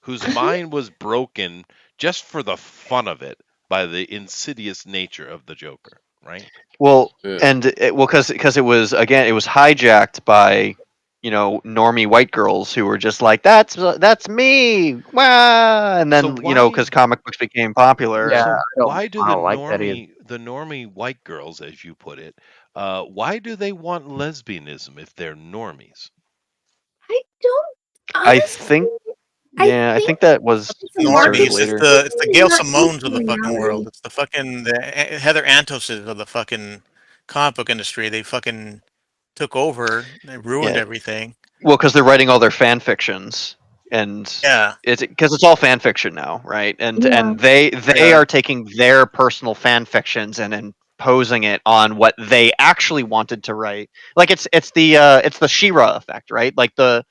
whose Mhm. mind was broken just for the fun of it by the insidious nature of the Joker, right? Well, Yeah. and because it was hijacked by normie white girls who were just like that's me, wow, and So then why because comic books became popular. Yeah, So I don't, why do I the don't like that either. normie white girls, as you put it, why do they want lesbianism if they're normies? I don't I honestly. think I think that was It's a inserted Normies. marketing later. It's the thing, Gail not Simones based of on the fucking world. reality. It's the fucking Heather Antoses of the fucking comic book industry. They fucking took over. They ruined Yeah. everything. Well, because they're writing all their fan fictions, and Yeah. it's all fan fiction now, right? And Yeah. they Yeah. are taking their personal fan fictions and imposing it on what they actually wanted to write. Like it's the She-Ra effect, right? Like the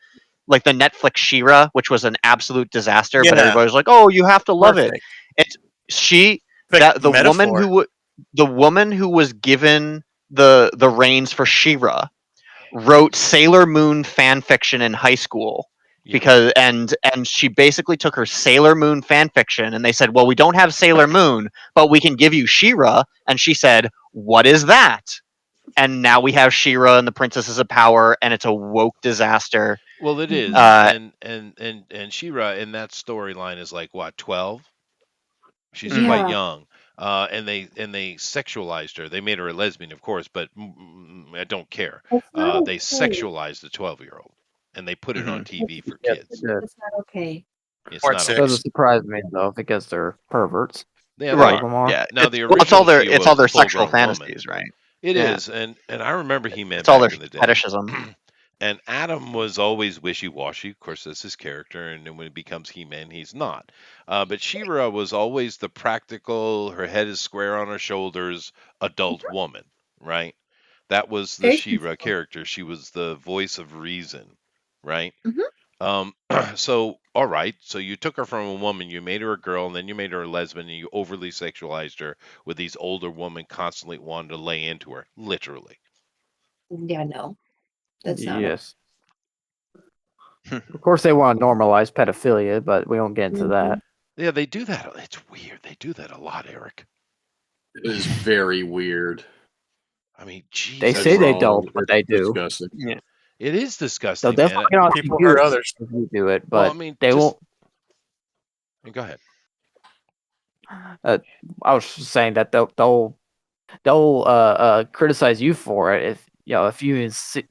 Netflix She-Ra, which was an absolute disaster, but Yeah. everybody's like, "Oh, you have to love it." Perfect. It's she Perfect the woman metaphor. the woman who was given the reins for She-Ra wrote Sailor Moon fan fiction in high school Yeah. because and she basically took her Sailor Moon fan fiction and they said, "Well, we don't have Sailor Moon, but we can give you She-Ra." And she said, "What is that?" And now we have She-Ra and the Princesses of Power, and it's a woke disaster. Well, it is, Mhm. and She-Ra in that storyline is like what, 12? She's Mhm. quite Yeah. young, and they sexualized her. They made her a lesbian, of course, but I don't care. That's not They okay. sexualized the 12-year-old, and they put it on Mhm. TV for Yeah, kids. they did. That's not okay. It's Part not six. okay. Doesn't surprise me though because they're perverts. Yeah, they Right. All of are. them are. Yeah. Now the It's all original their she was a sexual full-grown woman. fantasies, right? It Yeah. is, and I remember He-Man It's all back their in the day. fetishism. And Adam was always wishy-washy. Of course, that's his character, and then when he becomes He-Man, he's not. But She-Ra was always the practical, her head is square on her shoulders, adult woman, right? That was the Very She-Ra considerate. character. She was the voice of reason, right? Mhm. So all right, so you took her from a woman, you made her a girl, and then you made her a lesbian, and you overly sexualized her with these older women constantly wanting to lay into her, literally. Yeah, no, that's not. Yes. Of course, they want to normalize pedophilia, but we won't get into that. Yeah, they do that. It's weird. They do that a lot, Eric. It is very weird. I mean, They Jesus. say they wrong. don't, but they do. Disgusting. Yeah. It is They'll disgusting, man. definitely not People do hurt it others. if you do it, Well, but I mean, they just won't. go ahead. I was just saying that they'll criticize you for it if if you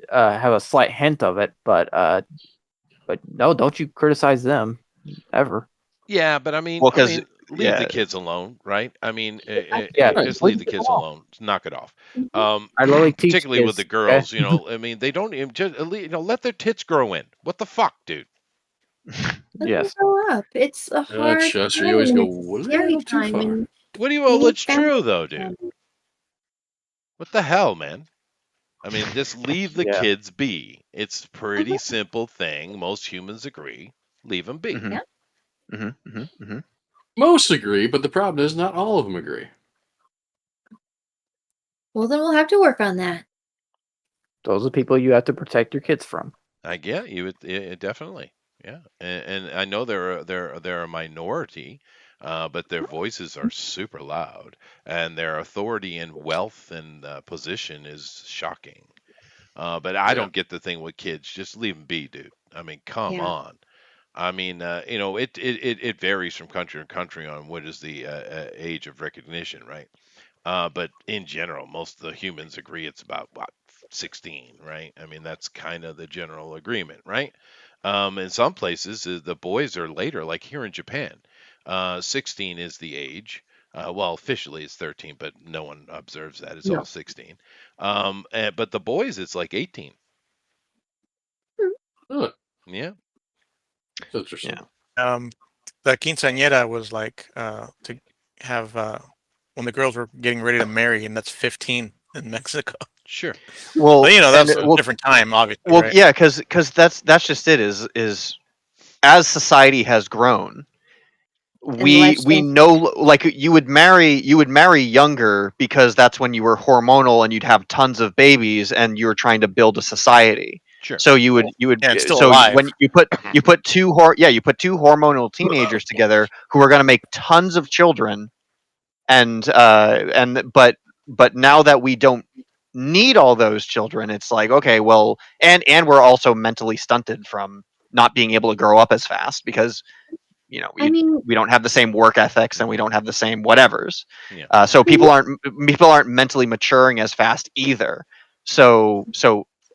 have a slight hint of it, but no, don't you criticize them ever. Yeah, but I mean, Well, 'cause leave the yeah. kids alone, right? I mean, Yeah, just leave the kids alone. Knock it off. I literally teach Particularly with kids, the girls, I mean, they don't even just let their tits grow in. What the fuck, dude? Let Yes. them grow up. It's a hard Chester, time, you always and go it's a a scary little too time, far. and What do you? you Well, need it's true family though, dude. time. What the hell, man? I mean, just leave the Yeah. kids be. It's a pretty simple thing. Most humans agree. Leave them be. Mhm. Yeah. Mhm. Mhm. Mhm. Most agree, but the problem is not all of them agree. Well, then we'll have to work on that. Those are people you have to protect your kids from. I get you. Definitely, yeah. And I know they're a minority, but their voices are super loud, and their authority and wealth and position is shocking. But I Yeah. don't get the thing with kids. Just leave them be, dude. I mean, come Yeah. on. I mean, it varies from country to country on what is the age of recognition, right? But in general, most of the humans agree it's about what 16, right? I mean, that's kind of the general agreement, right? In some places, the boys are later, like here in Japan. 16 is the age. Well, officially it's 13, but no one observes that. It's Yeah. all 16. But the boys, it's like 18. Oh, Yeah. that's interesting. The quinceañera was like to have when the girls were getting ready to marry, and that's 15 in Mexico. Sure. Well, But that's and, a well, different time, obviously. well, right? yeah, because that's just it. Is as society has grown, we lifestyle. know, like, you would marry younger because that's when you were hormonal and you'd have tons of babies and you were trying to build a society. Sure. So you would Yeah, it's still so alive. when you put two hormonal teenagers together who are going to make tons of children, and but now that we don't need all those children, it's like, okay, well, and we're also mentally stunted from not being able to grow up as fast because I mean, we don't have the same work ethics and we don't have the same whatevers. Yeah. So people aren't mentally maturing as fast either. So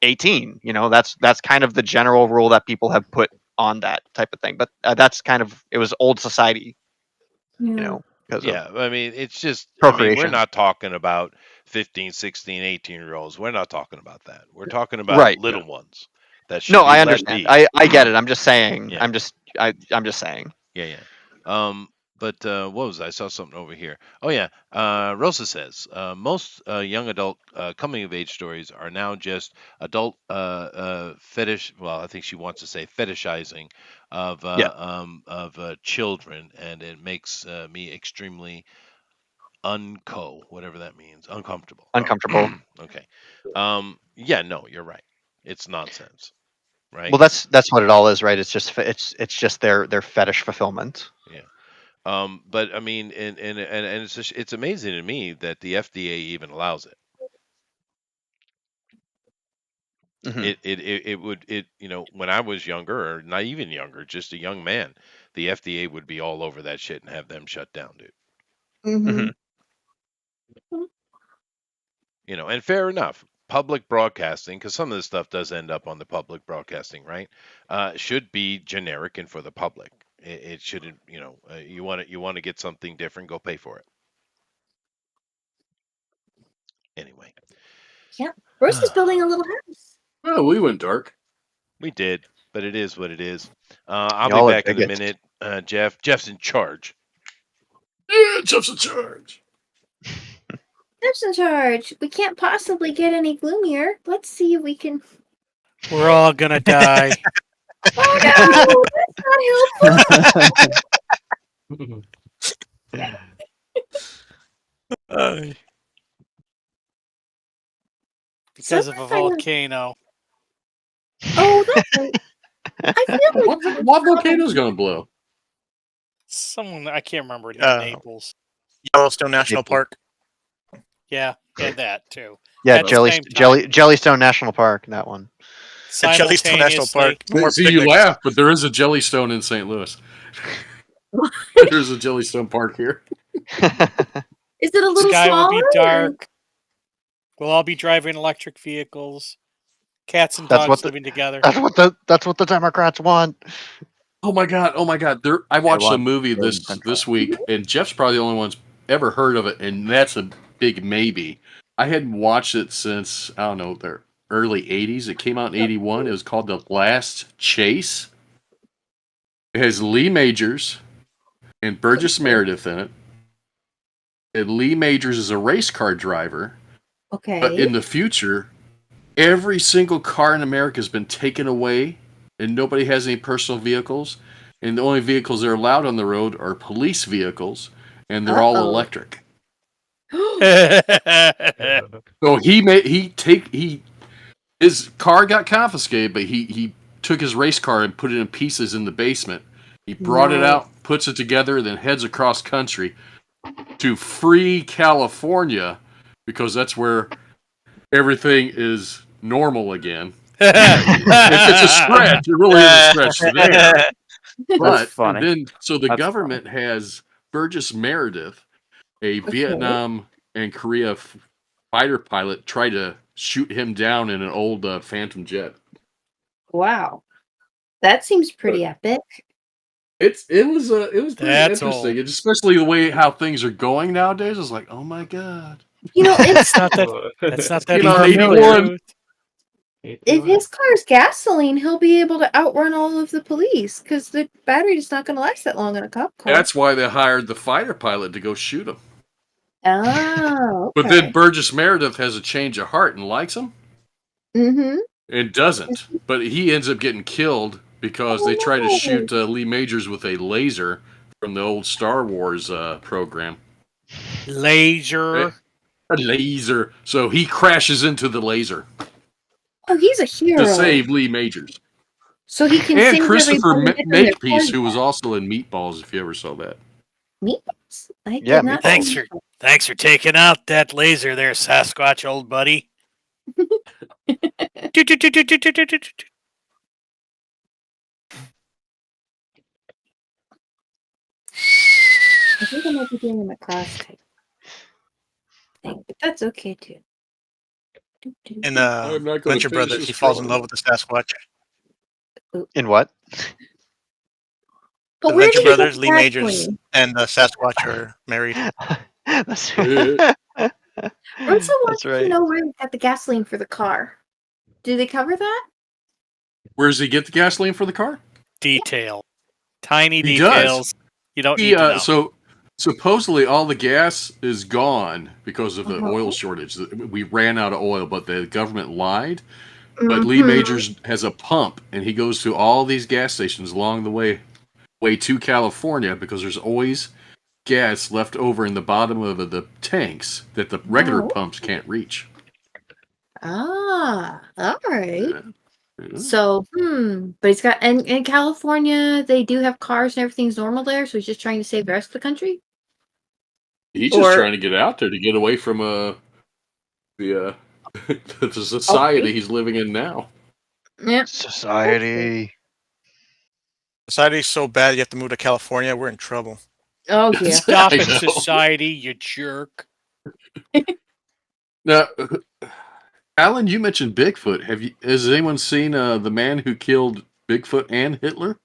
18, that's kind of the general rule that people have put on that type of thing. But that's kind of, it was old society, yeah. because Yeah, of I mean, it's just, I mean, we're procreation. not talking about 15, 16, 18-year-olds. We're not talking about that. We're talking about Right. little ones that should No, be I let understand. be. I get it. I'm just saying. Yeah. I'm just saying. Yeah. But what was I saw something over here? Oh yeah, Rosa says most young adult coming of age stories are now just adult fetish. Well, I think she wants to say fetishizing of children, and it makes me extremely whatever that means, uncomfortable. Uncomfortable. Okay. Yeah, no, you're right. It's nonsense, right? Well, that's what it all is, right? It's just their fetish fulfillment. Yeah. But I mean, and it's amazing to me that the FDA even allows it. Mhm. It would when I was younger, or not even younger, just a young man, the FDA would be all over that shit and have them shut down, dude. Mm-hmm. And fair enough. Public broadcasting, because some of this stuff does end up on the public broadcasting, right? Should be generic and for the public. It shouldn't, you want to get something different, go pay for it. Anyway. Yeah. Bruce is building a little house. Well, we went dark. We did, but it is what it is. I'll Y'all be are back in a bigots. minute. Jeff's in charge. Yeah, Jeff's in charge. Jeff's in charge. We can't possibly get any gloomier. Let's see if we can. We're all gonna die. Oh no, that's not helpful. Because So of a if I- volcano. Oh, that's right. I feel like What volcano's gonna blow? Someone I can't remember it in Naples. Yellowstone National April. Park. Park. Yeah, and that too. Yeah, At the same time. Jellystone National Park. That one. The Jellystone National Park. Simultaneously- More See, you picnics. laugh, but there is a Jellystone in St. Louis. There's a Jellystone Park here. Is it a little Sky smaller? will be or- dark. We'll all be driving electric vehicles. Cats and That's what dogs the- living together. That's what the Democrats want. Oh my god! I watched a want movie Jordan this Central. week, and Jeff's probably the only one's ever heard of it, and that's a big maybe. I hadn't watched it since I don't know the early '80s. It came out in '81. It was called The Last Chase. It has Lee Majors and Burgess Meredith in it. And Lee Majors is a race car driver, Okay. but in the future, every single car in America has been taken away, and nobody has any personal vehicles. And the only vehicles that are allowed on the road are police vehicles, and they're all Uh-oh. electric. So his car got confiscated, but he took his race car and put it in pieces in the basement. He brought it Nice. out, puts it together, then heads across country to free California because that's where everything is normal again. It's a stretch. It really is a stretch there. But funny. then, so the That's government has Burgess Meredith, a Vietnam and Korea fighter pilot, try to shoot him down in an old Phantom jet. Wow. That seems pretty epic. It was pretty That's interesting, old. and especially the way how things are going nowadays. I was like, oh my god. You know, That's not that. That's not that Came out in familiar. 81. if his car's gasoline, he'll be able to outrun all of the police because the battery's not going to last that long in a cop car. That's why they hired the fighter pilot to go shoot him. Oh, But okay. then Burgess Meredith has a change of heart and likes him. Mm-hmm. It doesn't, but he ends up getting killed because they try to Oh. shoot Lee Majors with a laser from the old Star Wars program. Laser. A laser. So he crashes into the laser Oh, he's a hero. to save Lee Majors. So he can And save Christopher everybody get them their Makepeace, cars who was back. also in Meatballs, if you ever saw that. Meatballs? I Yeah, did not. Meatballs. Thanks for taking out that laser there, Sasquatch, old buddy. I think I might be doing him a cross type thing, but that's okay too. In I'm not gonna Venture finish Brothers, this he falls in drawing. love with the Sasquatch. In what? But The where Venture did he get Brothers, Lee that Majors, from? and the Sasquatch are married. That's, Where's the one? That's right. You know where he got the gasoline for the car? Do they cover that? Where does he get the gasoline for the car? Detail. Tiny He does. details. You don't need He, to know. so supposedly all the gas is gone because of the Uh-huh. oil shortage. We ran out of oil, but the government lied. But Lee Mhm. Majors has a pump, and he goes to all these gas stations along the way to California because there's always gas left over in the bottom of the tanks that the regular Oh. pumps can't reach. Ah, all right. Yeah. Yeah. So, but he's got, and in California, they do have cars and everything's normal there, so he's just trying to save the rest of the country? He's just Or- trying to get out there to get away from the the society Okay. he's living in now. Yeah. Society. Society's so bad you have to move to California. We're in trouble. Oh, yeah. Stop I it, know. society, you jerk. Now, Alan, you mentioned Bigfoot. Has anyone seen The Man Who Killed Bigfoot and Hitler?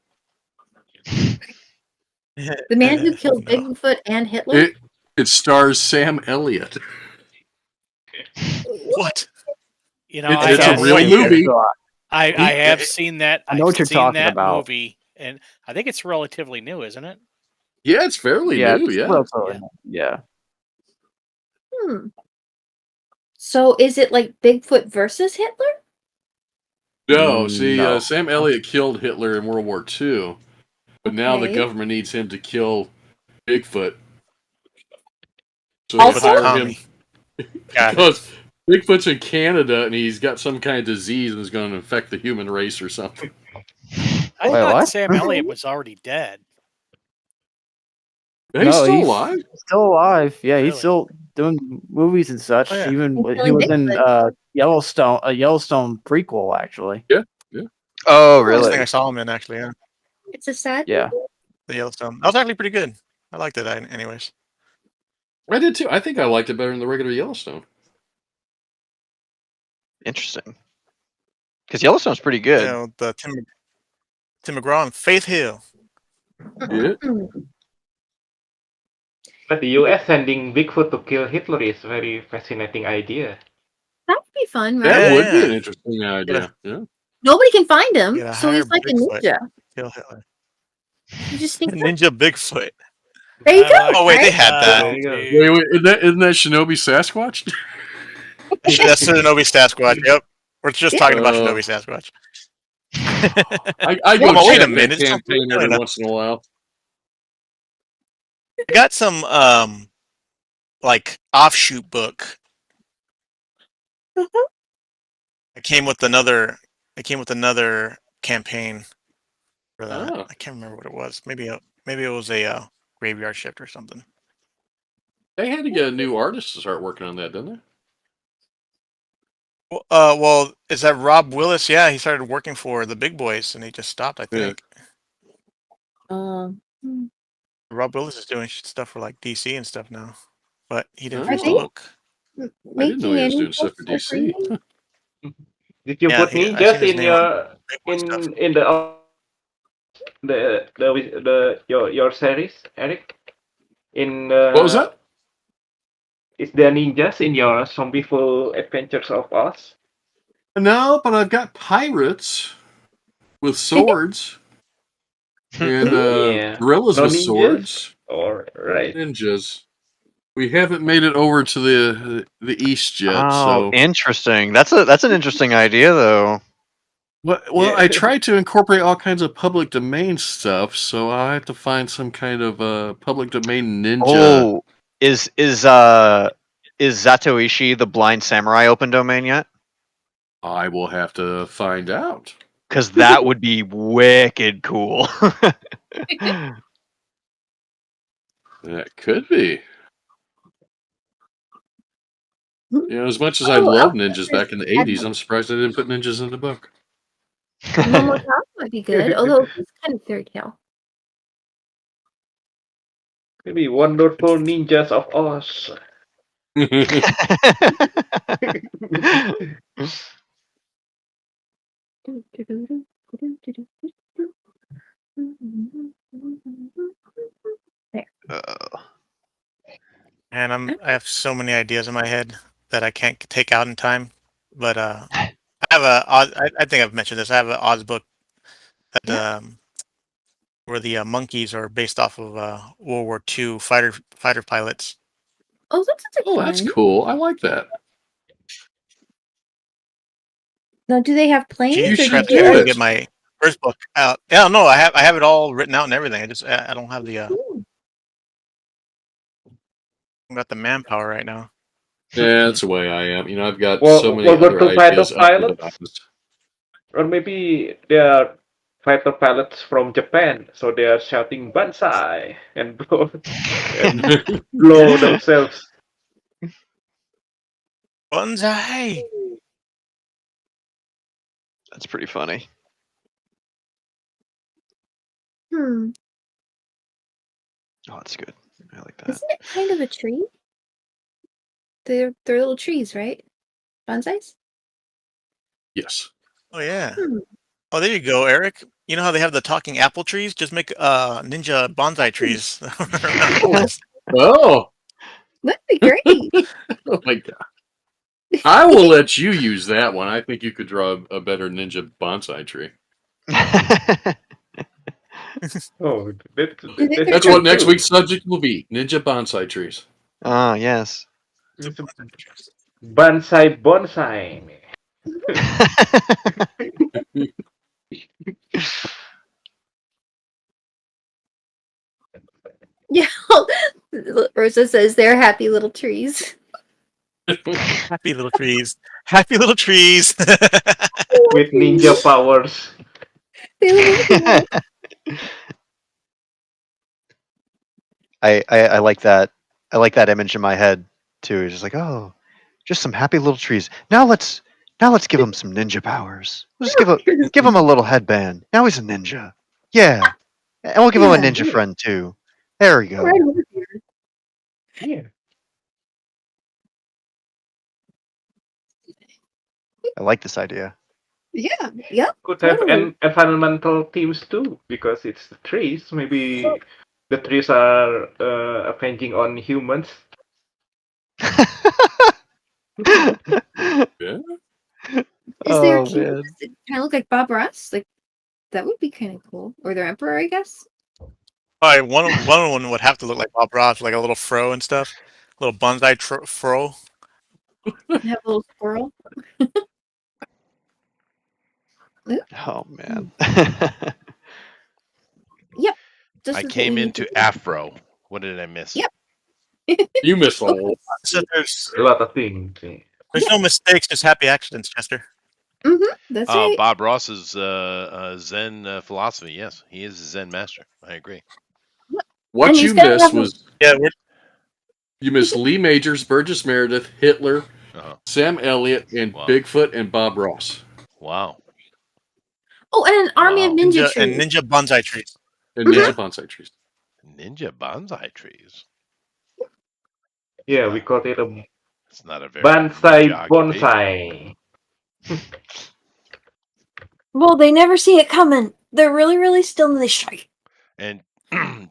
The man who killed No. Bigfoot and Hitler? It stars Sam Elliott. What? You know, It's I a have real seen- movie. I have seen that. I know what you're I've seen talking that about. movie, and I think it's relatively new, isn't it? Yeah, it's fairly Yeah, new. it's Yeah. relatively new. Yeah. Hmm. So is it like Bigfoot versus Hitler? No, see, No. Sam Elliott killed Hitler in World War II, but now the Okay. government needs him to kill Bigfoot. So Also- they hire him Tommy. Got it. because Bigfoot's in Canada and he's got some kind of disease and is going to infect the human race or something. I Wait, thought what? Sam Elliott was already dead. He's No, still alive. Still alive. Yeah, Really? he's still doing movies and such. Oh, yeah. Even He's he was in Bigfoot. Yellowstone, a Yellowstone prequel, actually. Oh, First thing really? I saw him in, actually, yeah. It's a sad Yeah. movie. The Yellowstone. That was actually pretty good. I liked it, anyways. I did too. I think I liked it better than the regular Yellowstone. Interesting. Because Yellowstone's pretty You good. know, the Tim McGraw and Faith Hill. Yeah. But the U.S. sending Bigfoot to kill Hitler is a very fascinating idea. That would be fun, right? That Yeah, would be yeah. an interesting idea. Yeah. Nobody can find him, Yeah, so he's hire like a Bigfoot. ninja. Kill Hitler. You just think, Ninja Bigfoot. there you I go. like Oh, wait, they right? had that. There you go. Wait, isn't that Shinobi Sasquatch? That's Shinobi Sasquatch. Yep. We're just talking about Oh. Shinobi Sasquatch. I go Well, wait check a minute, that it's something campaign every enough. once in a while. I got some like offshoot book. It came with another campaign for that. Oh. I can't remember what it was. Maybe it was a graveyard shift or something. They had to get a new artist to start working on that, didn't they? Well, is that Rob Willis? Yeah, he started working for the big boys and he just stopped, I Yeah. think. Rob Willis is doing stuff for like DC and stuff now, but he didn't Oh. finish Are the they- book. I didn't know he was Making doing stuff for any DC. books Did you Yeah, put I seen ninjas his in name on your Big Boy stuff. in the your series, Eric? In What was that? Is there ninjas in your Zombieful Adventures of Oz? No, but I've got pirates with swords and Yeah. gorillas No with ninjas? swords. Or right. Ninjas. We haven't made it over to the east yet, Oh, so. interesting. That's an interesting idea, though. Well, Yeah. I tried to incorporate all kinds of public domain stuff, so I have to find some kind of public domain ninja. Oh, is Zatoichi the Blind Samurai open domain yet? I will have to find out. Because that would be wicked cool. That could be. You know, as much as I Oh, loved I'll- ninjas back in the 80s, I'm surprised I didn't put ninjas in the book. Momo Top might be good, although it's kind of fairy tale. Maybe Wonderful Ninjas of Oz. And I have so many ideas in my head that I can't take out in time. But I have I think I've mentioned this. I have an Oz book that where the monkeys are based off of World War II fighter pilots. Oh, that's such a Oh, that's fun. cool. I like that. Now, do they have planes? Geez, or should I do do have they to get my first book out. Yeah, no, I have it all written out and everything. I don't have the I've got the manpower right now. Yeah, that's the way I am. You know, I've got Well, so many World War other II fighter ideas. pilots? Or maybe they are fighter pilots from Japan, so they are shouting Banzai and blow themselves. Banzai! That's pretty funny. Hmm. Oh, that's good. I like that. Isn't it kind of a tree? They're little trees, right? Bonsais? Yes. Oh yeah. Hmm. Oh, there you go, Eric. You know how they have the talking apple trees? Just make ninja bonsai trees. Oh, That'd be great. oh my God. I will let you use that one. I think you could draw a better ninja bonsai tree. Oh, think that's they're That's good what next too. week's subject will be: ninja bonsai trees. Oh, yes. It's a bonsai. Yeah. Rosa says they're happy little trees. Happy little trees. Happy little trees. With ninja powers. They live in the I like that. I like that image in my head too. It's just like, oh, just some happy little trees. Now let's give him some ninja powers. We'll just give him a little headband. Now he's a ninja. Yeah, and we'll give him a Yeah. ninja friend too. There we go. right over here. Yeah. I like this idea. Yeah. Yep. Could have Totally. environmental themes too, because it's the trees. Maybe the trees are avenging on humans. Yeah. Is there a Oh king? man. Does it kind of look like Bob Ross? Like that would be kind of cool. Or their emperor, I guess. Probably one would have to look like Bob Ross, like a little fro and stuff, little bonsai fro. Have a little squirrel. Oh man. Yep. This I is what came we need into to do. Afro. What did I miss? Yep. You missed a whole. So there's A lot of things. no mistakes, just happy accidents, Chester. That's right. Bob Ross's Zen philosophy. Yes, he is a Zen master. I agree. What And you he's got missed another- was Yeah, you missed Lee Majors, Burgess Meredith, Hitler, Uh-huh. Sam Elliott, and Wow. Bigfoot and Bob Ross. Wow. Oh, and an army of Wow. ninja ninja trees. and ninja bonsai trees. And Yeah. ninja bonsai trees. Ninja bonsai trees. Yeah, we call it a It's not a very bonsai ninja occupation. bonsai. Well, they never see it coming. They're really, really still and they strike. And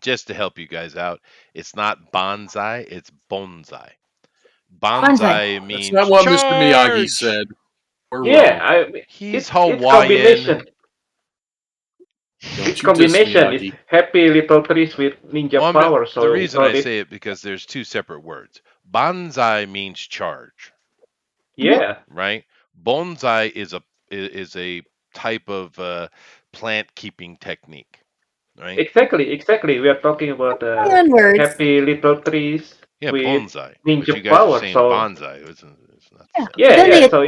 just to help you guys out, it's not bonsai, it's bonsai. Bonsai That's means not what Mr. Miyagi charge! said. We're Yeah, wrong. He's it's Hawaiian. combination. Don't Its you diss combination is Miyagi. happy little trees with ninja Well, power. So the we reason call I it, say it because there's two separate words. Bonsai means charge, yeah, right? Bonsai is a type of plant keeping technique, right? exactly. We are talking about On words. happy little trees Yeah, with bonsai. But ninja you guys are power. saying So bonsai. It's not the Yeah. same. yeah, Then they yeah. So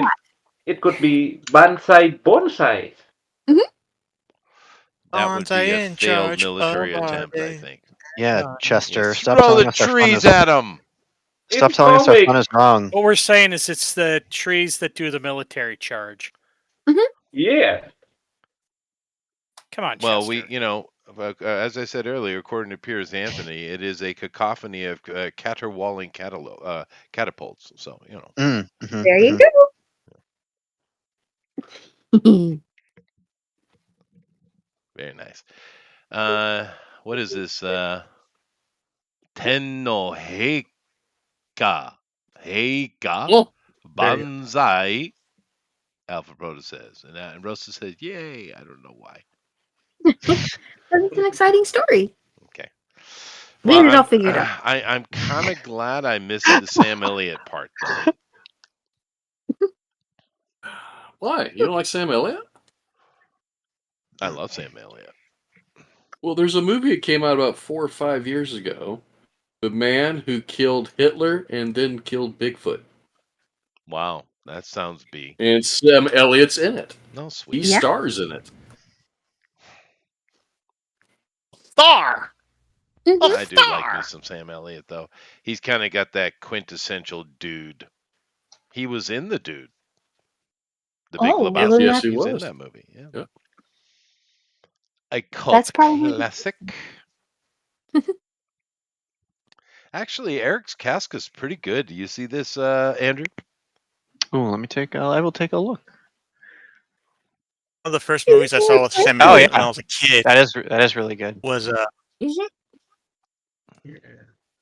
it could be bonsai. That would be a Bonsai in failed charge military of our attempt, I day. think. Yeah, Chester. You Stop throw telling the us our fun trees is at them. stop In telling us our comic, fun is wrong. What we're saying is it's the trees that do the military charge. yeah, Come on, Well, Chester. as I said earlier, according to Piers Anthony, it is a cacophony of caterwauling catapults. So, There you go. very nice. What is this? Tenno Heika. Heika. Oh, Banzai. Alpha Proto says. And Rosa says, yay. I don't know why. But it's an exciting story. Okay. We had it all figured out. I'm kind of glad I missed the Sam Elliott part, though. why? You don't like Sam Elliott? I love Sam Elliott. Well, there's a movie that came out about 4 or 5 years ago. The man who killed Hitler and then killed Bigfoot. Wow. That sounds B. And Sam Elliott's in it. No, sweet. He Yeah. stars in it. Star. I do like me some Sam Elliott, though. He's kind of got that quintessential dude. He was in The Dude. The Big Oh, Lebowski. well, Yes, he He was in was. that movie. Yeah. Yeah. A cult That's probably- classic. Actually, Eric's Casca's pretty good. Do you see this, Andrew? Oh, let me take. I will take a look. One of the first movies I saw with Sam Oh, Elliott yeah. when I was a kid That is really good. was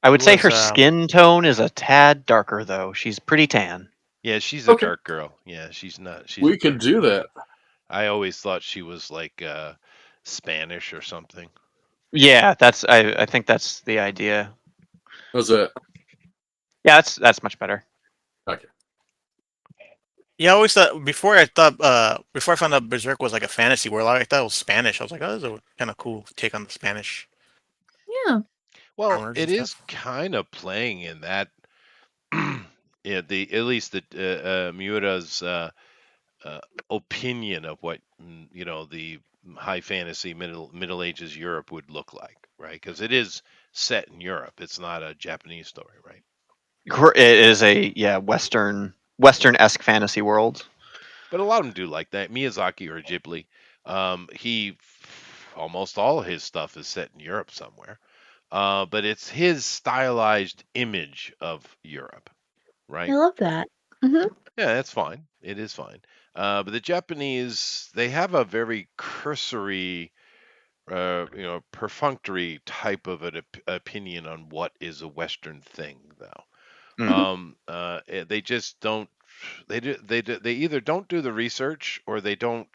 I would say her was, skin tone is a tad darker though. She's pretty tan. Yeah, she's a Okay. dark girl. Yeah, she's not. She's a We could dark do girl. that. I always thought she was like Spanish or something. Yeah, I think that's the idea. How's that? Yeah, that's much better. Okay. Yeah, I always thought before I found out Berserk was like a fantasy world, I thought it was Spanish. I was like, oh, this is a kind of cool take on the Spanish Yeah. Well, armors it and is stuff. kind of playing in that. Yeah, the at least the Miura's opinion of what the high fantasy Middle Ages Europe would look like, right? Because it is set in Europe. It's not a Japanese story, right? It is a Western-esque fantasy world. But a lot of them do like that. Miyazaki or Ghibli, he almost all of his stuff is set in Europe somewhere. But it's his stylized image of Europe, I right? love that. Hmm. Yeah, that's fine. It is fine. But the Japanese, they have a very cursory, perfunctory type of an opinion on what is a Western thing, though. Mm. They just don't. They either don't do the research, or they don't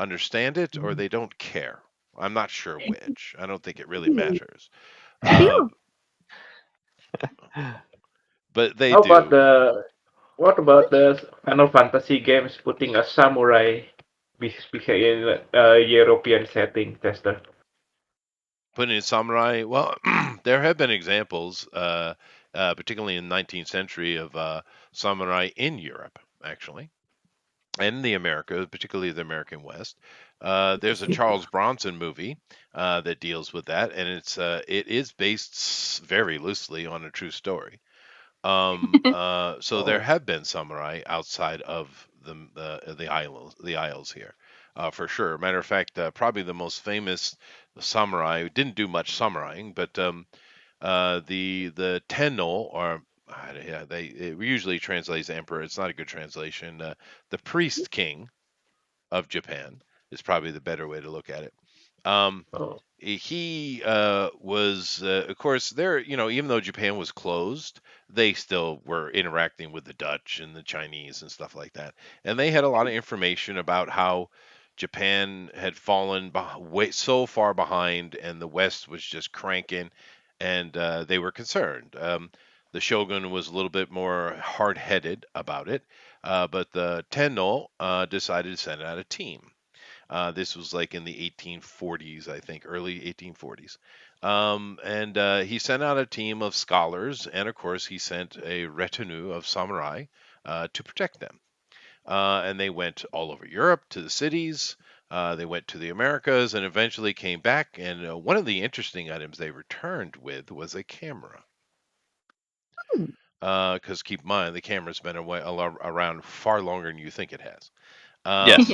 understand it, or they don't care. I'm not sure which. I don't think it really matters. Uh, Yeah. but they How about do. what about the Final Fantasy games putting a samurai in a European setting, Tester? Putting in samurai, well, there have been examples, particularly in the 19th century, of samurai in Europe, actually, and the Americas, particularly the American West. There's a Charles Bronson movie that deals with that, and it is based very loosely on a true story. So there Oh, have been samurai outside of the Isles here, for sure. Matter of fact, probably the most famous samurai didn't do much samuraiing, but the Tenno, or yeah, it usually translates emperor. It's not a good translation. The priest king of Japan is probably the better way to look at it. Um, oh. he was, of course, there. Even though Japan was closed, they still were interacting with the Dutch and the Chinese and stuff like that, and they had a lot of information about how Japan had fallen way so far behind, and the West was just cranking, and they were concerned. The shogun was a little bit more hard-headed about it, but the Tenno decided to send out a team. This was like in the 1840s, I think, early 1840s. And he sent out a team of scholars, and of course, he sent a retinue of samurai to protect them. And they went all over Europe to the cities. They went to the Americas and eventually came back. And one of the interesting items they returned with was a camera. Hmm. Because keep in mind, the camera's been around far longer than you think it has. Yes.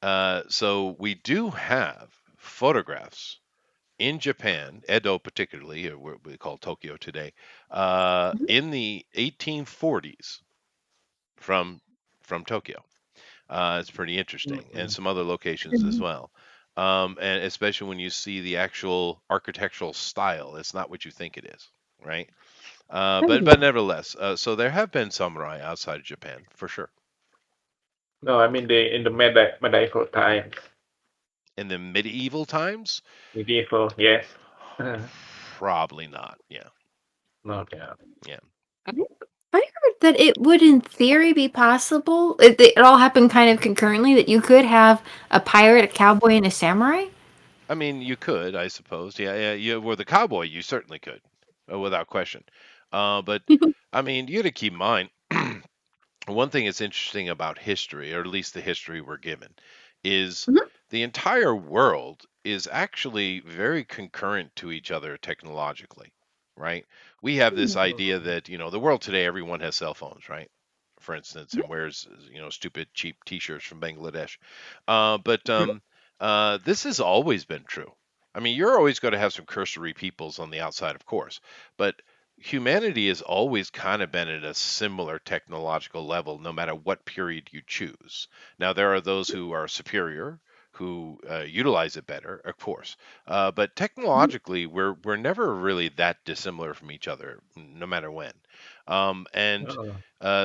Um, so we do have photographs in Japan, Edo particularly, or what we call Tokyo today, in the 1840s from Tokyo. It's pretty interesting, and some other locations as well. And especially when you see the actual architectural style, it's not what you think it is, right? But nevertheless, so there have been samurai outside of Japan for sure. No, I mean in the medieval times. In the medieval times, Medieval, yes. probably not. Yeah, No, yeah. yeah. I heard that it would, in theory, be possible. It all happened kind of concurrently that you could have a pirate, a cowboy, and a samurai. I mean, you could, I suppose. Yeah, yeah. You were the cowboy. You certainly could, without question. But I mean, you got to keep in mind one thing that's interesting about history, or at least the history we're given, is Mhm. the entire world is actually very concurrent to each other technologically, right? We have this idea that, the world today, everyone has cell phones, right? For instance, and wears, stupid, cheap T-shirts from Bangladesh. But this has always been true. I mean, you're always going to have some cursory peoples on the outside, of course, but humanity has always kind of been at a similar technological level, no matter what period you choose. Now, there are those who are superior, who utilize it better, of course. But technologically, we're never really that dissimilar from each other, no matter when. And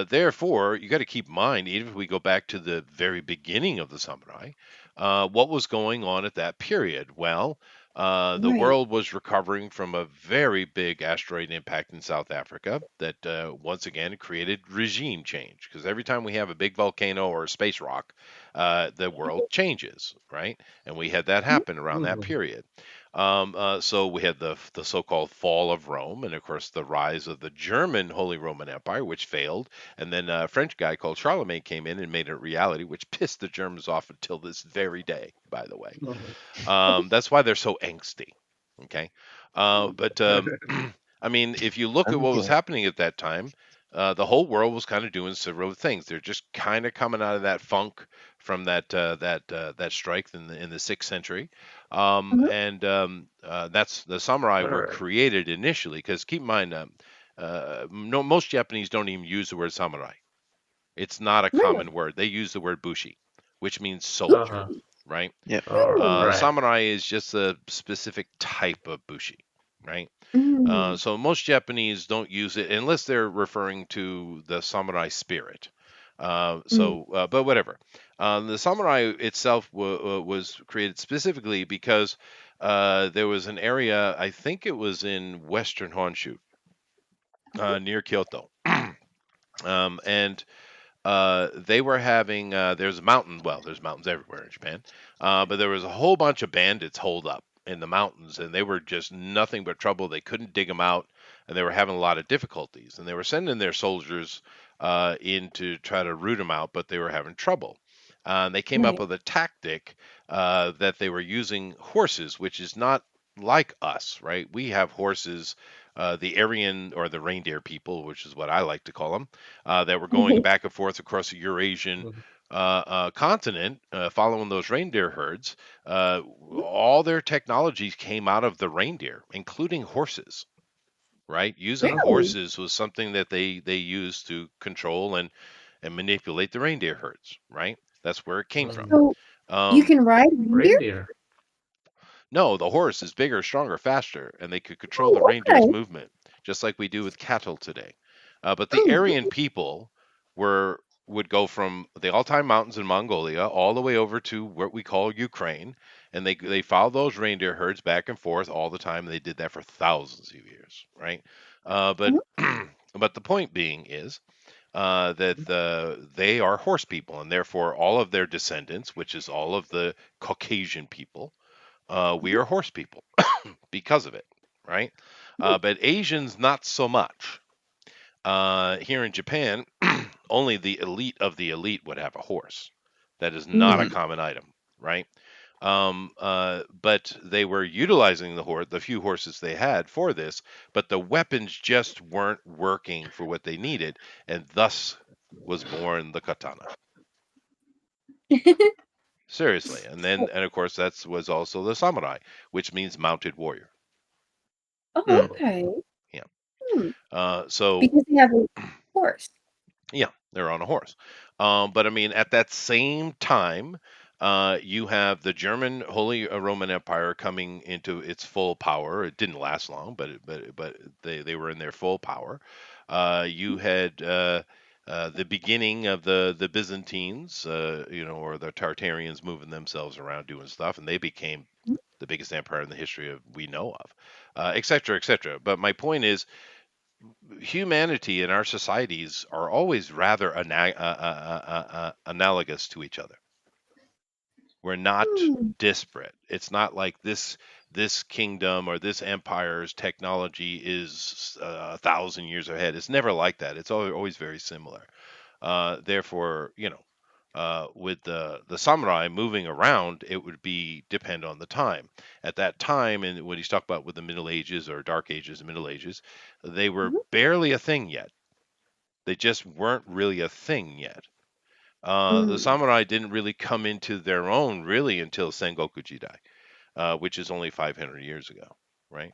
therefore, you got to keep in mind, even if we go back to the very beginning of the samurai, what was going on at that period? Well, the Right. world was recovering from a very big asteroid impact in South Africa that once again created regime change. Because every time we have a big volcano or a space rock, the world changes, right? And we had that happen around that period. So we had the so-called fall of Rome, and of course the rise of the German Holy Roman Empire, which failed, and then a French guy called Charlemagne came in and made it a reality, which pissed the Germans off until this very day, by the way. That's why they're so angsty. Okay, but I mean, if you look at what was happening at that time, the whole world was kind of doing several things. They're just kind of coming out of that funk from that strike in the 6th century, and that's the samurai were created initially. Because keep in mind, no, most Japanese don't even use the word samurai. It's not a common word. They use the word bushi, which means soldier, right? Yeah. Samurai is just a specific type of bushi, right? So most Japanese don't use it unless they're referring to the samurai spirit. But whatever. The samurai itself was created specifically because there was an area, I think it was in Western Honshu, near Kyoto, and they were having there's a mountain. Well, there's mountains everywhere in Japan, but there was a whole bunch of bandits holed up in the mountains, and they were just nothing but trouble. They couldn't dig them out, and they were having a lot of difficulties. And they were sending their soldiers in to try to root them out, but they were having trouble. They came up with a tactic that they were using horses, which is not like us, right? We have horses, the Aryan or the reindeer people, which is what I like to call them, that were going back and forth across the Eurasian continent, following those reindeer herds. All their technologies came out of the reindeer, including horses. Right, using horses was something that they used to control and manipulate the reindeer herds. Right, that's where it came from. So you can ride reindeer? Reindeer. No, the horse is bigger, stronger, faster, and they could control the reindeer's movement, just like we do with cattle today. But the Aryan people would go from the all-time mountains in Mongolia all the way over to what we call Ukraine, and they followed those reindeer herds back and forth all the time. They did that for thousands of years, right? But but the point being is that they are horse people, and therefore all of their descendants, which is all of the Caucasian people, we are horse people because of it, right? But Asians, not so much. Here in Japan, only the elite of the elite would have a horse. That is not a common item, right? But they were utilizing the few horses they had for this, but the weapons just weren't working for what they needed, and thus was born the katana. Seriously, and of course that was also the samurai, which means mounted warrior. Oh, okay. Yeah. So because they have a horse. Yeah, they're on a horse. But I mean, at that same time, you have the German Holy Roman Empire coming into its full power. It didn't last long, but they were in their full power. You had the beginning of the Byzantines, or the Tartarians moving themselves around doing stuff, and they became the biggest empire in the history we know of, et cetera, et cetera. But my point is, humanity and our societies are always rather analogous to each other. We're not disparate. It's not like this kingdom or this empire's technology is 1,000 years ahead. It's never like that. It's always very similar. Therefore, with the samurai moving around, it would depend on the time. At that time, and what he's talking about with the Middle Ages or Dark Ages and Middle Ages, they were barely a thing yet. They just weren't really a thing yet. The samurai didn't really come into their own really until Sengoku Jidai, which is only 500 years ago, right?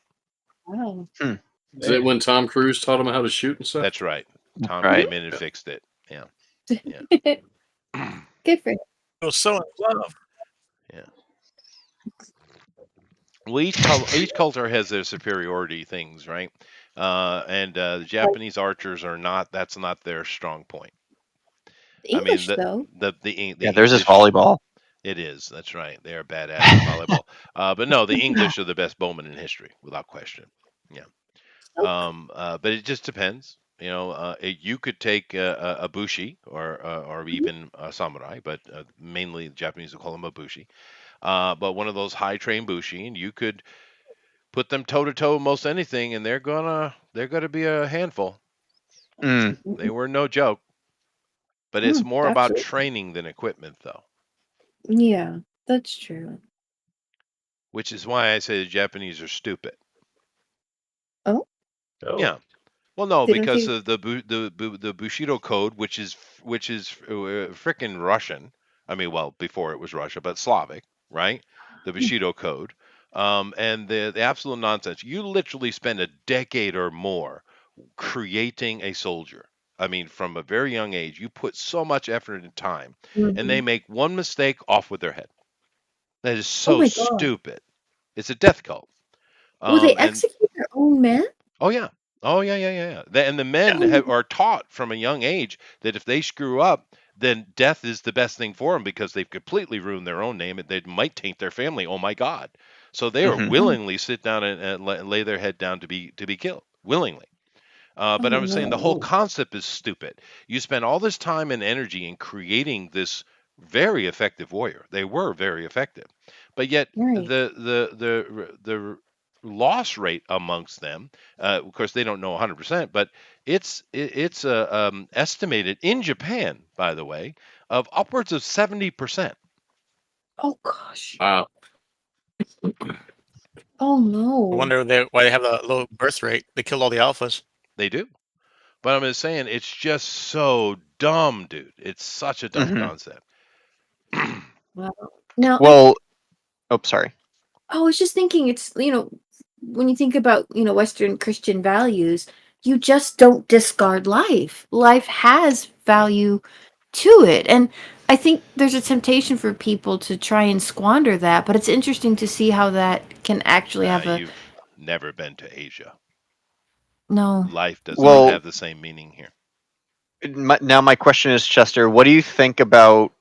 Wow. Is that when Tom Cruise taught him how to shoot and stuff? That's right. Tom came in and fixed it. Yeah. Good for him. I was so in love. Yeah. Well, each culture has their superiority things, right? And the Japanese archers are not. That's not their strong point. The I mean, English, though. the Yeah, there's this English. volleyball. It is. That's right. They are badass at volleyball. But no, the English are the best bowmen in history, without question. Yeah. So, But it just depends. You could take a bushi or even a samurai, but mainly the Japanese will call them a bushi. But one of those high trained bushi, and you could put them toe to toe with most anything, and they're gonna be a handful. Mm. They were no joke. But it's more about absolutely. training than equipment, though, Yeah, that's true. which is why I say the Japanese are stupid. Oh, Oh. Yeah. Well, no, they don't because think. of the Bushido code, which is frickin' Russian. I mean, well, before it was Russia, but Slavic, right? The Bushido code, and the absolute nonsense. You literally spend a decade or more creating a soldier. I mean, from a very young age, you put so much effort and time, and they Mhm. make one mistake, off with their head. That is Oh so my god. stupid. It's a death cult. Will they And execute their own men? Oh yeah. Oh yeah, yeah, yeah, yeah. And the men Yeah. are taught from a young age that if they screw up, then death is the best thing for them because they've completely ruined their own name and they might taint their family. Oh my God! So they are Hmm. willingly sit down and lay their head down to be killed willingly. But Oh I'm saying the whole no. concept is stupid. You spend all this time and energy in creating this very effective warrior. They were very effective, but yet Right. the loss rate amongst them, of course, they don't know 100%, but it's estimated in Japan, by the way, of upwards of 70%. Oh gosh. Wow. Oh I no. wonder why they have a low birth rate. They killed all the alphas. They do. But I'm just saying, it's just so dumb, dude. It's such a dumb Hmm. concept. Wow. Now, Well, oh, sorry. I was just thinking, it's, when you think about, Western Christian values, you just don't discard life. Life has value to it. And I think there's a temptation for people to try and squander that, but it's interesting to see how that can actually have a You've never been to Asia. no. Life does not Well, have the same meaning here. now my question is, Chester, what do you think about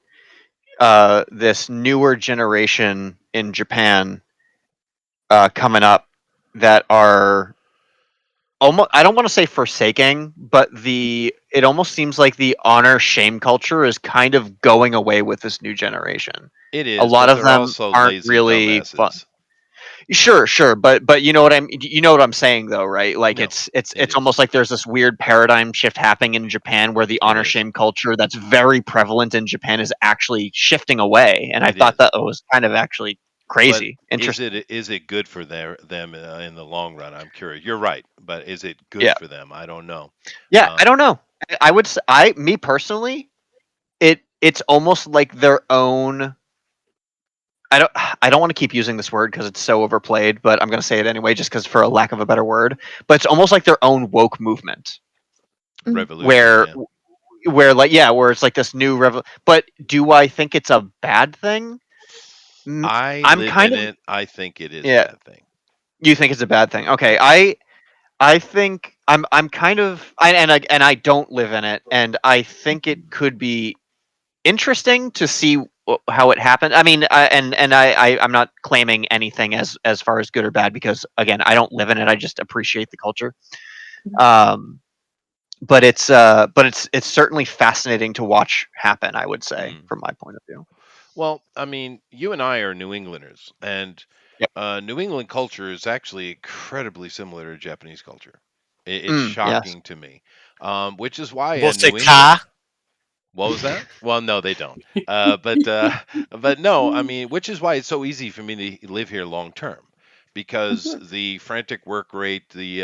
this newer generation in Japan coming up that are almost, I don't want to say forsaking, but it almost seems like the honor shame culture is kind of going away with this new generation. It A is, lot but of they're them also aren't lazy really fun. dumbasses. Sure, but you know what I'm saying though, right? Like No, it's it almost is. like there's this weird paradigm shift happening in Japan where the It honor is. shame culture that's very prevalent in Japan is actually shifting away, and I It thought is. that was kind of actually But crazy, is interesting. it good for them in the long run? I'm curious. You're right, but is it good Yeah, for them? I don't know. yeah. I Um, don't know. I would me personally, it's almost like their own. I don't want to keep using this word because it's so overplayed, but I'm going to say it anyway, just because for a lack of a better word. But it's almost like their own woke movement, revolution, where yeah. where it's like this new But do I think it's a bad thing? I I'm live kind in of it. I think it is a yeah. bad thing. You think it's a bad thing? Okay, I think I'm kind of and I don't live in it, and I think it could be interesting to see how it happened. I mean, I'm not claiming anything as far as good or bad because again, I don't live in it. I just appreciate the culture. Um, but it's certainly fascinating to watch happen. I would say, Mm. from my point of view. Well, I mean, you and I are New Englanders, and Yep. New England culture is actually incredibly similar to Japanese culture. It's Yes. shocking to me, which is why We'll in say New England, ka. what was that? Well, no, they don't. But no, I mean, which is why it's so easy for me to live here long term, because the frantic work rate, the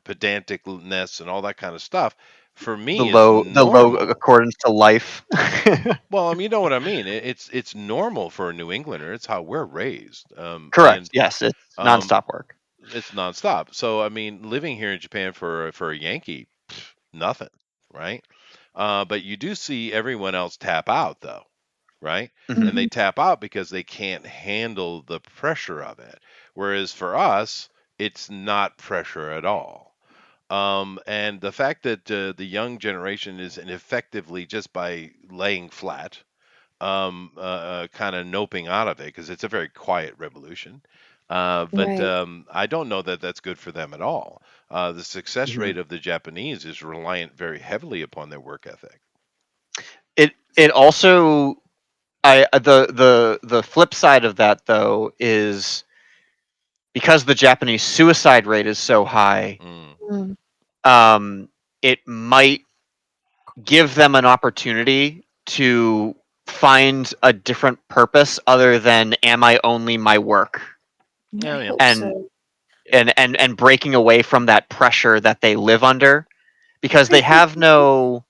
pedanticness and all that kind of stuff, for me is The low normal. accordance to life. Well, I mean, you know what I mean. It's normal for a New Englander. It's how we're raised, Correct. and Yes, it's um, nonstop work. it's nonstop. So I mean, living here in Japan for a Yankee, nothing, right? But you do see everyone else tap out though. right? Mhm. And they tap out because they can't handle the pressure of it. Whereas for us, it's not pressure at all. And the fact that the young generation is effectively just by laying flat, kind of noping out of it because it's a very quiet revolution. But Right. I don't know that that's good for them at all. The success Mhm. rate of the Japanese is reliant very heavily upon their work ethic. It also the flip side of that though is because the Japanese suicide rate is so high, Mm. Mm. it might give them an opportunity to find a different purpose other than am I only my work, Yeah, I yeah. hope and so. and breaking away from that pressure that they live under because they have no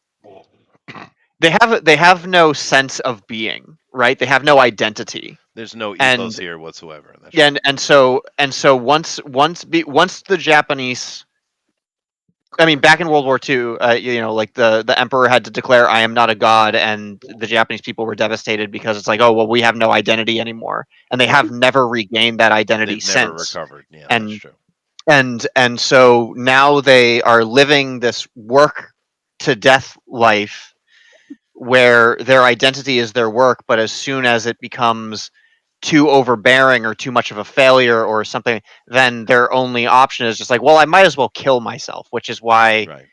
they have no sense of being, right? They have no identity. There's no And ethos here whatsoever. That's yeah, right. and so once the Japanese, I mean, back in World War II, like the emperor had to declare, "I am not a god," and the Japanese people were devastated because it's like, oh well, we have no identity anymore, and they have never regained that identity They've never since. recovered. Yeah, that's And true. and so now they are living this work to death life where their identity is their work, but as soon as it becomes too overbearing or too much of a failure or something, then their only option is just like, well, I might as well kill myself, which is why Right.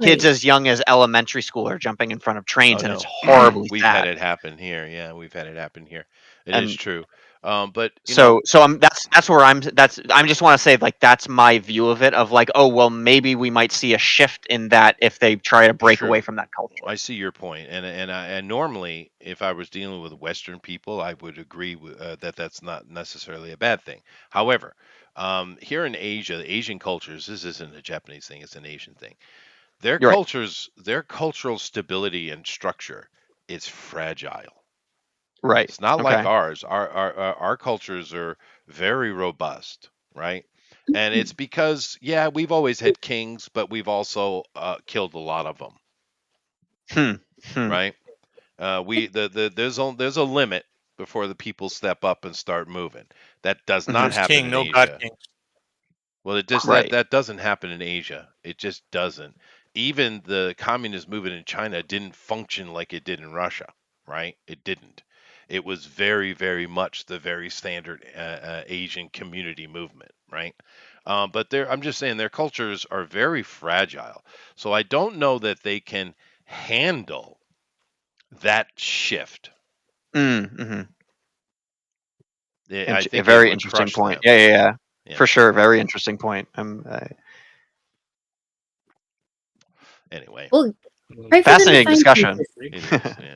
kids Exactly. as young as elementary school are jumping in front of trains, Oh and it's no, horribly we've had sad. it happen here. Yeah, we've had it happen here. It is And true. But so that's where I'm just want to say, like, that's my view of it, of like, oh well, maybe we might see a shift in that if they try to break away sure. from that culture. I see your point, and normally, if I was dealing with Western people, I would agree with, that that's not necessarily a bad thing. However, here in Asia, the Asian cultures, this isn't a Japanese thing; it's an Asian thing. Their You're right. cultures, their cultural stability and structure is fragile. Right. It's not like Okay. ours. Our cultures are very robust, right? And it's because, yeah, we've always had kings, but we've also killed a lot of them, Hmm. Hmm. right? We there's a limit before the people step up and start moving. That does Mhm. not Who's happen king? in No god Asia. king. Well, it just Right. that doesn't happen in Asia. It just doesn't. Even the communist movement in China didn't function like it did in Russia, right? It didn't. It was very, very much the very standard Asian community movement, right? But I'm just saying their cultures are very fragile. So I don't know that they can handle that shift. Mm-hmm. I A think it very would interesting crush point. them. Yeah, yeah, yeah. Yeah. For sure. Very interesting point. Anyway, Well, pray for them to Fascinating find discussion. Jesus. it is. Yeah.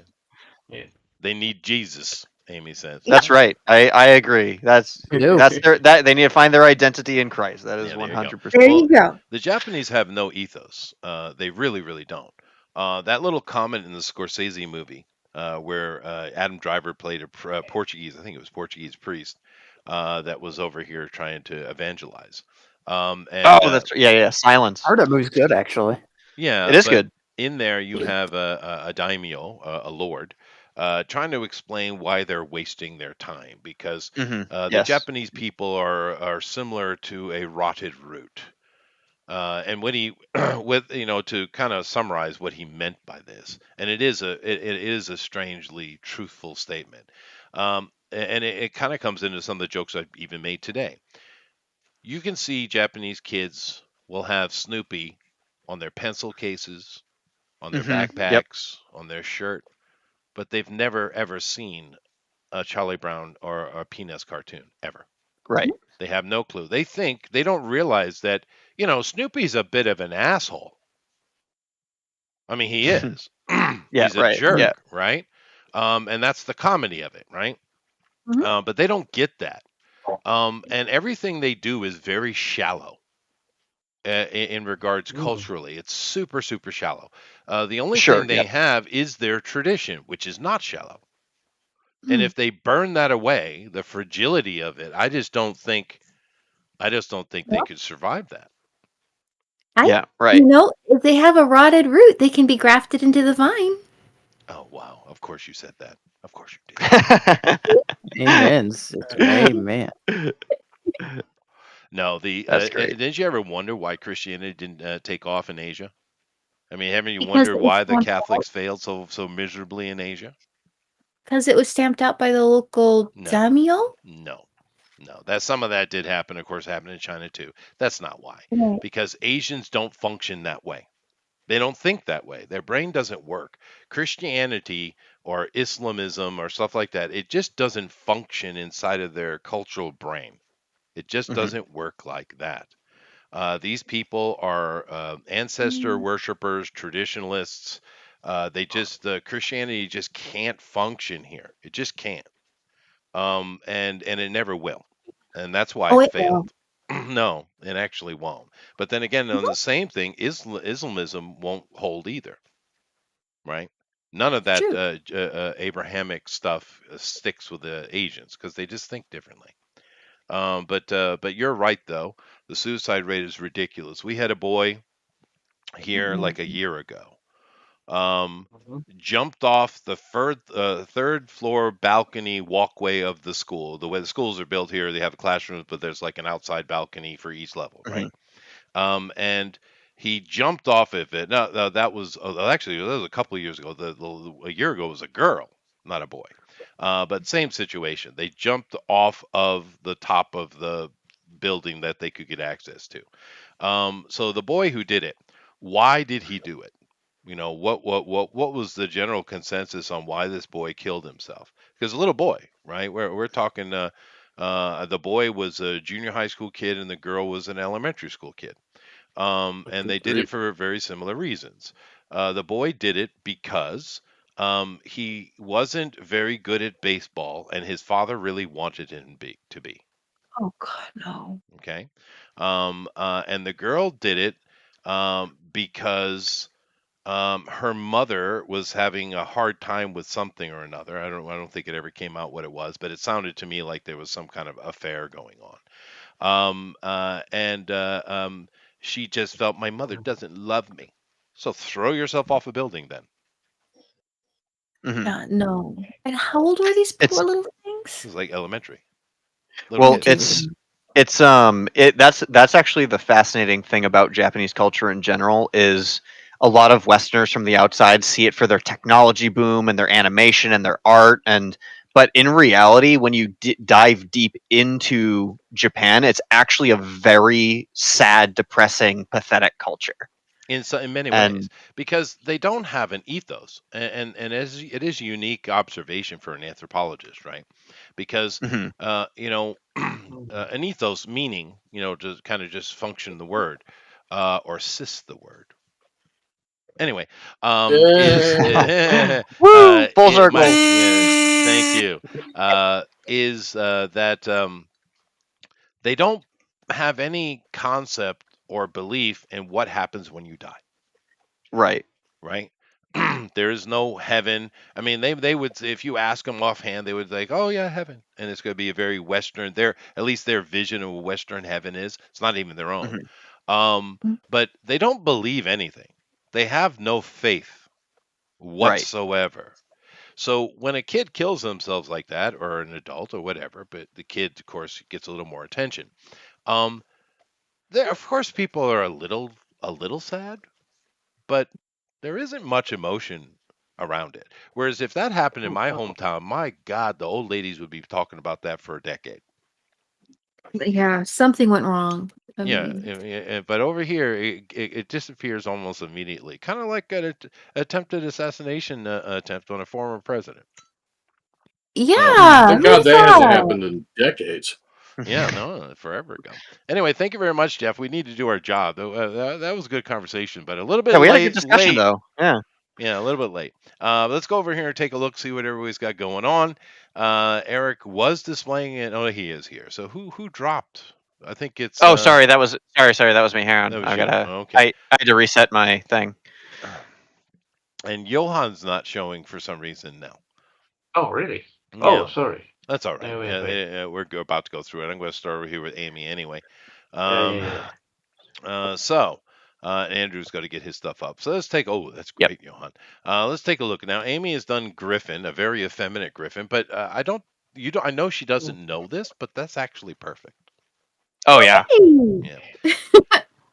Yeah. They need Jesus, Amy says. Yeah. That's right. I agree. That's No. that they need to find their identity in Christ. That is Yeah, there you go. 100%. There Well, you go. the Japanese have no ethos. They really, really don't. That little comment in the Scorsese movie, where Adam Driver played a Portuguese, I think it was Portuguese priest, that was over here trying to evangelize. And Oh, that's yeah, yeah. Silence. I heard that movie's good, actually. yeah, It is but good. in there you have a daimyo, a lord, trying to explain why they're wasting their time because Hmm. the Yes. Japanese people are similar to a rotted root. And when he, with to kind of summarize what he meant by this, and it is a strangely truthful statement, and it kind of comes into some of the jokes I've even made today. You can see Japanese kids will have Snoopy on their pencil cases, on their Yep. backpacks, on their shirt, but they've never ever seen a Charlie Brown or a Peanuts cartoon ever. Right. They have no clue. They don't realize that, Snoopy's a bit of an asshole. I mean, he is. Yeah. He's a Right. Yeah. jerk, right? And that's the comedy of it, right? Mhm. But they don't get that. And everything they do is very shallow in regards culturally. It's super, super shallow. The only Sure. thing they Yep. have is their tradition, which is not shallow. And if they burn that away, the fragility of it, I just don't think they could survive that. Yeah. Right. If they have a rotted root, they can be grafted into the vine. Oh wow! Of course you said that. Of course you did. Amen, sister. Amen. No, That's great. didn't you ever wonder why Christianity didn't take off in Asia? I mean, haven't you Because wondered it was why the stamped out. Catholics failed so miserably in Asia? Because it was stamped out by the local No. daimyo? No. Some of that did happen, of course, happened in China too. That's not why. Right. Because Asians don't function that way. They don't think that way. Their brain doesn't work. Christianity or Islamism or stuff like that, it just doesn't function inside of their cultural brain. It just Mhm. doesn't work like that. These people are ancestor worshippers, traditionalists. Christianity just can't function here. It just can't. And it never will. And that's why Oh, it it will. failed. No, it actually won't. But then again, on the same thing, Islamism won't hold either, right? None of that True. Abrahamic stuff sticks with the Asians because they just think differently. But you're right though. The suicide rate is ridiculous. We had a boy here like a year ago. Jumped off the third floor balcony walkway of the school. The way the schools are built here, they have classrooms, but there's like an outside balcony for each level, right? And he jumped off of it. No, that was actually that was a couple of years ago. A year ago was a girl, not a boy. But same situation. They jumped off of the top of the building that they could get access to. So the boy who did it, why did he do it? What was the general consensus on why this boy killed himself? Because a little boy, right? We're talking. The boy was a junior high school kid, and the girl was an elementary school kid. And they did it for very similar reasons. The boy did it because he wasn't very good at baseball, and his father really wanted him to be. Oh, God, no. Okay. And the girl did it because her mother was having a hard time with something or another. I don't think it ever came out what it was, but it sounded to me like there was some kind of affair going on. And she just felt my mother doesn't love me. So throw yourself off a building then. Yeah, no. And how old were these It's poor little It things? was like elementary. Little well, kids. that's actually the fascinating thing about Japanese culture in general is a lot of Westerners from the outside see it for their technology boom and their animation and their art but in reality, when you dive deep into Japan, it's actually a very sad, depressing, pathetic culture. In many And- ways, because they don't have an ethos, and as it is a unique observation for an anthropologist, right? Because Mhm. an ethos meaning to kind of just function the word, or assist the word. Anyway, Woo! Full circle. thank you. Is that they don't have any concept or belief in what happens when you die. Right. Right? There is no heaven. I mean, they would, if you ask them offhand, they would like, oh yeah, heaven, and it's going to be a very Western. At least their vision of what Western heaven is. It's not even their own. But they don't believe anything. They have no faith whatsoever. So when a kid kills themselves like that, or an adult, or whatever, but the kid, of course, gets a little more attention. There, of course, people are a little sad, but there isn't much emotion around it. Whereas if that happened in my hometown, my God, the old ladies would be talking about that for a decade. Yeah, something went wrong. I Yeah, mean, but over here, it disappears almost immediately. Kind of like an attempted assassination attempt on a former president. yeah. Thank who God that hasn't thought? happened in decades. Yeah, no, forever ago. Anyway, thank you very much, Jeff. We need to do our job. That was a good conversation, but a little bit Yeah, we had a late. good discussion though. Yeah. Yeah, a little bit late. Let's go over here and take a look, see what everybody's got going on. Eric was displaying it. Oh, he is here. So who dropped? I think it's. Oh, sorry. That was me. Hang on. That was I you. gotta. Okay. I had to reset my thing. And Johan's not showing for some reason now. Oh, really? Yeah. Oh, sorry. That's all right. Wait. We're about to go through it. I'm going to start over here with Amy anyway. Yeah. So Andrew's got to get his stuff up. So let's take. Oh, that's Yep. great, Johan. Let's take a look now. Amy has done Griffin, a very effeminate Griffin, but I don't. You don't. I know she doesn't know this, but that's actually perfect. Oh yeah. Yeah.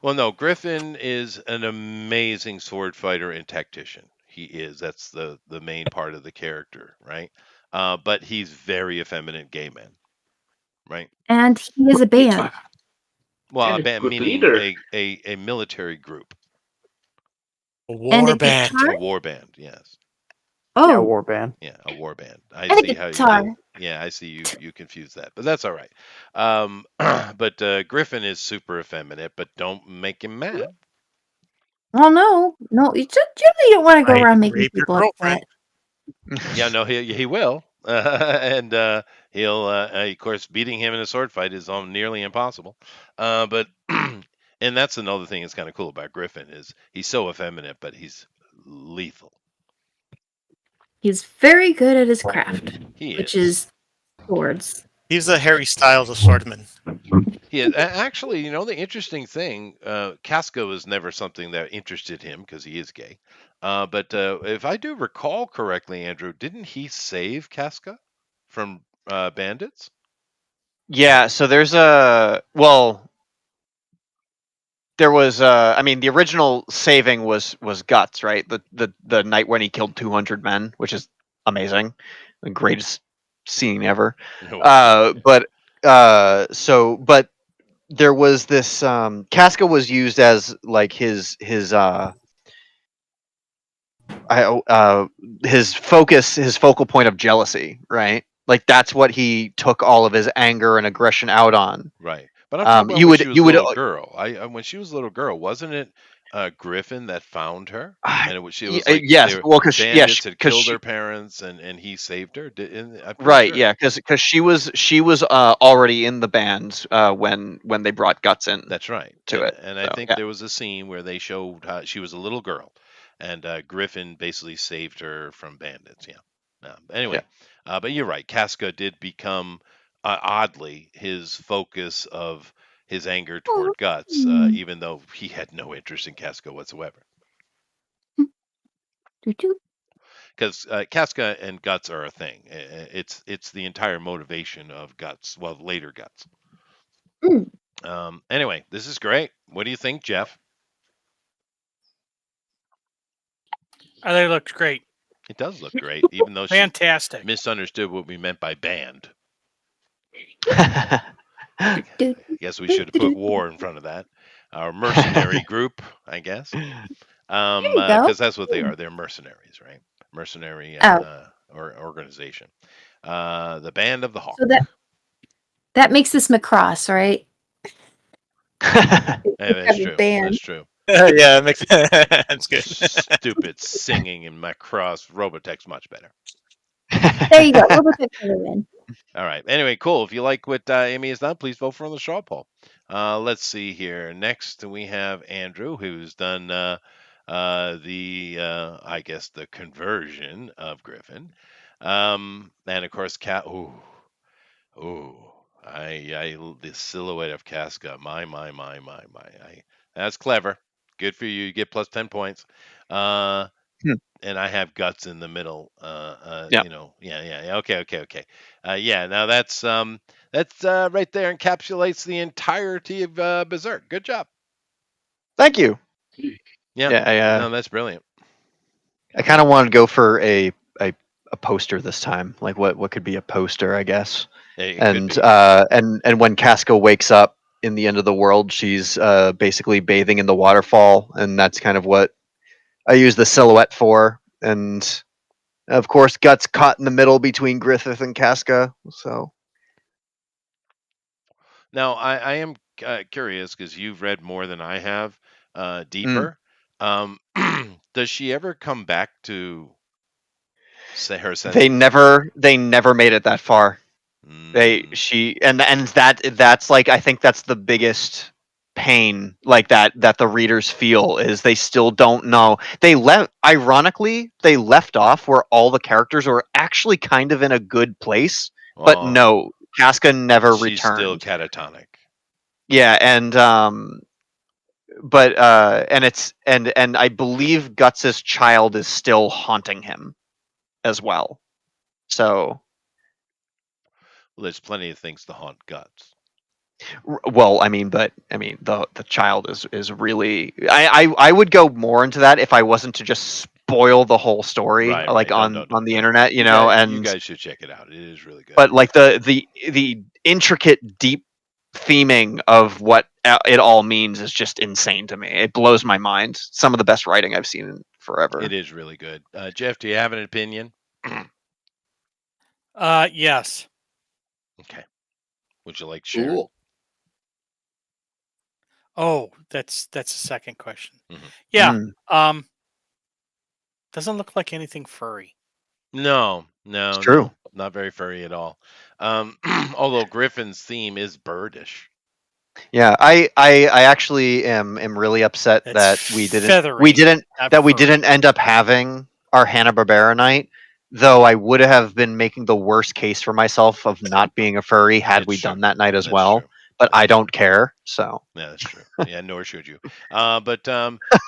Well, no, Griffin is an amazing sword fighter and tactician. He is. That's the main part of the character, right? But he's very effeminate gay man, right? And he is a band. Well, a And a band good meaning leader. a military group, A And war a band. guitar? a war band. Yes, Yeah, Oh, warband. yeah, a war band. I and a see how you guitar. did. Yeah, I see you confused that, but that's all right. But Griffin is super effeminate, but don't make him mad. Well, no, you generally don't want to go Right, around making rape your people girlfriend. upset. Yeah, no, he will, and he'll of course beating him in a sword fight is nearly impossible. But and that's another thing that's kind of cool about Griffin is he's so effeminate, but he's lethal. He's very good at his craft, He which is. is swords. He's the Harry Styles of swordmen. He is. Actually, you know, the interesting thing, Casca was never something that interested him because he is gay. But if I do recall correctly, Andrew, didn't he save Casca from bandits? Yeah. So there's there was I mean the original saving was Guts, right? The night when he killed 200 men, which is amazing, the greatest scene ever. But but there was this Casca was used as like his focal point of jealousy, right? Like that's what he took all of his anger and aggression out on. Right. But I'm talking about You when would she was you a would little girl. When she was a little girl, wasn't it Griffin that found her? And it was like yes, well, because bandits had killed she, her parents, and he saved her. I'm pretty right, sure. yeah, because she was already in the band when they brought Guts in. That's right. To and, it. And I So, think yeah. there was a scene where they showed how she was a little girl, and Griffin basically saved her from bandits. Yeah. Anyway, but you're right. Casca did become oddly his focus of his anger toward Guts, even though he had no interest in Casca whatsoever. Because Casca and Guts are a thing. It's the entire motivation of Guts. Well, later Guts. Anyway, this is great. What do you think, Jeff? I think it looks great. It does look great, even though she Fantastic. misunderstood what we meant by band. I guess we should have put war in front of that. Our mercenary group, I guess. Because that's what they are. They're mercenaries, right? Mercenary or organization. The Band of the Hawk. So that makes this Macross, right? That's true. That's true. Yeah, it makes that's good. Stupid singing in Macross. Robotech's much better. There you go. Robotech's gonna win. All right. Anyway, cool. If you like what Amy has done, please vote for on the straw poll. Let's see here. Next, we have Andrew, who's done I guess, the conversion of Griffin. And of course, the silhouette of Casca. My. That's clever. Good for you. You get plus 10 points. And I have Guts in the middle. You know, yeah. Okay. Yeah. Now that's right there encapsulates the entirety of Berserk. Good job. Thank you. Yeah. No, that's brilliant. I kind of wanted to go for a poster this time. Like what could be a poster, I guess. And when Casca wakes up in the end of the world, she's basically bathing in the waterfall, and that's kind of what I use the silhouette for. And of course, Guts caught in the middle between Griffith and Casca. So now I am curious because you've read more than I have, deeper. Does she ever come back to say her senses? They never made it that far. That's like, I think that's the biggest pain, like that the readers feel, is they still don't know. Ironically, they left off where all the characters are actually kind of in a good place, but no, Casca never returned. She's still catatonic. Yeah, and and it's and I believe Guts's child is still haunting him as well. So, Well, there's plenty of things to haunt Guts. well, I mean, the child is really. I would go more into that if I wasn't to just spoil the whole story, Right, like right. No, on the no. internet, you You know, guys, you and guys should check it out. It is really good. but like the intricate, deep theming of what it all means is just insane to me. It blows my mind. Some of the best writing I've seen in forever. It is really good. Jeff, do you have an opinion? Yes. Okay. Would you like to share? Cool. Oh, that's the second question. Mhm. Yeah. Mm, Doesn't look like anything furry. No, it's true. no, not very furry at all. Although Griffin's theme is birdish. Yeah, I actually am really upset It's that we feathery, not furry. didn't end up having our Hanna-Barbera night. Though I would have been making the worst case for myself of not being a furry had That's we true. done that night as That's well. true. But I don't care. So Yeah, that's true. Yeah, nor should you. But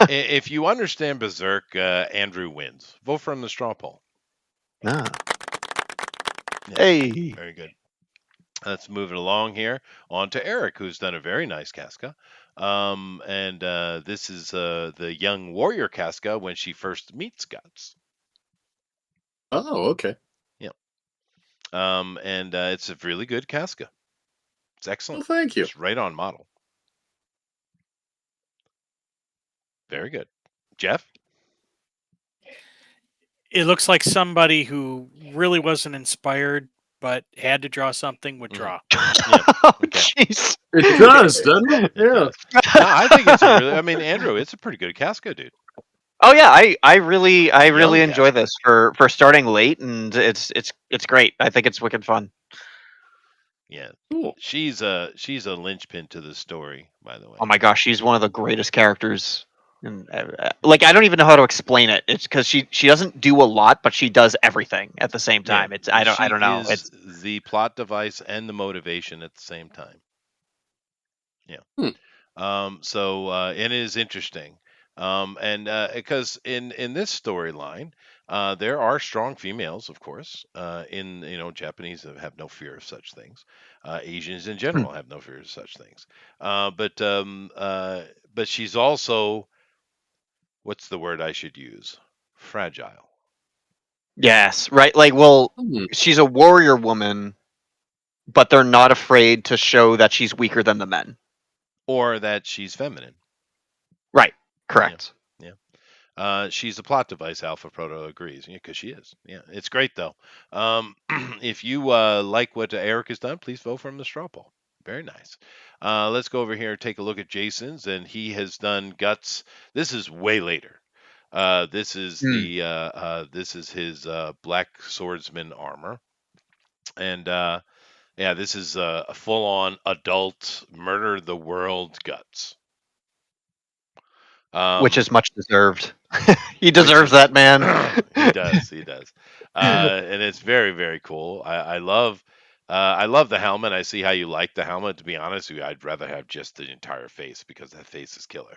if you understand Berserk, Andrew wins. Vote for him in the straw poll. ah. Yeah, Hey, very good. Let's move it along here. On to Eric, who's done a very nice Casca. And this is the young warrior Casca when she first meets Guts. Oh, okay. And it's a really good Casca. It's Well, excellent. thank you. It's right on model. Very good. Jeff? It looks like somebody who really wasn't inspired but had to draw something would Mhm. draw. oh Okay. jeez. It does, doesn't it? It Yeah. does. No, I think it's a really. I mean, Andrew, it's a pretty good Casca, dude. Oh yeah, I really Young enjoy Casca. this for starting late, and it's great. I think it's wicked fun. Yeah, Cool. she's a linchpin to the story, by the way. Oh my gosh, she's one of the greatest characters. And like I don't even know how to explain it. It's because she doesn't do a lot, but she does everything at the same time. Yeah, It's I don't know. She It's is the plot device and the motivation at the same time. Yeah. So it is interesting. And because in this storyline, there are strong females, of course. In Japanese have no fear of such things. Asians in general have no fear of such things. But she's also, what's the word I should use? Fragile. yes, right. Like, well, Hmm. she's a warrior woman, but they're not afraid to show that she's weaker than the men. Or that she's feminine. Right. Correct. She's a plot device. Alpha Proto agrees, because she is. Yeah, it's great though. If you like what Eric has done, please vote for him in the straw poll. Very nice. Let's go over here and take a look at Jason's, and he has done Guts. This is way later. This is this is his Black Swordsman armor, and yeah, this is a full-on adult murder the world Guts. Which is much deserved. He deserves that, man. He does. He does. And it's very, very cool. I love the helmet. I see how you like the helmet. To be honest with you, I'd rather have just the entire face because that face is killer.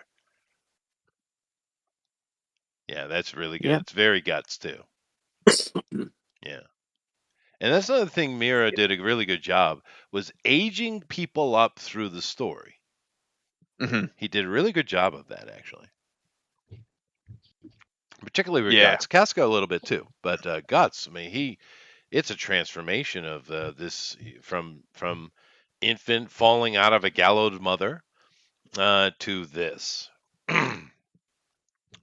Yeah, that's really good. Yeah. It's very Guts too. Yeah. And that's another thing Mira did a really good job was aging people up through the story. hmm He did a really good job of that, actually. Particularly with Yeah. Guts. Casca a little bit too, but Guts, I mean, it's a transformation of this from infant falling out of a gallowed mother to this.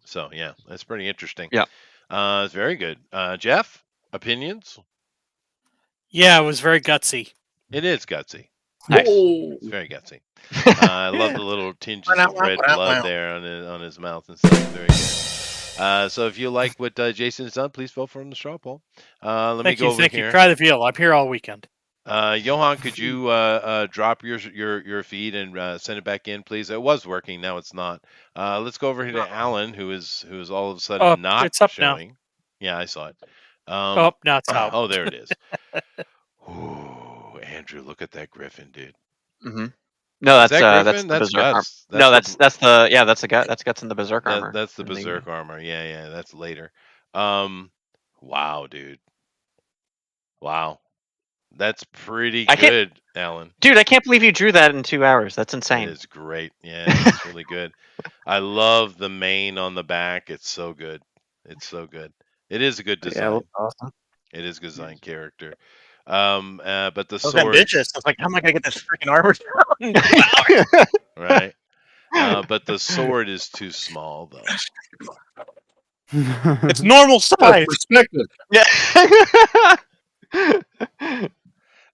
So yeah, that's pretty interesting. Yeah. It's very good. Jeff, opinions? Yeah, it was very gutsy. It is gutsy. Nice. Whoa. It's very gutsy. I love the little tinges of red blood there on his mouth and stuff. Very good. So if you like what Jason's done, please vote for him in the straw poll. Let me go over Thank here. you. Try the veal. I'm here all weekend. Johan, could you drop your feed and send it back in, please? It was working, now it's not. Let's go over here to Alan, who is all of a sudden not it's up showing. Yeah, I saw it. Now it's out. Oh, there it is. Ooh, Andrew, look at that griffin, dude. hmm No, Is that's that that's Griffin? the That's Berserk armor. Guts. No, That's that's the yeah, that's Guts in the Berserk armor. that's the in the, Berserk armor. Yeah, that's later. Wow, dude. Wow. That's pretty I can't, good, Alan. dude. I can't believe you drew that in 2 hours. That's It insane. is great. Yeah, it's really good. I love the mane on the back. It's so good. It's so good. It is a good Yeah, it design. looks awesome. It is a good design character. But the I was sword, ambitious. I was like, how am I gonna get this freaking armor in 2 hours? right? But the sword is too small, though. It's normal size. Perspective. Yeah.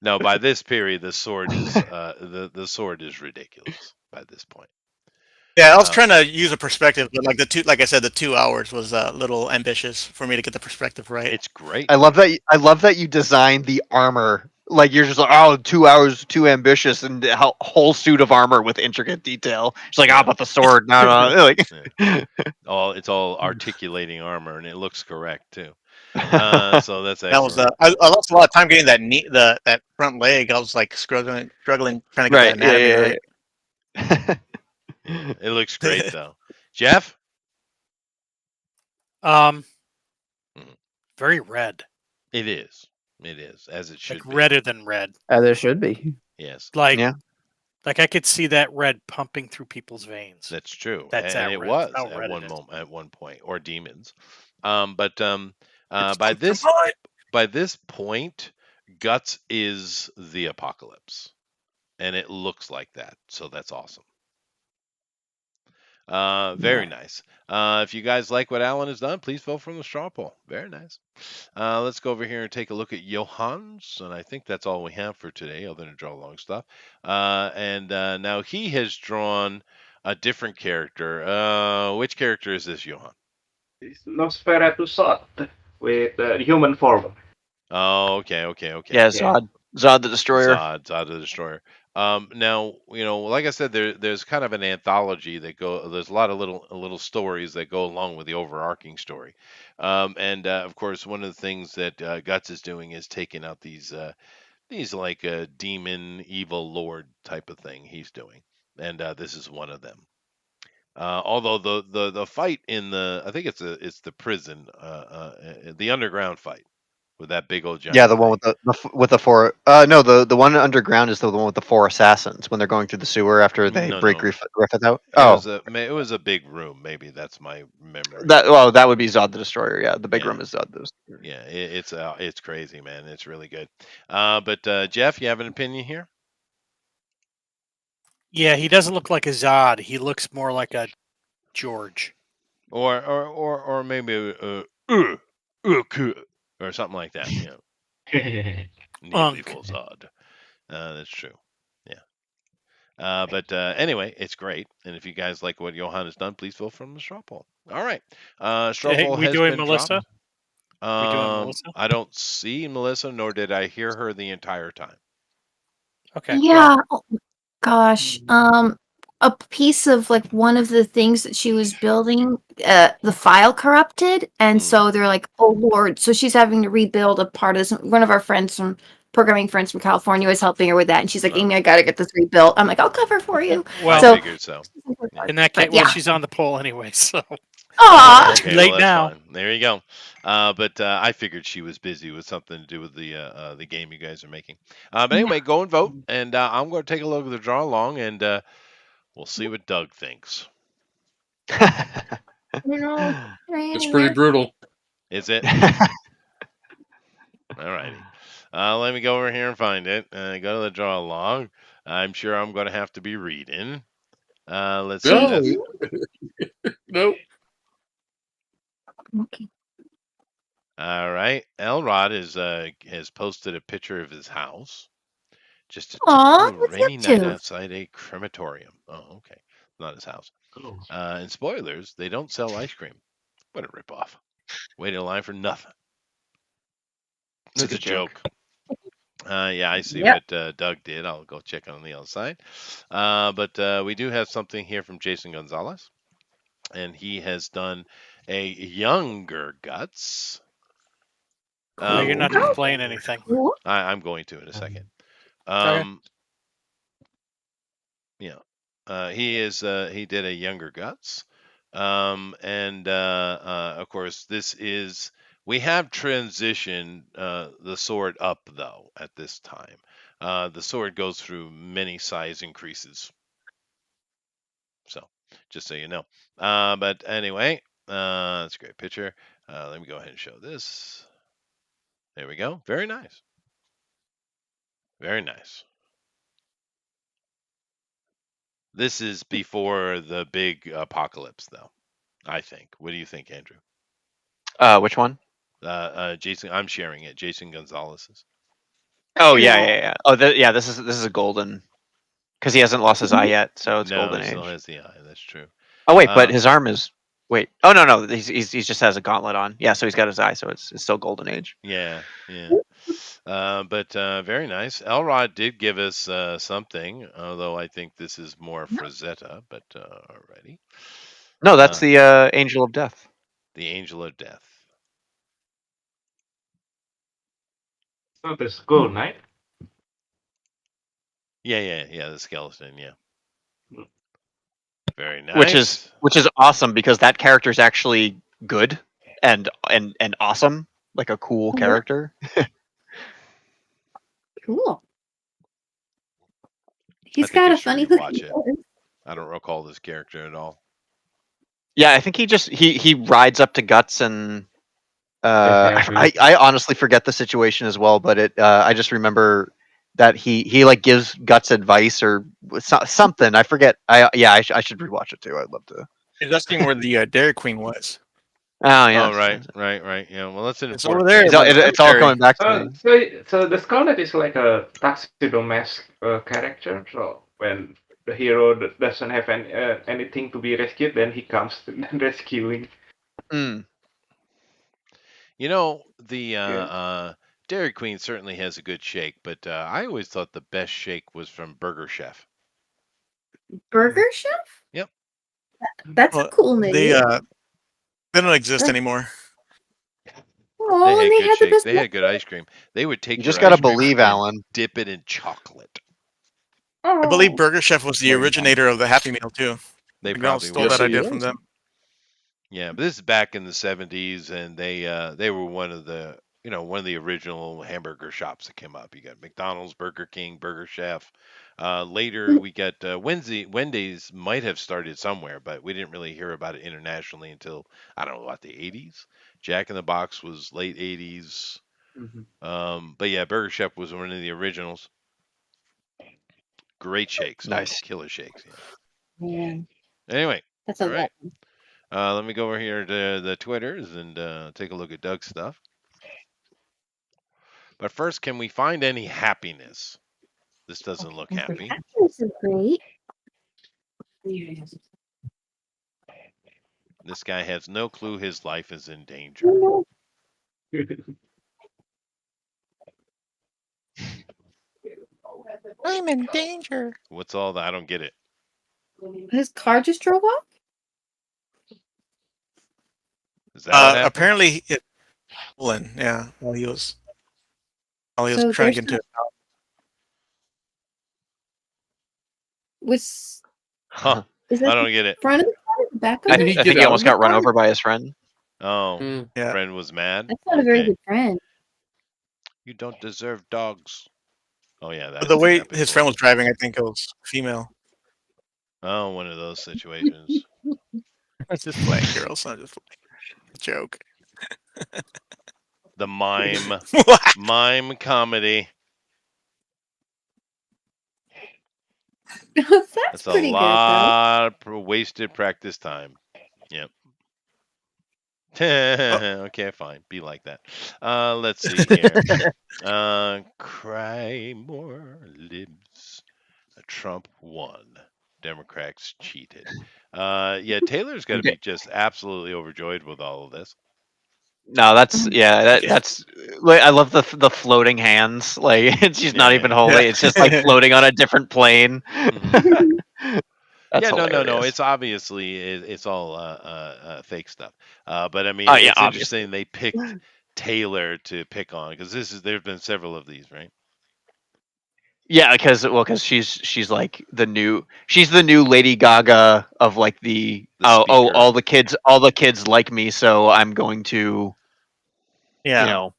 No, by this period, the sword is the sword is ridiculous by this point. Yeah, I was trying to use a perspective, but like I said, the 2 hours was a little ambitious for me to get the perspective right. It's great. I love that you designed the armor. Like you're just like, oh, 2 hours too ambitious, and a whole suit of armor with intricate detail. It's like, Yeah. but the sword, no. Like, It's all articulating armor, and it looks correct too. So that's That was excellent. I lost a lot of time getting that front leg. I was like struggling trying to get right, that anatomy right. Yeah, it looks great though. Jeff? Very red. It is. It is, as it should Like be. redder than red. As it should be. Yes, Like Yeah. like I could see that red pumping through people's veins. that's true. That's and that it red. was How at red one it is. moment, at one point, or demons. But It's by pumpkin this pie! by this point, Guts is the apocalypse, and it looks like that. So that's awesome. Very nice. If you guys like what Alan has done, please vote from the straw poll. Very nice. Let's go over here and take a look at Johan's, and I think that's all we have for today, other than draw long stuff. And now he has drawn a different character. Which character is this, Johan? It's Nosferatu Sot with human form. Oh, okay. Yeah, Zod the Destroyer. Zod the Destroyer. Now, like I said, there's kind of an anthology there's a lot of little stories that go along with the overarching story. And of course, one of the things that Guts is doing is taking out these like demon evil lord type of thing he's doing, and this is one of them. Although the fight in I think it's the prison, the underground fight with that big old giant. Yeah, the one thing. with the four. No, the one underground is the one with the 4 assassins when they're going through the sewer after they break Griffith out. It was a big room. Maybe that's my memory. That would be Zod the Destroyer. Yeah, the big room is Zod the Destroyer. Yeah, it's crazy, man. It's really good. But Jeff, you have an opinion here? Yeah, he doesn't look like a Zod. He looks more like a George. Or maybe or something like that. Nearly full Zod. That's true. Yeah. But anyway, it's great. And if you guys like what Johan has done, please vote from the straw poll. All right. Straw poll has been Melissa? dropped. We doing Melissa? I don't see Melissa, nor did I hear her the entire time. Okay. Yeah. Oh, gosh. A piece of like one of the things that she was building, the file corrupted, and so they're like, "Oh Lord!" So she's having to rebuild a part of this. One of our programming friends from California was helping her with that, and she's like, "Amy, I gotta get this rebuilt." I'm like, "I'll cover for you." Well, I figured so. In that case, well, she's on the poll anyway, so. Aw. Okay, Late well, now. fine. There you go. But I figured she was busy with something to do with the game you guys are making. But anyway, go and vote, and I'm going to take a look at the draw along, and we'll see what Doug thinks. It's pretty brutal. Is it? All righty. Let me go over here and find it. Go to the draw along. I'm sure I'm going to have to be reading. Let's see. Nope. Okay. All right. Elrod has posted a picture of his house. Just a Aw, typical what's he rainy up night to? outside a crematorium. Oh, okay. Not his house. And spoilers, they don't sell ice cream. What a ripoff. Waiting in line for nothing. It's a joke. Yeah, I see what Doug did. I'll go check on the other side. But we do have something here from Jason Gonzalez. And he has done a younger Guts. You're not displaying anything. I'm going to in a second. Okay. He did a younger Guts, and of course we have transitioned the sword up though at this time. The sword goes through many size increases, so just so you know. But anyway, that's a great picture. Let me go ahead and show this. There we go. Very nice. Very nice. This is before the big apocalypse, though, I think. What do you think, Andrew? Which one? Jason, I'm sharing it. Jason Gonzalez's. Oh yeah. Oh, this is a golden, because he hasn't lost his eye yet, so it's No, golden he age. still has the eye. That's true. Oh wait, but his arm is. Wait. Oh no, he just has a gauntlet on. Yeah, so he's got his eye, so it's still golden age. Yeah. But very nice. Elrod did give us something, although I think this is more Frazetta, but alrighty. No, that's the Angel of Death. The Angel of Death. So the Skull Knight. Yeah, the skeleton, yeah. Very nice. Which is awesome, because that character is actually good and awesome, like a cool character. Cool. I He's think I got a should funny rewatch looking it. voice. I don't recall this character at all. Yeah, I think he rides up to Guts and I honestly forget the situation as well, but I just remember that he like gives Guts advice or something. I forget. I should rewatch it too. I'd love to. He's asking where the Dairy Queen was. Oh yeah. Oh right. Yeah. Well, that's an It's important over there. thing. It's all coming back to me. So the Skull Knight is like a tuxedo mask character. So when the hero doesn't have anything to be rescued, then he comes to rescuing. Mm. You know, the Dairy Queen certainly has a good shake, but I always thought the best shake was from Burger Chef. Burger Chef? Yep. That's a cool name. They don't exist anymore. Oh, They and had they good had the shakes. best. They had good ice cream. They would take You your just gotta ice cream believe, and Alan. dip it in chocolate. I believe Oh. Burger Chef was the Very originator of the Happy Meal too. They McDonald's probably stole were. that Yes, idea it from was. them. Yeah, but this is back in the 70s, and they were one of the original hamburger shops that came up. You got McDonald's, Burger King, Burger Chef. Later we got Wendy's might have started somewhere, but we didn't really hear about it internationally until I don't know about the 80s. Jack in the Box was late 80s. But yeah, Burger Chef was one of the originals. Great shakes, Nice. killer shakes. Yeah. Man, Anyway, that's a all right. lot. Let me go over here to the Twitters and take a look at Doug's stuff. But first, can we find any happiness? This doesn't look happy. Happiness is great. This guy has no clue his life is in danger. I'm in danger. What's all that? I don't get it. His car just drove off? Is that what happened? Apparently, it stolen. Yeah, while he was So trying to there's get into it. Was Huh. is that I don't the get it. front of the car, the back of I it? Did he think get he out almost of the got run car? over by his friend. Oh, Yeah. friend was mad. That's not a very Okay. good friend. You don't deserve dogs. Oh yeah, But the that's way happened his before. friend was driving, I think it was female. Oh, one of those situations. I'm just playing, girls. I'm just playing. Joke. The mime comedy. That's That's a pretty good though. lot of wasted practice time. Yep. Okay, fine. Be like that. Let's see here. Cry more lives. Trump won. Democrats cheated. Yeah, Taylor's got to be just absolutely overjoyed with all of this. No, that's that's. Like, I love the floating hands. Like she's not even holding. Yeah. It's just like floating on a different plane. Mhm. That's Yeah, no. hilarious. It's obviously it's all fake stuff. But I mean, Oh, yeah, it's obviously. interesting they picked Taylor to pick on because there've been several of these, right? Yeah, because she's like the new Lady Gaga of like the speaker. all the kids like me, so I'm going to Yeah.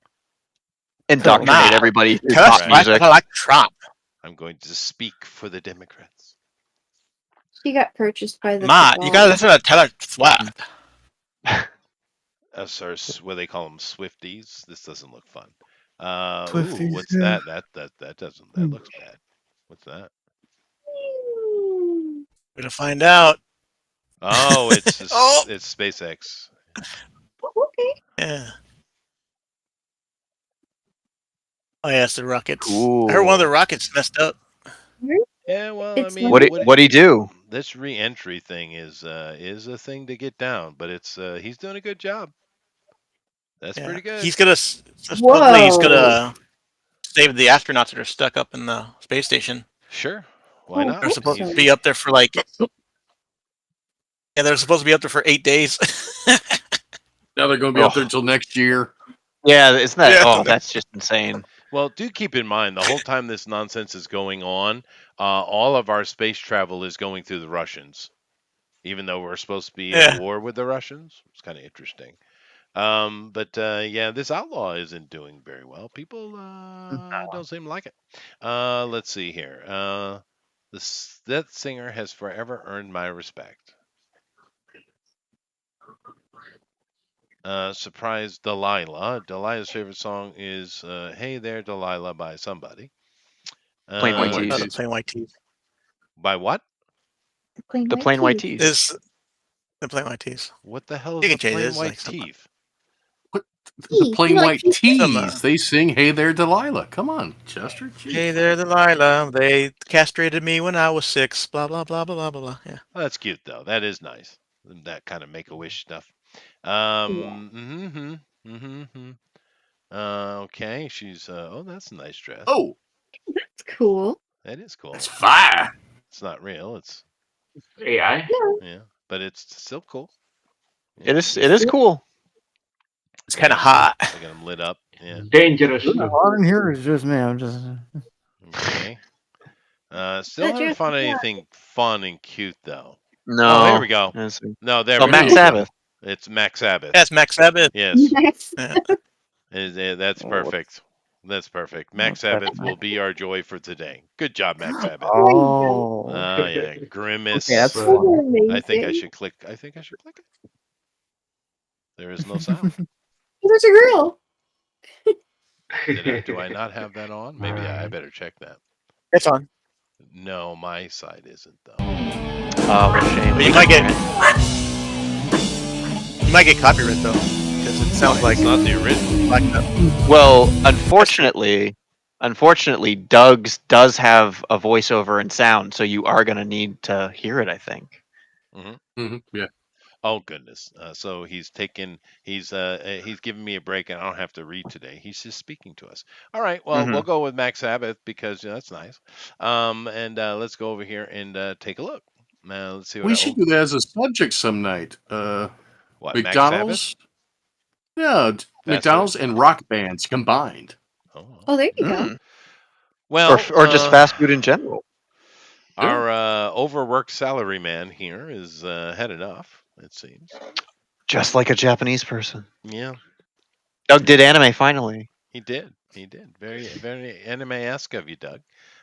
indoctrinate Nah. everybody through Tell us pop why music. I like Trump. I'm going to speak for the Democrats. She got purchased by the Ma, you gotta listen to Taylor Swift. Or what they call them, Swifties. This doesn't look fun. Swifties, what's yeah. that? That doesn't. That looks bad. What's that? We're gonna find out. Oh, it's Oh. it's SpaceX. Okay. Yeah. Oh yeah, it's the rockets. Cool. I heard one of the rockets messed up. Yeah, well, It's I mean, like- What'd he do? This re-entry thing is a thing to get down, but it's he's doing a good job. That's Yeah. pretty good. He's gonna supposedly he's gonna save the astronauts that are stuck up in the space station. Sure, why not? They're supposed He's- to be up there for like. Yeah, they're supposed to be up there for 8 days. Now they're going to be up there until next year. Yeah, isn't that? Yeah. Oh, that's just insane. Well, do keep in mind the whole time this nonsense is going on, all of our space travel is going through the Russians, even though we're supposed to be at war with the Russians. It's kind of interesting. But yeah, this outlaw isn't doing very well. People don't seem to like it. Let's see here. That singer has forever earned my respect. Surprise Delilah. Delilah's favorite song is Hey There Delilah by somebody. Plain White Tees. The Plain White Tees. By what? The Plain White Tees. Is the Plain White Tees. What the hell You is can the change Plain this, White like, something. Teeth? The Plain White Some, Tees. They sing Hey There Delilah. Come on, Chester. Jeez. Hey there, Delilah. They castrated me when I was 6. Blah blah blah blah blah blah. Yeah. Oh, that's cute though. That is nice. That kind of Make-A-Wish stuff. Okay, she's oh, that's a nice dress. Oh, That's cool. That is cool. it's fire. It's not real. It's AI. yeah, but it's still cool. It is cool. It's kind of hot. I got them lit up. Yeah. Dangerous. All in here is just me. I'm just. Okay. Still haven't found anything fun and cute though. No. Oh, there we go. Yes. No, there Oh, we Max go. Sabbath. It's Max Sabbath. Yes, Max Sabbath. Yes. Yeah. That's perfect. That's perfect. Max Sabbath will be our joy for today. Good job, Max Sabbath. Oh. Yeah, Grimace. Okay, that's I think I should click. I think I should click it. There is no sound. There's a girl. Do I not have that on? Maybe I better check that. It's on. No, my side isn't though. Oh, what a shame. But you might get copyright though, because it sounds like It's not the original. like that. Well, unfortunately, Doug's does have a voiceover and sound, so you are gonna need to hear it, I think. Yeah. Oh goodness. So he's giving me a break, and I don't have to read today. He's just speaking to us. All right. Well, we'll go with Max Sabbath because that's nice. And let's go over here and take a look. Let's see what We should do that as a subject some night. what, McDonald's. Yeah, McDonald's and rock bands combined. Oh, there you go. Well, or just fast food in general. Our overworked salaryman here is had enough, it seems. Just like a Japanese person. Yeah. Doug did anime finally. He did. Very, very anime-esque of you, Doug.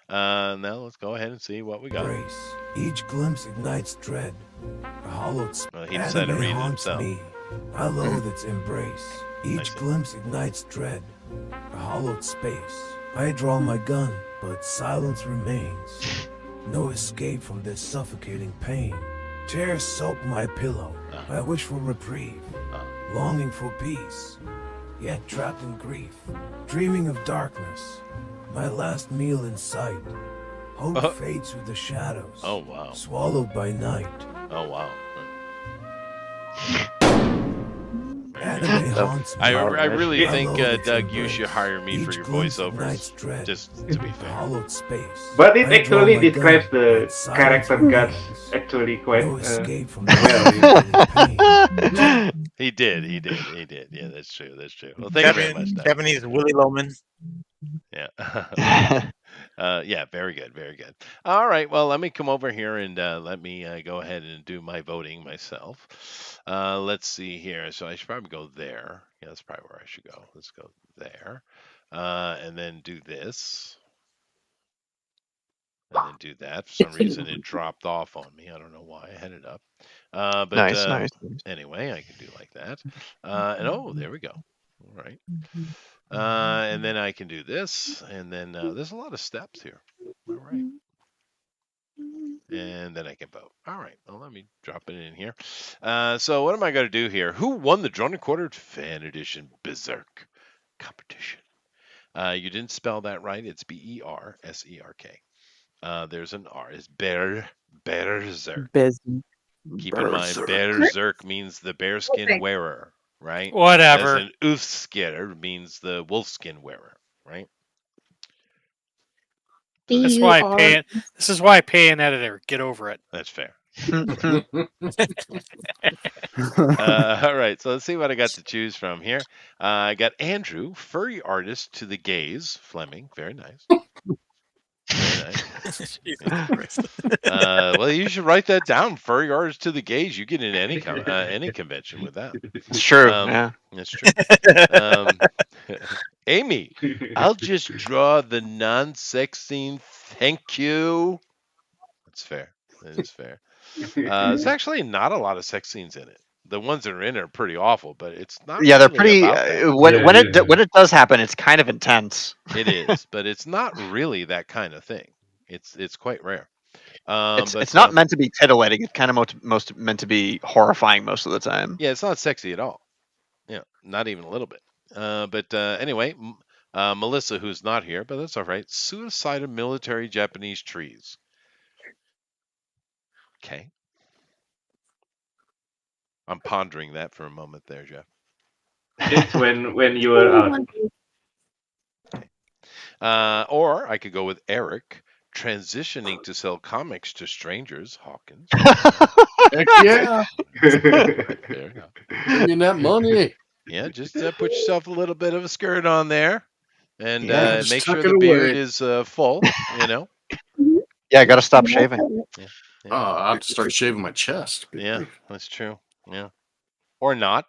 Now let's go ahead and see what we got. Grace. Each glimpse ignites dread. A hollowed Well, he decided to read it himself. me. I loathe its embrace. Each glimpse ignites dread. A hollowed space. I draw my gun, but silence remains. No escape from this suffocating pain. Tears soak my pillow. I wish for reprieve. Longing for peace. Yet trapped in grief. Dreaming of darkness. My last meal in sight. Hope fades through the shadows. Oh wow. Swallowed by night. Oh wow. Anime haunts me. I really I think, loathe its Doug, you embrace. should hire me for Each your glimpse voiceovers. ignites dread. Just to be A fair. hollowed space. But it I draw actually my describes gun, the but silence character guts remains. actually quite No escape from well. the pain. He did. Yeah, that's true. Well, thank you very much, Doug. Japanese Willy Loman. Yeah. Yeah, very good. All right, well, let me come over here and let me go ahead and do my voting myself. Let's see here. So I should probably go there. Yeah, that's probably where I should go. Let's go there. And then do this. And then do that. For some reason, it dropped off on me. I don't know why. I had it up. But nice. anyway, I can do like that. And oh, there we go. All right. And then I can do this. And then there's a lot of steps here. All right. And then I can vote. All right. Well, let me drop it in here. So what am I going to do here? Who won the Drawn and Quartered Fan Edition Berserk competition? You didn't spell that right. It's Berserk. There's an R. It's Berserk. Keep in mind, Berserk means the bearskin wearer, right? Whatever. As an Ulfskir means the wolfskin wearer, right? That's why I pay. This is why I pay an editor. Get over it. That's fair. All right, so let's see what I got to choose from here. I got Andrew, furry artist to the gaze, Fleming. Very nice. Very nice. Well, you should write that down. Furry artist to the gaze. You get in any convention with that. It's true. Yeah, that's true. Amy, I'll just draw the non-sex scene. Thank you. That's fair. That is fair. There's actually not a lot of sex scenes in it. The ones that are in it are pretty awful, but it's not. Yeah, really they're pretty. When it does happen, it's kind of intense. It is, but it's not really that kind of thing. It's quite rare. It's not meant to be titillating. It's kind of most meant to be horrifying most of the time. Yeah, it's not sexy at all. Yeah, not even a little bit. But anyway, Melissa, who's not here, but that's all right. Suicide of military Japanese trees. Okay. I'm pondering that for a moment there, Jeff. It's when you were out. Okay. Or I could go with Eric, transitioning to sell comics to strangers, Hawkins. Heck yeah. Right there. Bringing that money. Yeah, just put yourself a little bit of a skirt on there, and make sure tuck the it beard away. is full. You know. Yeah, I got to stop shaving. Yeah. Oh, I have to start shaving my chest. Yeah, that's true. Yeah, or not.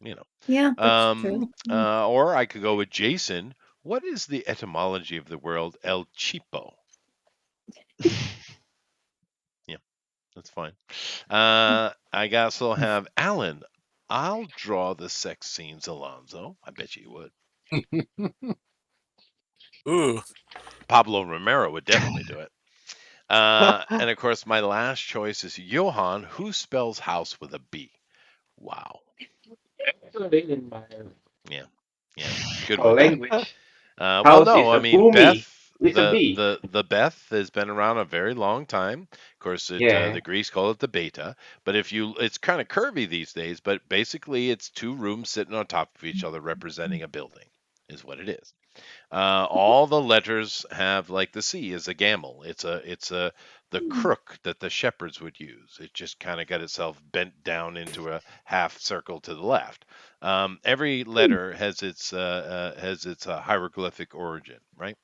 You know. Yeah, that's true. Or I could go with Jason. What is the etymology of the word El Cheapo? Yeah, that's fine. I also have Alan. I'll draw the sex scenes, Alonzo. I bet you would. Ooh. Pablo Romero would definitely do it. And of course, my last choice is Johan, who spells house with a B. Wow. Yeah. Good one. Language. Well, no, I mean Beth. The Beth has been around a very long time. Of course, the Greeks call it the beta. But it's kind of curvy these days. But basically, it's two rooms sitting on top of each other, representing a building, is what it is. All the letters have, like the C is a gamel. It's the crook that the shepherds would use. It just kind of got itself bent down into a half circle to the left. Every letter has its hieroglyphic origin, right?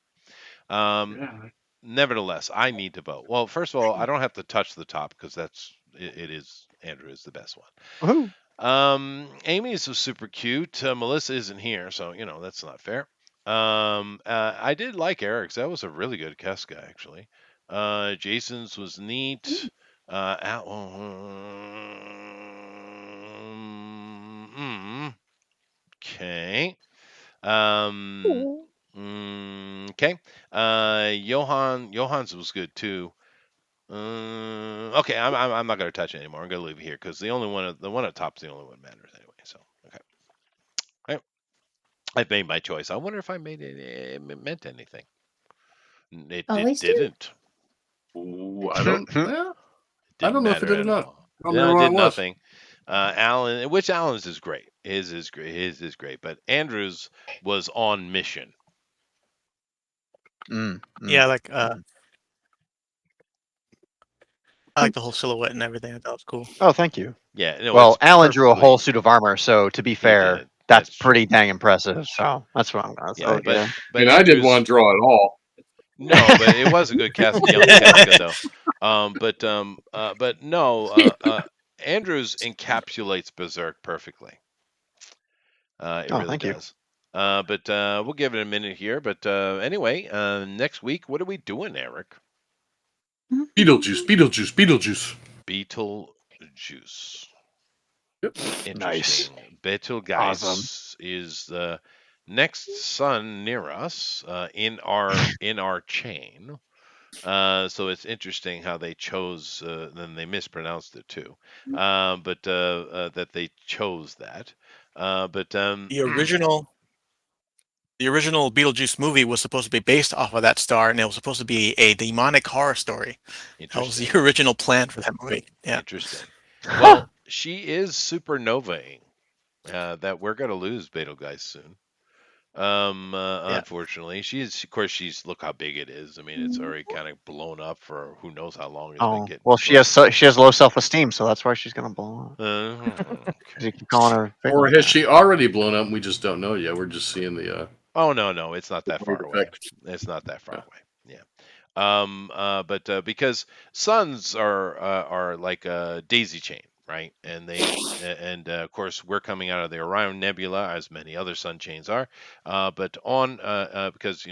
Nevertheless, I need to vote. Well, first of all, I don't have to touch the top because it is Andrew is the best one. Amy is so super cute. Melissa isn't here, so that's not fair. I did like Eric's. That was a really good Casca, actually. Jason's was neat. Okay. Okay. Johan's was good too. Okay, I'm not gonna touch it anymore. I'm gonna leave it here because the one at top's the only one that matters anyway. So okay. I've made my choice. I wonder if I made it meant anything. It didn't. Ooh, I don't. I don't know if it did or not. No, it did nothing. Alan, which Alan's is great. His is great. His is great. But Andrew's was on mission. Yeah, like I like the whole silhouette and everything. I thought it was cool. Oh, thank you. Yeah, no, Well, it's Alan drew a whole perfectly- suit of armor, so to be fair, did. that's That's true. pretty dang impressive. So that's what I'm gonna say. Yeah, but And I didn't Andrew's- want to draw it all. No, but it was a good young Casca though. But no, Andrews encapsulates Berserk perfectly. It really thank you. does. But we'll give it a minute here. But anyway, next week, what are we doing, Eric? Beetlejuice, Beetlejuice, Beetlejuice. Beetlejuice. Yep. Interesting. Betelgeuse is the next sun near us in our chain. So it's interesting how they chose, then they mispronounced it too, but that they chose that. The original Beetlejuice movie was supposed to be based off of that star, and it was supposed to be a demonic horror story. That was the original plan for that movie. Yeah. Interesting. Well, she is supernovaing. That we're gonna lose Betelgeuse soon. Unfortunately, look how big it is. I mean, it's already kind of blown up for who knows how long. Well, she has low self-esteem, so that's why she's gonna blow up. Okay. You keep calling her. Or has she already blown up? And we just don't know yet. We're just seeing the. Oh no, it's not that far away. It's not that far away. Yeah. But because suns are like a daisy chain, right? And of course we're coming out of the Orion Nebula, as many other sun chains are. But because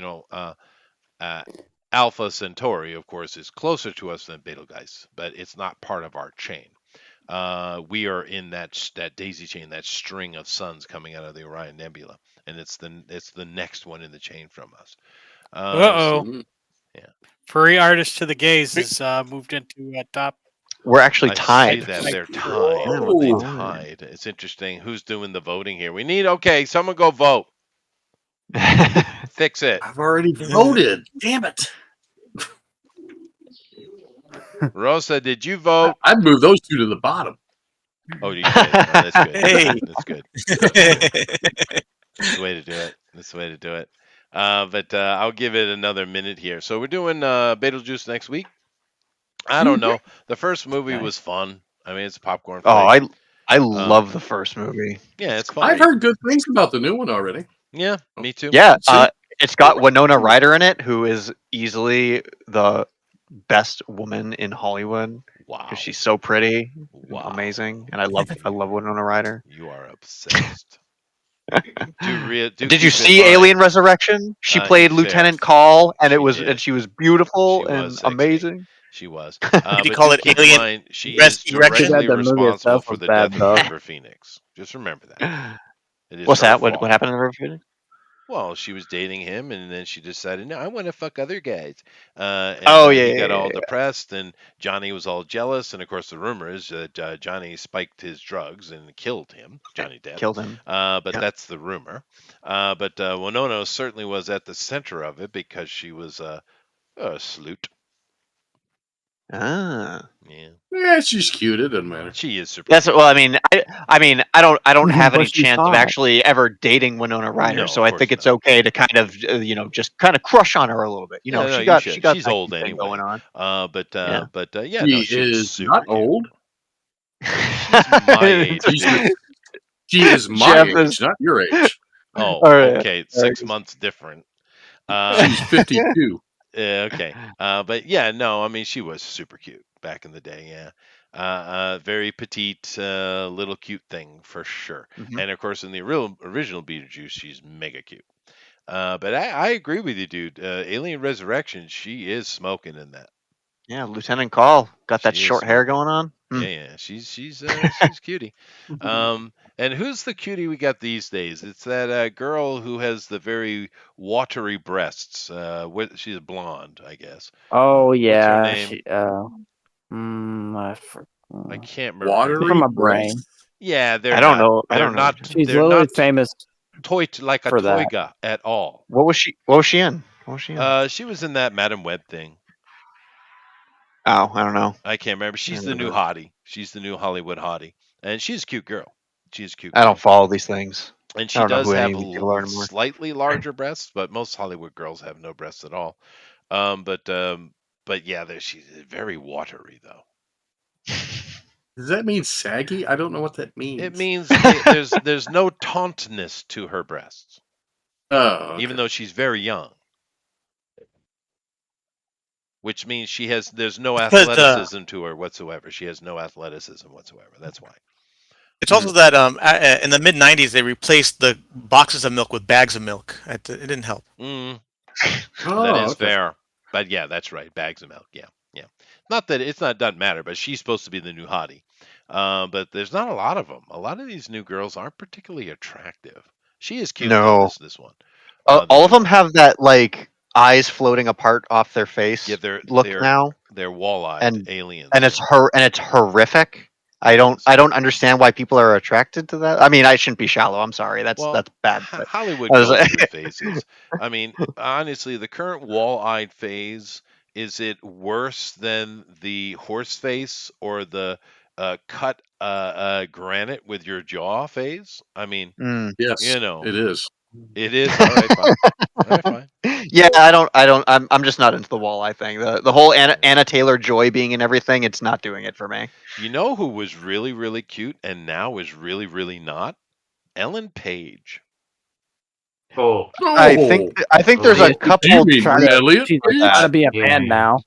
Alpha Centauri, of course, is closer to us than Betelgeuse, but it's not part of our chain. We are in that daisy chain, that string of suns coming out of the Orion Nebula, and it's the next one in the chain from us. Yeah. Furry Artist to the Gaze is moved into top. We're actually I tied. see that they're tied. They tied. It's interesting. Who's doing the voting here? We need someone go vote. Fix it. I've already voted. Damn it. Rosa, did you vote? I'd move those two to the bottom. Oh, you did. Oh, that's good. Hey. That's good. That's the way to do it. That's the way to do it. But I'll give it another minute here. So we're doing Beetlejuice next week. I don't know. The first movie was fun. I mean, it's a popcorn flick. I love the first movie. Yeah, it's fun. I've heard good things about the new one already. Yeah, me too. Yeah, it's got Winona Ryder in it, who is easily the best woman in Hollywood. Wow, because she's so pretty, amazing, and I love Winona Ryder. You are obsessed. Did you see Alien Resurrection? She played Lieutenant Call, and she was beautiful and amazing. She was. Did you call it Alien? She is directly responsible for the death of River Phoenix. Just remember that. What's that? What happened to River Phoenix? Well, she was dating him, and then she decided, no, I want to fuck other guys. He got all depressed, and Johnny was all jealous. And of course, the rumor is that Johnny spiked his drugs and killed him. Johnny Depp killed him. But that's the rumor. But Winona certainly was at the center of it because she was a sleut. Yeah, she's cute. It doesn't matter. She is super. That's well. I mean, I don't have any chance of actually ever dating Winona Ryder, so I think it's okay to kind of just kind of crush on her a a little bit. She's old anyway. Going on. She is not old. She's my age. She is my age, not your age. Oh, okay. 6 months different. She's 52. Okay. But yeah, no, I mean, she was super cute back in the day. Yeah. Very petite, little cute thing for sure. Mm-hmm. And of course, in the original Beetlejuice, she's mega cute. But I agree with you, dude. Alien Resurrection, she is smoking in that. Yeah, Lieutenant Call got that short hair going on. Yeah, she's cutie. And who's the cutie we got these days? It's that girl who has the very watery breasts. She's blonde, I guess. Oh yeah. What's her name? I can't remember. Watery from my brain. Yeah, I don't know. She's literally famous. Like a toiga at all. What was she in? She was in that Madam Web thing. Oh, I don't know. I can't remember. She's the new hottie. She's the new Hollywood hottie, and she's a cute girl. I don't follow these things. And she does have slightly larger breasts, but most Hollywood girls have no breasts at all. But yeah, she's very watery though. Does that mean saggy? I don't know what that means. It means there's no tauntness to her breasts, Oh, okay. even though she's very young. Which means there's no Because, athleticism to her whatsoever. She has no athleticism whatsoever. That's why. it's also that in the mid '90s they replaced the boxes of milk with bags of milk. It didn't help. Mm, Oh, that is okay. fair. But yeah, that's right. Bags of milk. Yeah. Not that doesn't matter, but she's supposed to be the new hottie. But there's not a lot of them. A lot of these new girls aren't particularly attractive. She is cute though. No. This one. All of them have that like eyes floating apart off their face Yeah, look now, they're wall-eyed and aliens. it's horrific. I don't understand why people are attracted to that. I mean, I shouldn't be shallow. I'm sorry. That's bad. But Hollywood I was goes like- through phases. I mean, honestly, the current wall-eyed phase, is it worse than the horse face or the cut granite with your jaw phase? I mean, Yes, you know, it is. it is. All right, fine. All right, fine. Yeah, I'm just not into the walleye thing. The whole Anna Taylor-Joy being in everything, it's not doing it for me. You know who was really, really cute and now is really, really not? Ellen Page. Oh, I think there's a Really? couple You mean trying to Elliot She's Page? trying to be a Yeah. man now.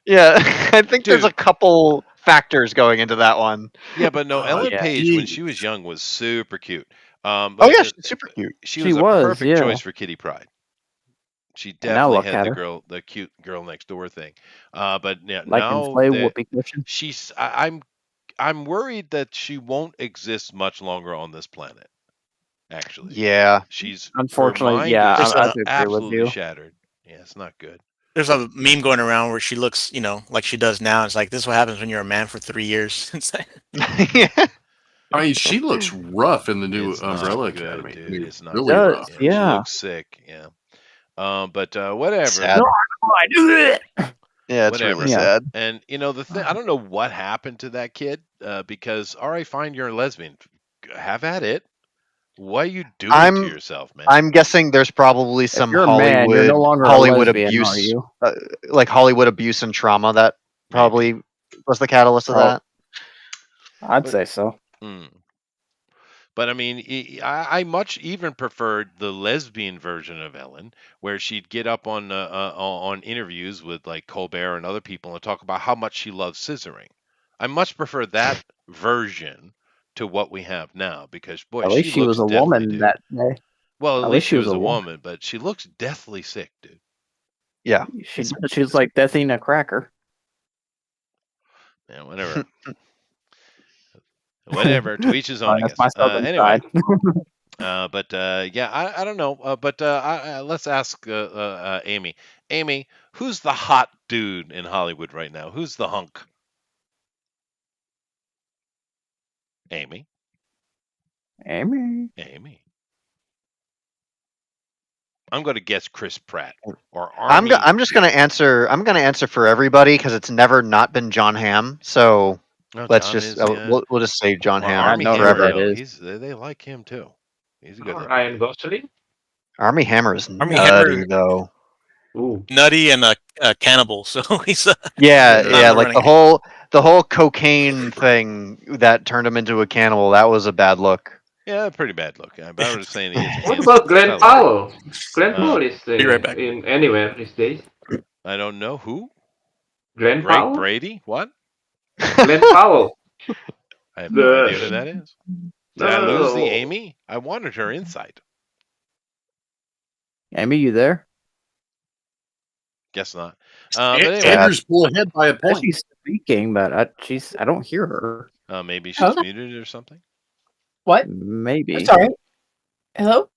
Yeah, I think there's a Dude. couple factors going into that one. Yeah, but no, Ellen yeah. Page when she was young was super cute. Oh But yeah, she's super cute. she She was a was, perfect yeah. choice for Kitty Pryde. She And now definitely look had at her. the cute girl next door thing. But yeah, Like and now play that whoopee cushion. I'm worried that she won't exist much longer on this planet. Actually, Yeah, she's Unfortunately, her mind yeah, is I agree with absolutely you. shattered. Yeah, it's not good. There's a meme going around where she looks, like she does now. It's like this is what happens when you're a man for 3 years. It's like, yeah. I mean, she looks rough in the new It's not Umbrella good, Academy. dude. I mean, It's not really good. rough. She Yeah. looks sick. Yeah. But whatever. Sad. I do it. Yeah, it's Whatever. really Yeah. sad. And the thing, I don't know what happened to that kid. Because all right, fine, you're a lesbian. Have at it. What are you doing to yourself, man? I'm guessing there's probably some you're a man, you're no longer a Hollywood lesbian, are abuse, you? like Hollywood abuse and trauma that probably was the catalyst of Oh. that. I'd say so. But I mean, I much even preferred the lesbian version of Ellen, where she'd get up on interviews with like Colbert and other people and talk about how much she loves scissoring. I much prefer that version to what we have now because boy, At least she looks was a deathly, woman dude. that day. Well, at least she was a woman, but she looks deathly sick, dude. Yeah, She's like Death eating a cracker. Yeah, whatever. Whatever. To each his own, I That's guess. my southern Anyway. side. But yeah, I don't know. But let's ask Amy. Amy, who's the hot dude in Hollywood right now? Who's the hunk? Amy. Amy. I'm going to guess Chris Pratt or Army. I'm just gonna answer. I'm gonna answer for everybody because it's never not been John Hamm. So let's John just is, yeah. we'll just say John Well, Hamm Army know who Hammer, forever. that though, is. they like him too. He's a good looking. Ryan Gosling. Army Hammer is Armie nutty Hammer- though. Ooh. nutty and a cannibal. So he's Yeah, not yeah, the like running- the whole cocaine thing that turned him into a cannibal. That was a bad look. Yeah, pretty bad look. But I'm just saying he is. What about Glenn Hello. Powell? Glenn Uh, Powell is be right back. in anywhere these days. I don't know who. Glenn Greg Powell. Brady? What? Glenn Powell. I have no The- idea who that is. Did I lose the Amy? I wanted her insight. Amy, you there? Guess not. But anyway, Andrews pull ahead by a point. She's speaking, but I don't hear her. maybe she's Huh? muted or something. What? Maybe. Sorry. Hello?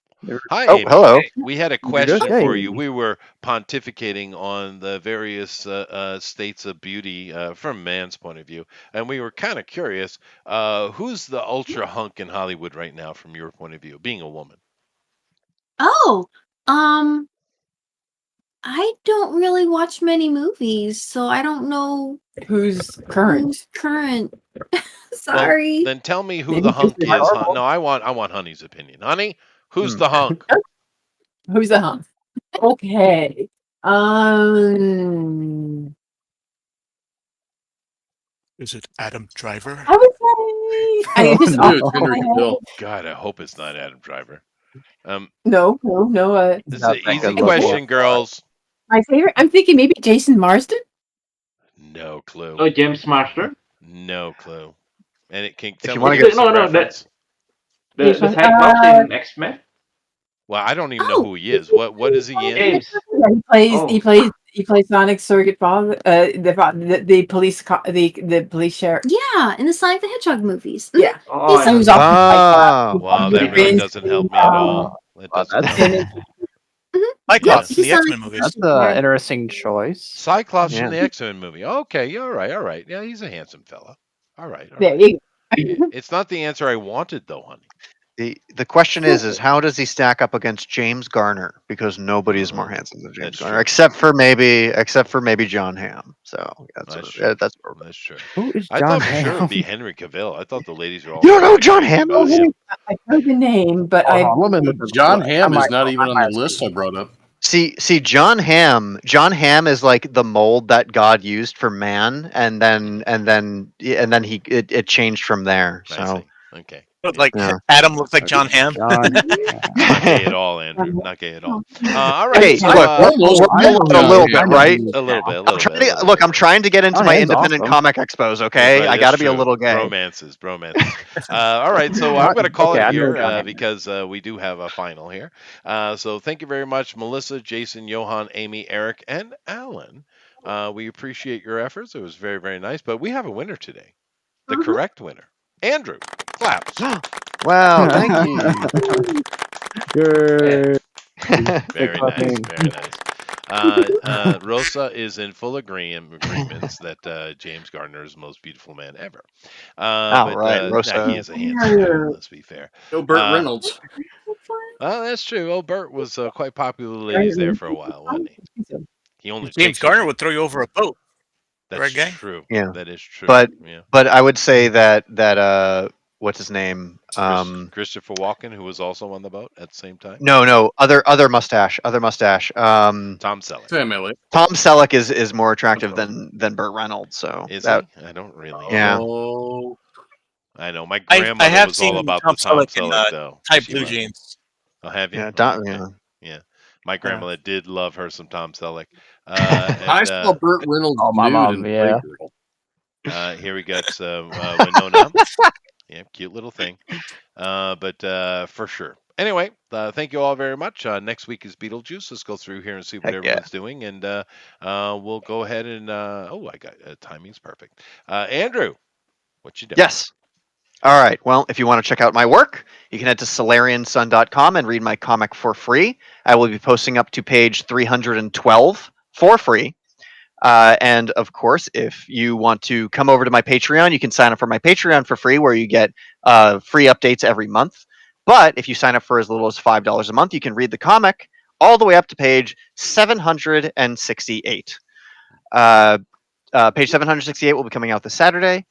Hi, Oh, Amy. hello. We had a good question day. for you. We were pontificating on the various states of beauty from man's point of view, and we were kind of curious. Who's the ultra hunk in Hollywood right now, from your point of view, being a woman? Oh, I don't really watch many movies, so I don't know Who's current? who's current. Sorry. Well, then tell me who Maybe the hunk is. Disney Marvel. No, I want Honey's opinion. Honey, who's the hunk? Who's the hunk? Okay. Is it Adam Driver? I was like, I just No, off it's the top of Henry my Cavill. head. God, I hope it's not Adam Driver. No. This is not an that easy good looking. question, girls. My favorite. I'm thinking maybe Jason Marsden. No clue. Oh, James Marsden. No clue. And it can If tell you me wanna give get- us a No, reference. The Jason- Cyclops in X-Men. Well, I don't even know who he is. What is he in? James. Yeah, Oh. he plays Sonic's surrogate father. The police the police sheriff. Yeah, in the Sonic the Hedgehog movies. Yeah. Oh, He was yeah. off Ah. Wow, that Vince really doesn't help me at all. That doesn't that's- help me. Cyclops Yeah, in the he's on X-Men the- movies. That's an interesting choice. Cyclops Yeah. from the X-Men movie. Okay, all right. Yeah, he's a handsome fella. All right. There you go. It's not the answer I wanted, though, honey. The question is how does he stack up against James Garner? Because nobody is more Mhm. handsome than James That's Garner, true. except for maybe John Hamm. So That's true. that's where That's true. Who is I John thought for sure it'd be Ham? Henry Cavill. I thought the ladies were all. You don't know gonna John be Hamm? about him. I heard the name, but I Let me look at John I Hamm is might- not I even on might the have list seen I brought up. See, John Hamm is like the mold that God used for man, and then it changed from there. I So see. Okay. But like Yeah. Adam looks like John Hamm. John. Not gay at all, Andrew. Not gay at all. All right. Hey, so, look, almost we're pulling a little bit, right? a little bit. I'm trying to get into John my Hamm's independent awesome. comic expos. Okay, Right, I that's got to be a true. little gay. Bromances. All right, so I'm going to call Okay, it I know here John Hamm. because we do have a final here. So thank you very much, Melissa, Jason, Johan, Amy, Eric, and Alan. We appreciate your efforts. It was very, very nice. But we have a winner today. The correct winner. Andrew. Claps. Wow, thank you. Yay. Very nice. Very nice. Rosa is in full agreements that James Gardner is the most beautiful man ever. All right, Rosa. He is a handsome guy. Let's be fair. No, Burt Reynolds. Well, that's true. Oh, Bert was quite popular with ladies there for a while, wasn't he? He only James takes Garner would throw you over a boat. That's right, gang? true. Yeah. That is true. But yeah. but I would say that what's his name? Christopher Walken, who was also on the boat at the same time. No, other mustache. Tom Selleck. Sam Elliott. Tom Selleck is more attractive than Burt Reynolds. So Is that, he? I don't really. Yeah. Oh. I know. My I grandmother have was all seen about Tom the Tom Selleck in, Selleck, though. Tight She blue was. jeans. Oh, have you? Yeah, Oh, okay. yeah. Yeah. My grandmother did love her some Tom Selleck. I saw Burt Reynolds Oh, my nude mom, in yeah. Playgirl. Here we got Winona. Yeah, cute little thing. But for sure. Anyway, thank you all very much. Next week is Beetlejuice. Let's go through here and see what Heck everyone's doing, and we'll go ahead and. I got timing's perfect. Andrew, what you doing? Yes. All right. Well, if you want to check out my work, you can head to solariansun.com and read my comic for free. I will be posting up to page 312 for free. And of course, if you want to come over to my Patreon, you can sign up for my Patreon for free, where you get free updates every month. But if you sign up for as little as $5 a month, you can read the comic all the way up to page 768. Page 768 will be coming out this Saturday.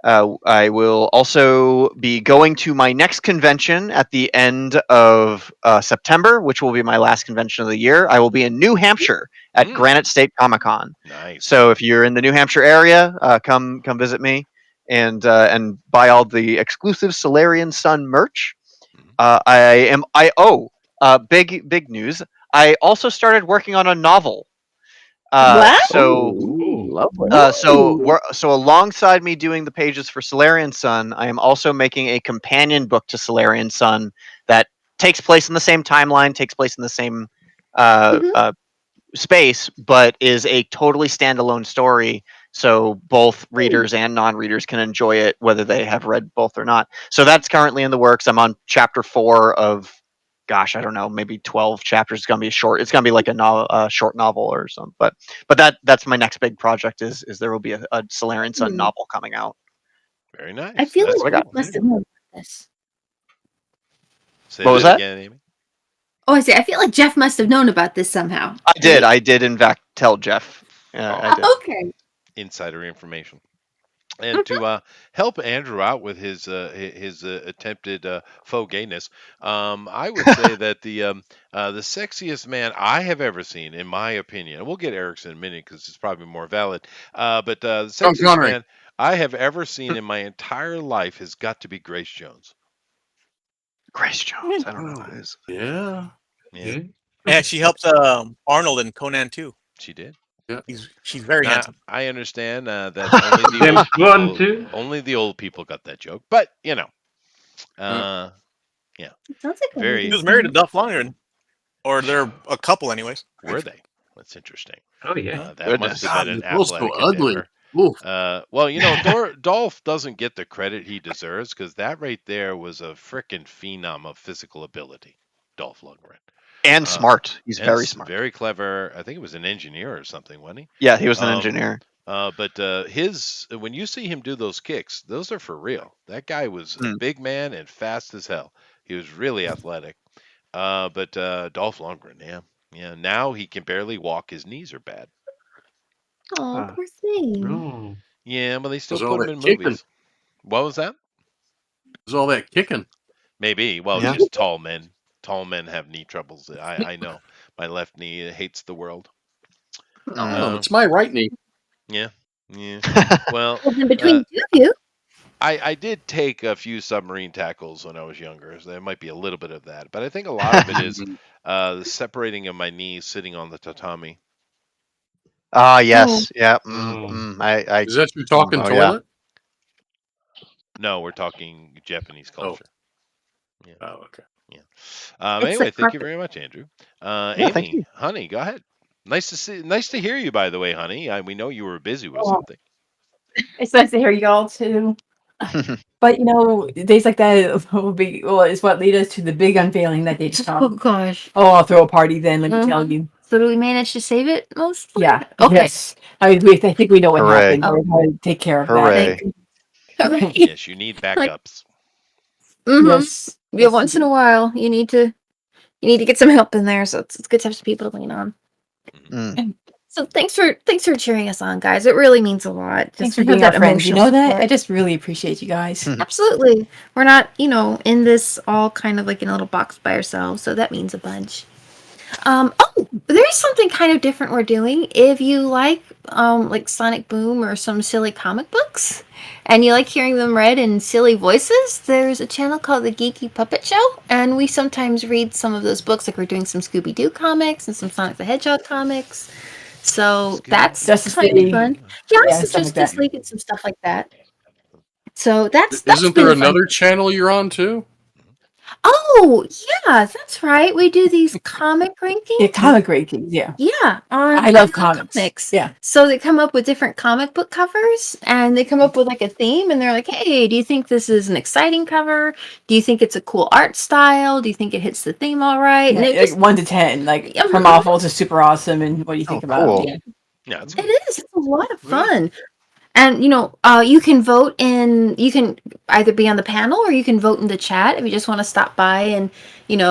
I will also be going to my next convention at the end of September, which will be my last convention of the year. I will be in New Hampshire at Granite State Comic Con. Nice. So if you're in the New Hampshire area, come visit me and buy all the exclusive Solarian Sun merch. Big news. I also started working on a novel. So Lovely. So alongside me doing the pages for Solarian Sun, I am also making a companion book to Solarian Sun that takes place in the same timeline, takes place in the same space, but is a totally standalone story. So both readers and non-readers can enjoy it, whether they have read both or not. So that's currently in the works. I'm on chapter 4 of, gosh, I don't know, maybe 12 chapters. It's gonna be short. It's gonna be like a short novel or something. But that's my next big project. Is there will be a Solarian Sun novel coming out. Very nice. I feel That's like cool. Jeff must have known about this. Say What was that that? again, Amy? Oh, I say I feel like Jeff must have known about this somehow. I did in fact tell Jeff. I did. Okay. Insider information. And to help Andrew out with his attempted faux gayness, I would say that the sexiest man I have ever seen, in my opinion, and we'll get Eric's in a minute because it's probably more valid. But the sexiest Connery. man, I have ever seen in my entire life has got to be Grace Jones. Grace Jones. I don't know who that is. Yeah. Yeah, Yeah, she helps Arnold in Conan too. she did. She's very Now, handsome. I understand that only the James old Bond people, too. only the old people got that joke. But yeah, It sounds like a very. She really was married to fun- Dolph Lundgren, or they're a couple, anyways. Were they? That's interesting. Oh yeah. That must have God, been an they're both so athletic ugly. endeavor. Oof. Well, Dolph doesn't get the credit he deserves because that right there was a frickin' phenom of physical ability. Dolph Lundgren. And smart. He's And very smart. very clever. I think it was an engineer or something, wasn't he? Yeah, he was an engineer. But when you see him do those kicks, those are for real. That guy was a big man and fast as hell. He was really athletic. But Dolph Lundgren, yeah. Now he can barely walk. His knees are bad. Oh, poor thing. Oh. Yeah, but they still Was put all him that in kicking? movies. What was that? There's all that kicking. Maybe. Well, Yeah. just tall men. Tall men have knee troubles. I know. My left knee hates the world. Oh, it's my right knee. Yeah. Well, Well, then between the two of you, I did take a few submarine tackles when I was younger. So there might be a little bit of that, but I think a lot of it is the separating of my knees sitting on the tatami. Ah, yes. Oh. Yeah. Oh. Is that your talking Oh, yeah. toilet? No, we're talking Japanese culture. Oh, okay. It's Anyway, like thank you carpet. very much, Andrew. Yeah, thank Amy, you. honey, go ahead. Nice to hear you. By the way, honey, we know you were busy with Oh. something. It's nice to hear y'all too. But days like that is what lead us to the big unveiling that they just Oh gosh. Oh, I'll throw a party then, let me tell you. So do we manage to save it mostly? Yeah. Okay. Yes. I think we know what Hooray. happened. We're going to take care of Hooray. All right. Yes, you need backups. Mhm. Yes. Yeah. Yes, Once in a while, you need to get some help in there. So it's good to have some people to lean on. Mm. So thanks for cheering us on, guys. It really means a lot. Thanks to for have being our friends. You emotional know that? support. I just really appreciate you guys. Absolutely. We're not, in this all kind of like in a little box by ourselves, so that means a bunch. There's something kind of different we're doing. If you like Sonic Boom or some silly comic books, and you like hearing them read in silly voices, there's a channel called the Geeky Puppet Show, and we sometimes read some of those books. Like we're doing some Scooby-Doo comics and some Sonic the Hedgehog comics. So that's Justice kind League. of fun. Yeah, Yeah, some stuff like Justice that. League and some stuff like that. So that's Isn't been there fun. another channel you're on too? Oh, yeah, that's right. We do these comic rankings. Yeah, comic rankings. Yeah. Yeah, on I love comics. Yeah. So they come up with different comic book covers, and they come up with like a theme, and they're like, "Hey, do you think this is an exciting cover? Do you think it's a cool art style? Do you think it hits the theme all right?" And Yeah, it like just 1 to 10, like from Mhm. awful to super awesome. And what do you think about cool. it? Yeah, it's it is. It's a lot of fun. And you can vote you can either be on the panel or you can vote in the chat if you just want to stop by and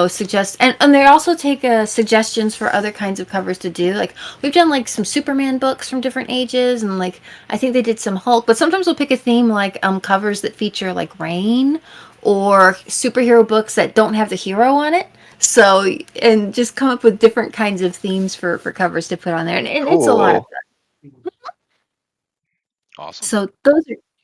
suggest, and they also take suggestions for other kinds of covers to do. Like we've done like some Superman books from different ages, and like I think they did some Hulk, but sometimes we'll pick a theme like covers that feature like rain or superhero books that don't have the hero on it. So, and just come up with different kinds of themes for covers to put on there, and it's a lot of Cool. fun. awesome. So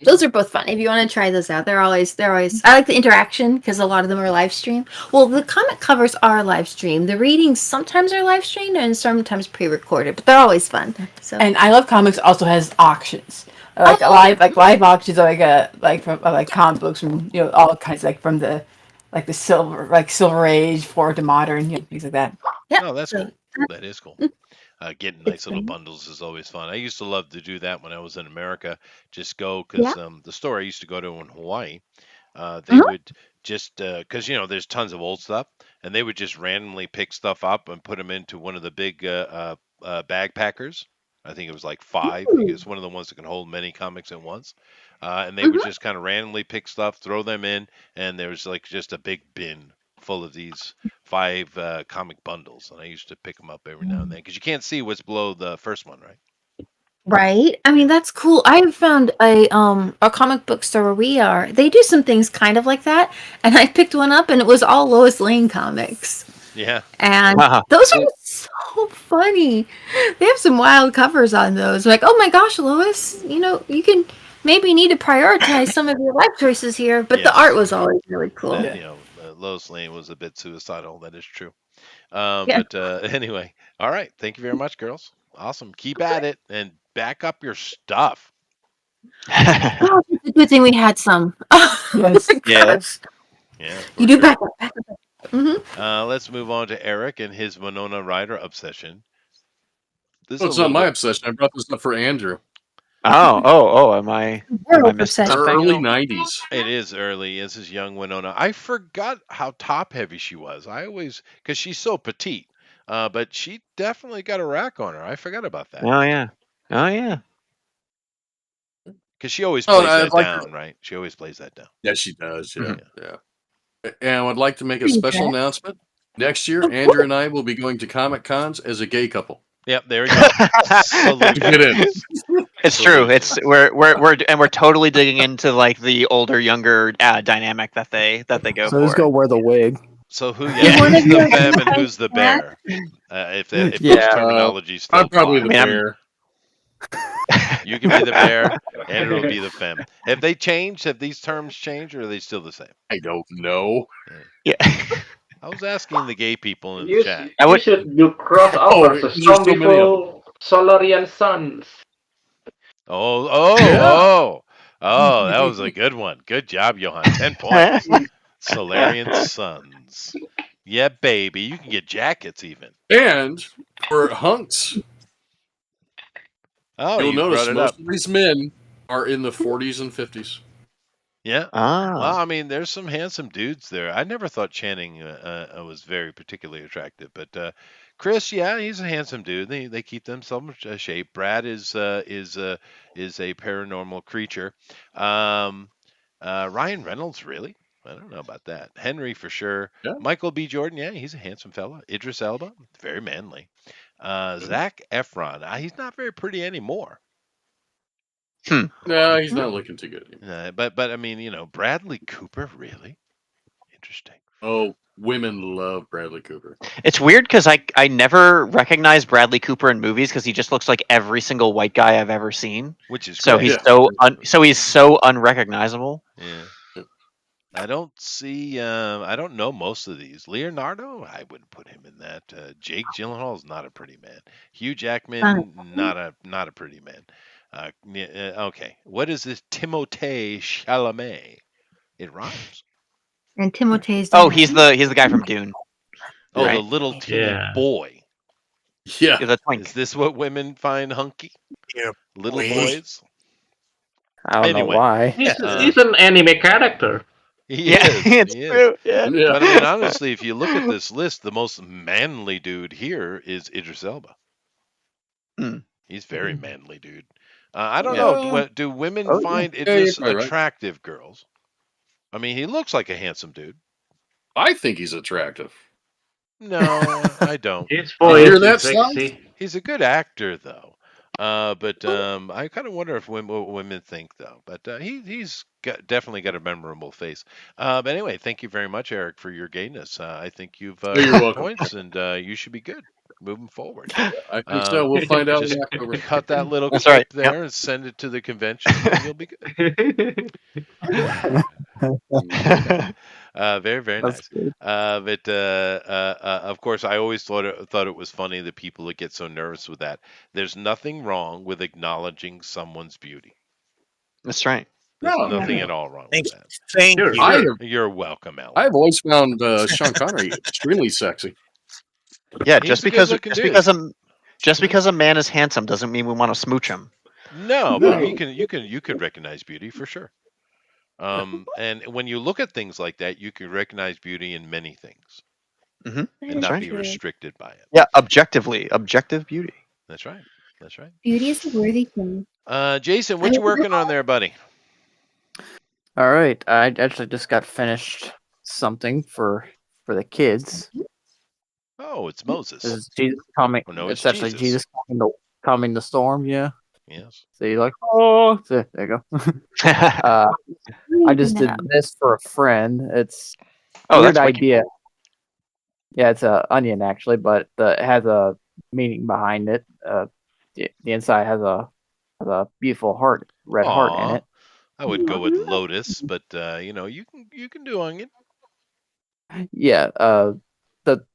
those are both fun. If you want to try those out, they're always. I like the interaction because a lot of them are live stream. Well, the comic covers are live stream. The readings sometimes are live streamed and sometimes pre-recorded, but they're always fun. So And I Love Comics also has auctions, live auctions, like comic books from all kinds, like from the Silver Age forward to modern, things like that. yeah, Oh, that's so cool. That is cool. Getting nice little fun. bundles is always fun. I used to love to do that when I was in America. Just go because the store I used to go to in Hawaii, they would just because there's tons of old stuff, and they would just randomly pick stuff up and put them into one of the big bag packers. I think it was like 5. It's one of the ones that can hold many comics at once. And they would just kind of randomly pick stuff, throw them in, and there was like just a big bin full of these 5 comic bundles, and I used to pick them up every now and then because you can't see what's below the first one, right? Right. I mean, that's cool. I found a comic book store where we are. They do some things kind of like that, and I picked one up, and it was all Lois Lane comics. Yeah. And Wow. those are so funny. They have some wild covers on those. Like, oh my gosh, Lois, you can maybe need to prioritize some of your life choices here. But the Yes. art was always really cool. That, Lois Lane was a bit suicidal. That is true. Yeah. But anyway, all right. Thank you very much, girls. Awesome. Keep at it and back up your stuff. Oh, it's a good thing we had some. Yes. Yeah. Yeah. You do back up. Mm-hmm. Let's move on to Eric and his Winona Ryder obsession. This Well, is it's a not little my bit. obsession. I brought this up for Andrew. Oh! Am I Werewolf missing obsession. something? Early '90s. It is early. This is young Winona. I forgot how top heavy she was. I always, because she's so petite, but she definitely got a rack on her. I forgot about that. Oh yeah. Because she always Oh, plays I'd that like down, right? She always plays that down. Yeah, she does. Yeah, Mhm. yeah. And I'd like to make a Pretty special good. announcement. Next year, Andrew and I will be going to Comic Cons as a gay couple. Yep, there we go. To get in. It's true. It's we're totally digging into like the older younger dynamic that they go So for. just go wear the wig. So who? Yeah. One Who's of the you femme and guys who's the have- bear? If those Yeah. terminologies still I'm probably apply. the I mean, bear. You can be the bear, and it'll be the femme. Have they changed? Have these terms changed, or are they still the same? I don't know. Yeah. I was asking the gay people in the You, chat. I you would- should do crossovers. Oh, A there's strong so many of before Solarian Suns. Oh, that was a good one. Good job, Johan. 10 points. Solarian Sons. Yeah, baby. You can get jackets even. And for hunks, Oh, you'll you notice brought it most up. of these men are in the 40s and 50s. Yeah. Ah. Well, I mean, there's some handsome dudes there. I never thought Channing was very particularly attractive, but Chris, yeah, he's a handsome dude. They keep themselves in shape. Brad is a paranormal creature. Ryan Reynolds, really? I don't know about that. Henry for sure. Yeah. Michael B. Jordan, yeah, he's a handsome fella. Idris Elba, very manly. Zac Efron, he's not very pretty anymore. No, he's not looking too good anymore. But I mean, Bradley Cooper, really interesting. Oh, women love Bradley Cooper. It's weird because I never recognize Bradley Cooper in movies because he just looks like every single white guy I've ever seen. Which is So great. he's Yeah. so he's so unrecognizable. Yeah. I don't see. I don't know most of these. Leonardo, I wouldn't put him in that. Jake Gyllenhaal is not a pretty man. Hugh Jackman, not a pretty man. Okay, what is this? Timothée Chalamet. It rhymes. And Timothy's. Oh, he's the guy from Dune. Oh, Right. the little teeny Yeah. boy. Yeah. He's a twink. Is this what women find hunky? Yeah, Little boy. boys. I don't Anyway. know why. He's an anime character. He Yeah, is. it's he is. true. Yeah. Yeah. But I mean, honestly, if you look at this list, the most manly dude here is Idris Elba. Hmm. He's very manly dude. I don't Yeah. know. Do women Oh, yeah. find Yeah, Idris you're probably right. attractive, girls? I mean, he looks like a handsome dude. I think he's attractive. No, I don't. His You voice hear is that, sexy. He's a good actor, though. But I kind of wonder what women think, though. But he's definitely got a memorable face. But anyway, thank you very much, Eric, for your gayness. I think you've Oh, you're earned welcome. points, and you should be good moving forward. I think so. We'll find out in Just October. cut that little That's clip right. Yep. there and send it to the convention, and you'll be good. Very, very nice. That's good. But of course, I always thought it was funny that people would get so nervous with that. There's nothing wrong with acknowledging someone's beauty. That's right. There's No, nothing yeah. at all wrong Thank with that. Thank Sure. you. I have, You're welcome, Alan. I've always found Sean Connery extremely sexy. Yeah, He's just a because good-looking dude. just because a man is handsome doesn't mean we want to smooch him. No, but you could recognize beauty for sure. And when you look at things like that, you can recognize beauty in many things Mhm. and That's not right. be restricted by it. Yeah, objective beauty. That's right. That's right. Beauty is a worthy thing. Jason, what you working on there, buddy? All right, I actually just got finished something for the kids. Oh, it's This Moses. is Jesus calming. Oh, no, it's it's actually Jesus. Jesus calming the storm. Yeah. Yes. So you're like, oh, there you go. I just did this for a friend. It's a Oh, weird that's wicked idea. Yeah, it's a onion actually, but it has a meaning behind it. The inside has a beautiful red heart in Aw. it. I would go with lotus, but you can do onion. Yeah.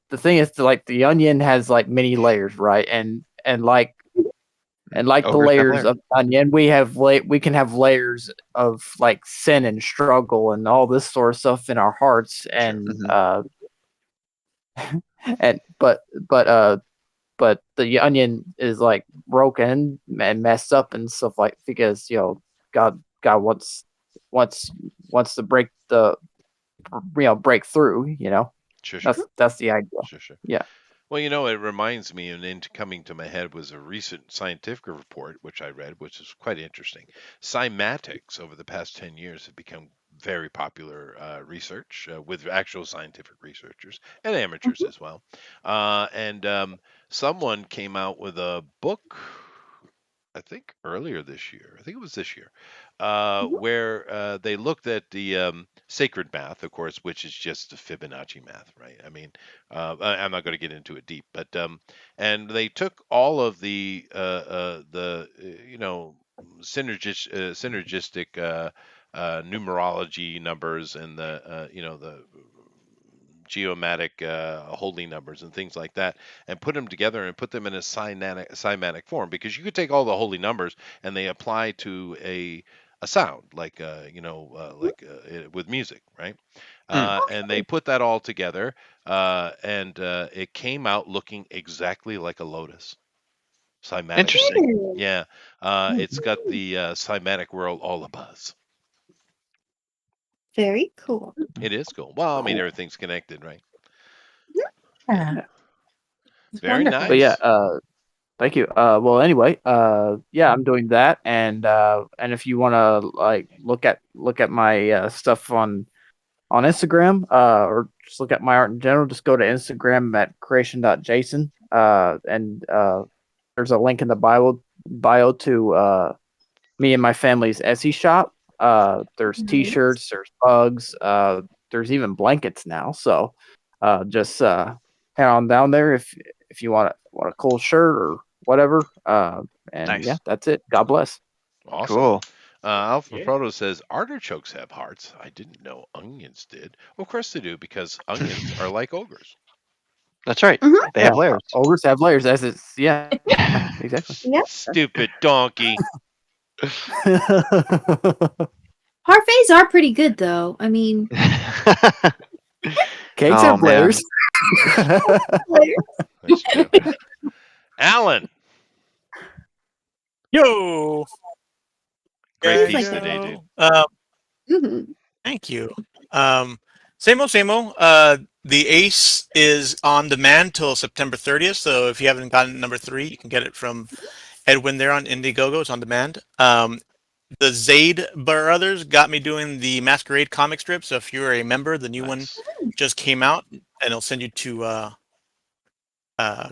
The thing is, like, the onion has like many layers, right? And like the Ogres have layers layers. of onion, we can have layers of like sin and struggle and all this sort of stuff in our hearts, and and but the onion is like broken and messed up and stuff, like, because God wants to break break through. Sure, sure. That's the idea. Sure. Yeah. Well, it reminds me, and coming to my head was a recent scientific report which I read, which is quite interesting. Cymatics over the past 10 years have become very popular research with actual scientific researchers and amateurs as well. And someone came out with a book, I think earlier this year. I think it was this year, where they looked at the sacred math, of course, which is just the Fibonacci math, right? I mean, I'm not going to get into it deep, but and they took all of the synergistic numerology numbers and the geomatic holy numbers and things like that, and put them together and put them in a cymatic form, because you could take all the holy numbers and they apply to a sound, like with music, right? And they put that all together, and it came out looking exactly like a lotus cymatically. Interesting. Yeah. It's got the cymatic world all abuzz. Very cool. It is cool. Well, I mean, everything's connected, right? Yeah. Very Wonderful. nice. But yeah, thank you. Well, anyway, yeah, I'm doing that, and if you want to like look at my stuff on Instagram, or just look at my art in general, just go to Instagram at creation.jason. And there's a link in the bio to me and my family's Etsy shop. There's T-shirts, there's mugs, there's even blankets now. So just head on down there if you want a cool shirt or whatever. And Nice. yeah, that's it. God bless. Awesome. Cool. Alpha Yeah. Proto says artichokes have hearts. I didn't know onions did. Well, of course they do, because onions are like ogres. That's right. Mhm. They have layers. Ogres have layers, as it's exactly. Yep. Stupid donkey. Parfaits are pretty good, though. I mean, Cakes Oh, have layers. That's true. Alan, Yo, great He's piece like- today, dude. mhm. Thank you. Same old, same old. The Ace is on demand till September 30th. So if you haven't gotten number 3, you can get it from Edwin there on Indiegogo. It's on demand. The Zaid brothers got me doing the Masquerade comic strip. So if you're a member, the new one Nice. just came out, and it'll send you to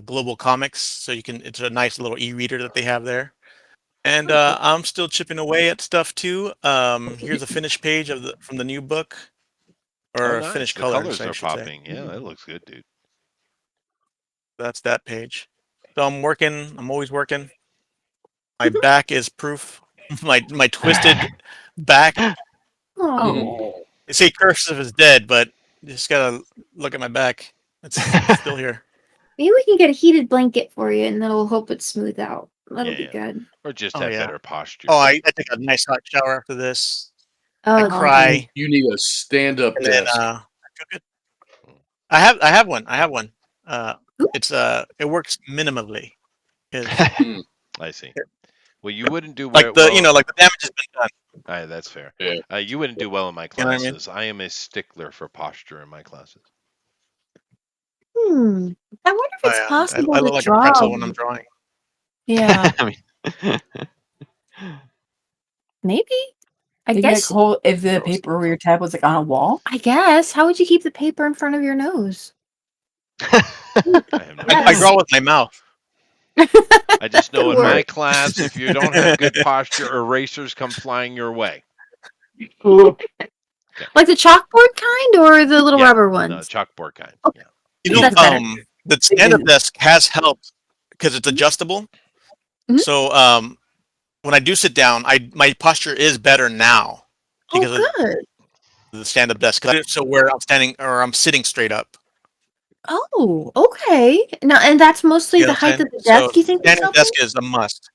Global Comics. So you can. It's a nice little e-reader that they have there. And I'm still chipping away at stuff too. Here's a finished page from the new book, or Oh, nice. finished The colors, colors I are should say. popping. Yeah, that looks good, dude. That's that page. So I'm working. I'm always working. My back is proof. my twisted back. Oh. They say cursive is dead, but you just gotta look at my back. It's still here. Maybe we can get a heated blanket for you, and then we'll hope it's smooth out. That'll Yeah, be yeah. good. Or just Oh, have yeah. better posture. Oh, I take a nice hot shower after this. Oh, I cry, You need a stand-up and then desk. I cook it. I have one. It's it works minimally. 'Cause, I see. Well, you wouldn't do like well. like the damage has been done. That's fair. Yeah. You wouldn't do well in my You know what I mean? classes. I am a stickler for posture in my classes. I wonder if it's I possible look to like draw. a pretzel when I'm drawing. Yeah. I mean, Maybe. I Maybe guess. if the paper or your tab was like on a wall. I guess. How would you keep the paper in front of your nose? I have no I idea. draw with my mouth. I just know in Could my work. class, if you don't have good posture, erasers come flying your way. Like the chalkboard kind or the little Yeah, rubber No, ones? chalkboard kind. Yeah. You know, That's better. the stand-up desk has helped because it's adjustable. Mhm. So when I do sit down, my posture is better now because Oh, good. of the stand-up desk. 'Cause I do it so where I'm standing or I'm sitting straight up. Oh, okay. Now, and that's mostly You know the what I'm height saying? of the So desk. You think that's standing helping? desk is a must.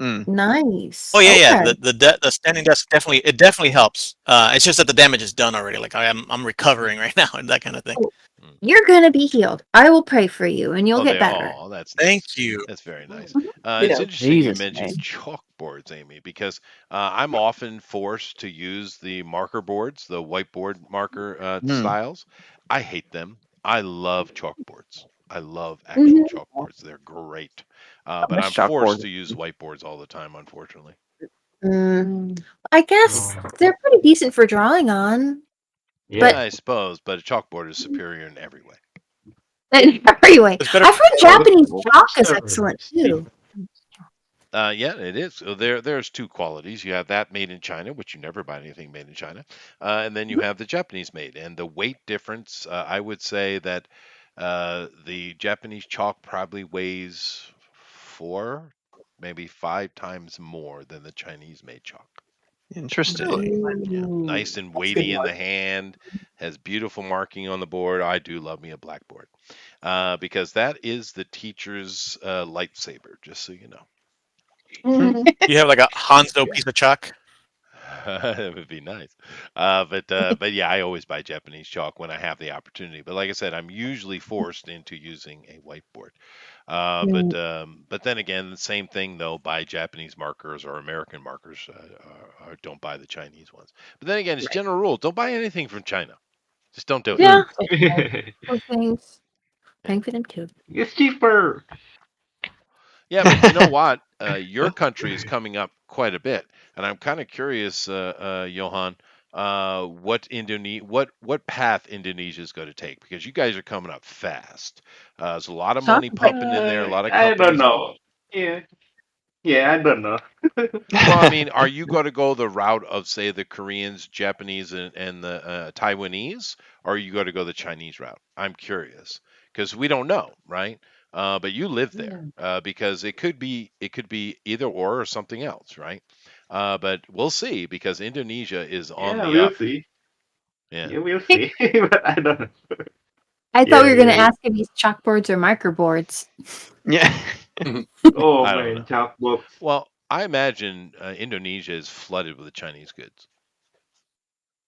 Nice. Oh yeah. Okay. The standing desk definitely helps. It's just that the damage is done already. Like I'm recovering right now and that kind of thing. Oh, you're gonna be healed. I will pray for you, and you'll Oh, get better. that's Thank nice. you. That's very nice. Mhm. It's interesting you Jesus mentioned name. chalkboards, Amy, because I'm often forced to use the marker boards, the whiteboard marker styles. I hate them. I love chalkboards. I love actual Mhm. chalkboards. They're great. I But miss I'm forced chalkboard. to use whiteboards all the time, unfortunately. I guess they're pretty decent for drawing on, Yeah. I suppose, but a chalkboard is superior in every way. but anyway, It's better I've for heard Oh, the Japanese chalk is poster excellent Steve. too. Yeah, it is. So there's two qualities. You have that made in China, which you never buy anything made in China, and then you have the Japanese made. And the weight difference, I would say that the Japanese chalk probably weighs 4, maybe 5 times more than the Chinese made chalk. Interesting. Yeah, nice and That's good weighty in one. the hand, has beautiful marking on the board. I do love me a blackboard because that is the teacher's lightsaber. Just so you know. You have like a Hanzo piece of chalk. That would be nice. But yeah, I always buy Japanese chalk when I have the opportunity. But like I said, I'm usually forced into using a whiteboard. But then again, the same thing though. Buy Japanese markers or American markers. Or don't buy the Chinese ones. But then again, it's general rule: don't buy anything from China. Just don't do it. Yeah, those things. Paying for them too. It's cheaper. Yeah, but you know what? Your country is coming up quite a bit, and I'm kind of curious, Johan, what path Indonesia is going to take because you guys are coming up fast. There's a lot of money pumping in there, a lot of I don't companies. know. Yeah. Yeah, I don't know. Well, I mean, are you going to go the route of, say, the Koreans, Japanese, and the Taiwanese, or are you going to go the Chinese route? I'm curious because we don't know, right? But you live there because it could be either or something else, right? But we'll see because Indonesia is on Yeah, the we'll up. see. Yeah. Yeah, we'll see. But I don't know. I thought we Yeah, were gonna yeah. ask if he's chalkboards or microboards. Yeah. Oh I don't man, know. chalkbox. Well, I imagine Indonesia is flooded with Chinese goods.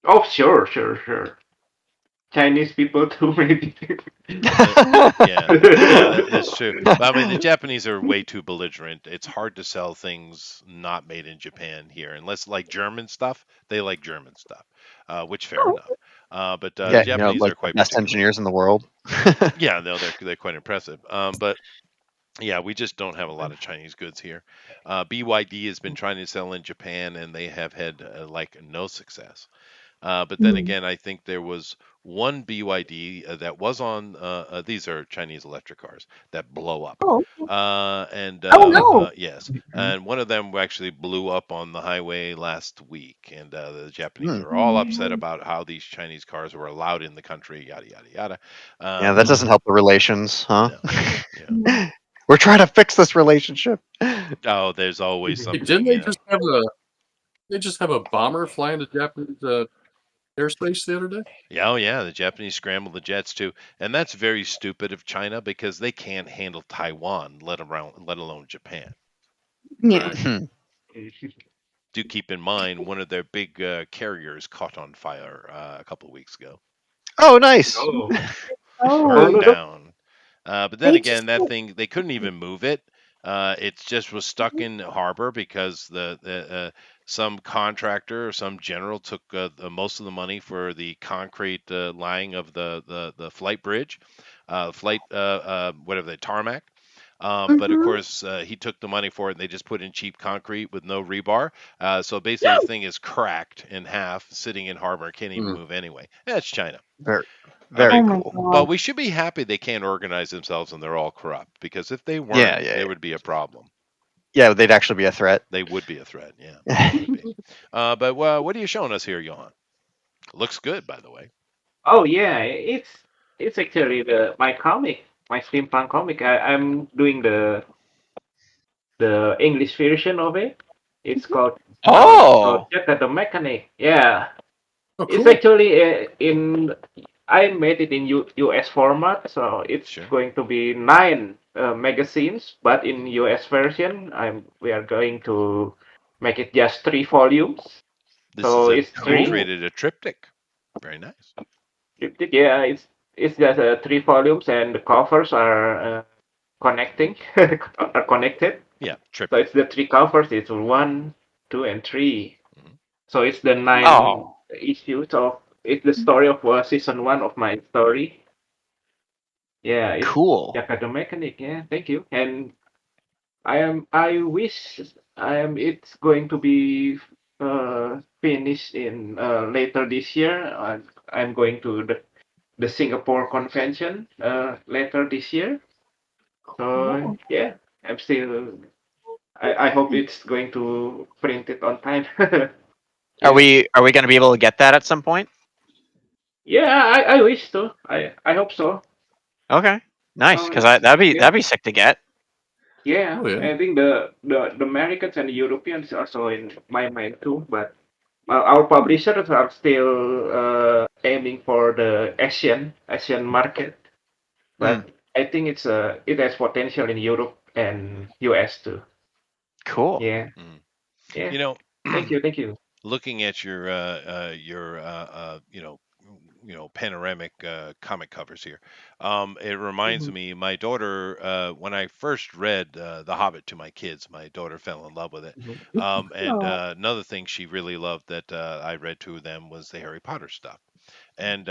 Oh, sure. Chinese people too, maybe. Yeah, that is true. But I mean, the Japanese are way too belligerent. It's hard to sell things not made in Japan here, unless like German stuff. They like German stuff, which fair enough. But the Yeah, Japanese like are the quite best particular. engineers in the world. Yeah, no, they're quite impressive. But yeah, we just don't have a lot of Chinese goods here. BYD has been trying to sell in Japan, and they have had like no success. But then again, I think there was one BYD that was on. These are Chinese electric cars that blow up. Oh. And Oh no. yes, and one of them actually blew up on the highway last week, and the Japanese Hmm. are all upset about how these Chinese cars were allowed in the country. Yada yada yada. Yeah, that doesn't help the relations, huh? No, yeah. We're trying to fix this relationship. Oh, there's always Hey, something. didn't they just have a bomber fly into Japanese airspace the other day? Yeah, oh yeah, the Japanese scrambled the jets too, and that's very stupid of China because they can't handle Taiwan, let alone Japan. Yeah. Hmm. Do keep in mind one of their big carriers caught on fire a couple of weeks ago, Oh, nice. Oh. burned Oh. down. But then They again, just that thing they couldn't even move it. It just was stuck in harbor because some contractor or some general took most of the money for the concrete lying of the flight bridge, whatever the tarmac. But of course, he took the money for it, and they just put in cheap concrete with no rebar. So basically, the thing is cracked in half, sitting in harbor, can't even move anyway. That's China. Very, I very mean, Oh my cool. well, god. we should be happy they can't organize themselves and they're all corrupt because if they Yeah, weren't, yeah, there would be a problem. yeah. They'd actually be a threat. They would be a threat. Yeah, they would be. But what are you showing us here, Johan? Looks good, by the way. Oh yeah, it's actually my comic, my steampunk comic. I'm doing the English version of it. It's called Oh, Casca the Mechanic. Yeah, Oh, it's cool. actually in. I made it in US format, so it's Sure. going to be 9 magazines. But in US version, we are going to make it just 3 volumes. This is So a it's you three. cool. created a triptych. Very nice. Yeah, it's just 3 volumes, and the covers are connecting are connected. Yeah, So triptych. it's the 3 covers. It's 1, 2, and 3. Mhm. So it's the nine Oh, issues of it's the story of season 1 of my story. Yeah, it's cool. Yaka the Mechanic. Yeah, thank you. And I wish it's going to be finished in later this year. I'm going to the Singapore convention later this year. So yeah, I'm still. I hope it's going to print it on time. Are Yeah. we going to be able to get that at some point? Yeah, I wish to. I hope so. Okay, nice. Because Um, that'd yeah, be sick to get. yeah. Oh yeah. I think the Americans and the Europeans also in my mind too. But our publishers are still aiming for the Asian market. Hmm. But I think it has potential in Europe and US too. Cool. Yeah, Mhm. yeah. You know, Thank you. looking at your panoramic comic covers here, it reminds me. My daughter, when I first read The Hobbit to my kids, my daughter fell in love with it. And Oh. another thing she really loved that I read to them was the Harry Potter stuff. And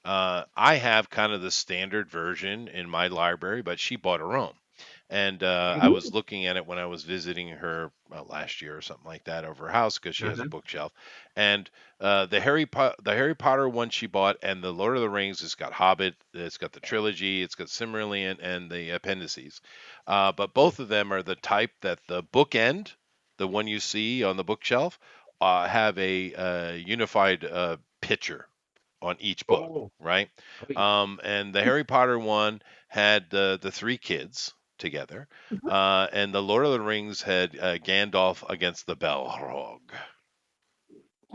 I have kind of the standard version in my library, but she bought her own. And I Mhm. was looking at it when I was visiting her last year or something like that over her house because she has a Uh-huh. bookshelf. And the Harry Potter one she bought, and the Lord of the Rings. It's got Hobbit, it's got the trilogy, it's got Silmarillion, and the appendices. But both of them are the type that the bookend, the one you see on the bookshelf, have a unified picture on each book, Oh, right? okay. And the Harry Potter one had the three kids together, and the Lord of the Rings had Gandalf against the Balrog.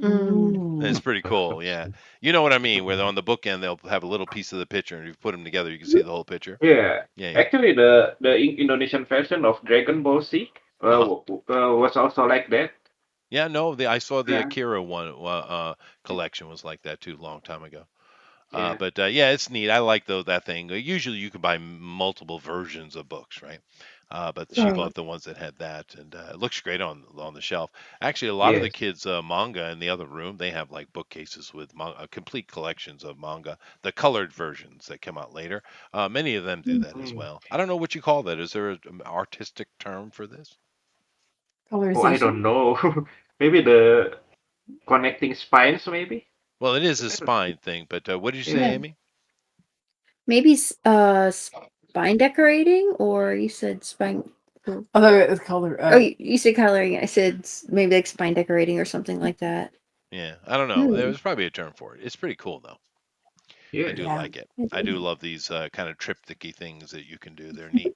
Mm. And it's pretty cool, yeah. You know what I mean? Where on the bookend they'll have a little piece of the picture, and if you put them together, you can see the whole picture. Yeah, Yeah, yeah. actually, the Indonesian version of Dragon Ball Z Uh-huh. was also like that. Yeah, no, I saw the Yeah, Akira one collection was like that too, a long time ago. yeah, But yeah, it's neat. I like that thing. Usually you can buy multiple versions of books, right? But she Right. bought the ones that had that, and it looks great on the shelf. Actually, a lot of the yes. kids' manga in the other room, they have like bookcases with complete collections of manga, the colored versions that come out later. Many of them do that as Mm. well. I don't know what you call that. Is there an artistic term for this? Oh, I Colorization. don't know. Maybe the connecting spines, maybe. Well, it is a I don't know. spine thing, but what did you say, Yeah. Yeah. Amy? Maybe spine decorating, or you said spine. Although it's color. Oh, you said coloring. I said maybe like spine decorating or something like that. Yeah, I don't know. Hmm. There's probably a term for it. It's pretty cool though. I Yes. do Yeah. like it. I do love these kind of triptychy things that you can do. They're neat.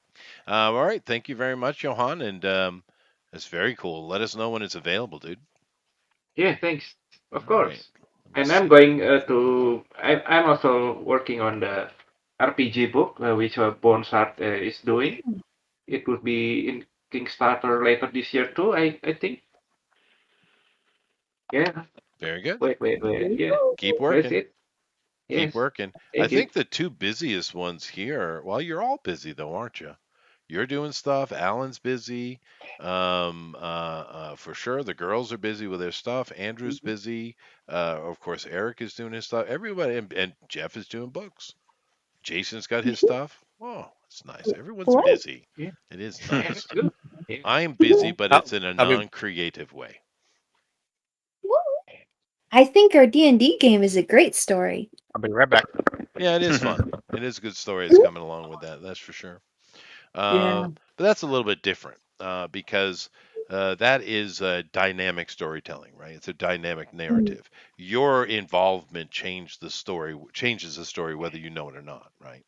All right, thank you very much, Johan, and it's very cool. Let us know when it's available, dude. Yeah. Thanks. Of All right, course. let me And I'm see. going to. I'm also working on the RPG book, which Bonsart is doing. It will be in Kickstarter later this year too. I think. Yeah. Very good. Wait. Yeah. Keep That's working. it. Keep Yes. working. I Thank you. think the two busiest ones here. Well, you're all busy though, aren't you? You're doing stuff. Alan's busy. For sure, the girls are busy with their stuff. Andrew's busy. Of course, Eric is doing his stuff. Everybody, and Jeff is doing books. Jason's got his stuff. Oh, it's nice. Everyone's Right. busy. Yeah. It is Yeah. nice. That's good. Yeah. I'm busy, but I'll, it's in a I'll be non-creative way. I think our D&D game is a great story. I'll be right back. Yeah, it is fun. It is a good story that's coming along with that. That's for sure. Yeah. But that's a little bit different because that is dynamic storytelling, right? It's a dynamic narrative. Your involvement changes the story whether you know it or not, right?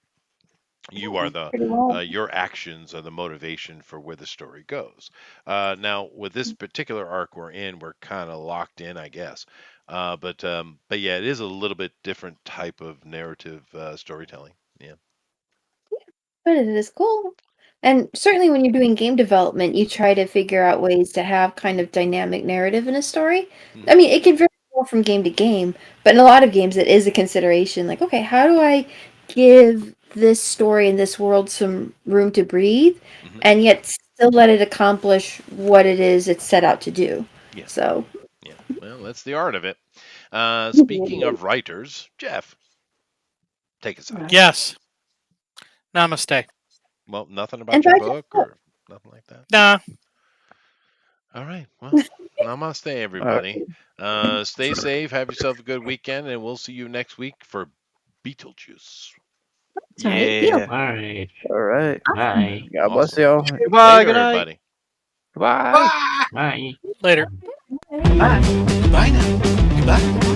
You are Pretty well. your actions are the motivation for where the story goes. Now, with this particular arc we're in, we're kind of locked in, I guess. But yeah, it is a little bit different type of narrative storytelling. Yeah. But it is cool. And certainly when you're doing game development, you try to figure out ways to have kind of dynamic narrative in a story. Mhm. I mean, it can vary more from game to game, but in a lot of games it is a consideration. Like, okay, how do I give this story and this world some room to breathe Mhm. and yet still let it accomplish what it is it's set out to do? Yeah. So, Yeah. Well, that's the art of it. Speaking of writers, Jeff, take us out. Yes. Namaste. Well, nothing and about your back book or nothing like that. Nah. All right. Well, namaste, everybody. Stay safe. Have yourself a good weekend, and we'll see you next week for Beetlejuice. that's right. Deal. Yeah. All right. All right. Bye. God bless Awesome. y'all. Goodbye. Later, Good night. everybody. Bye. Bye. Later. Goodbye now. Goodbye.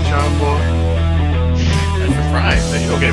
John Boy. That's for fries. Okay.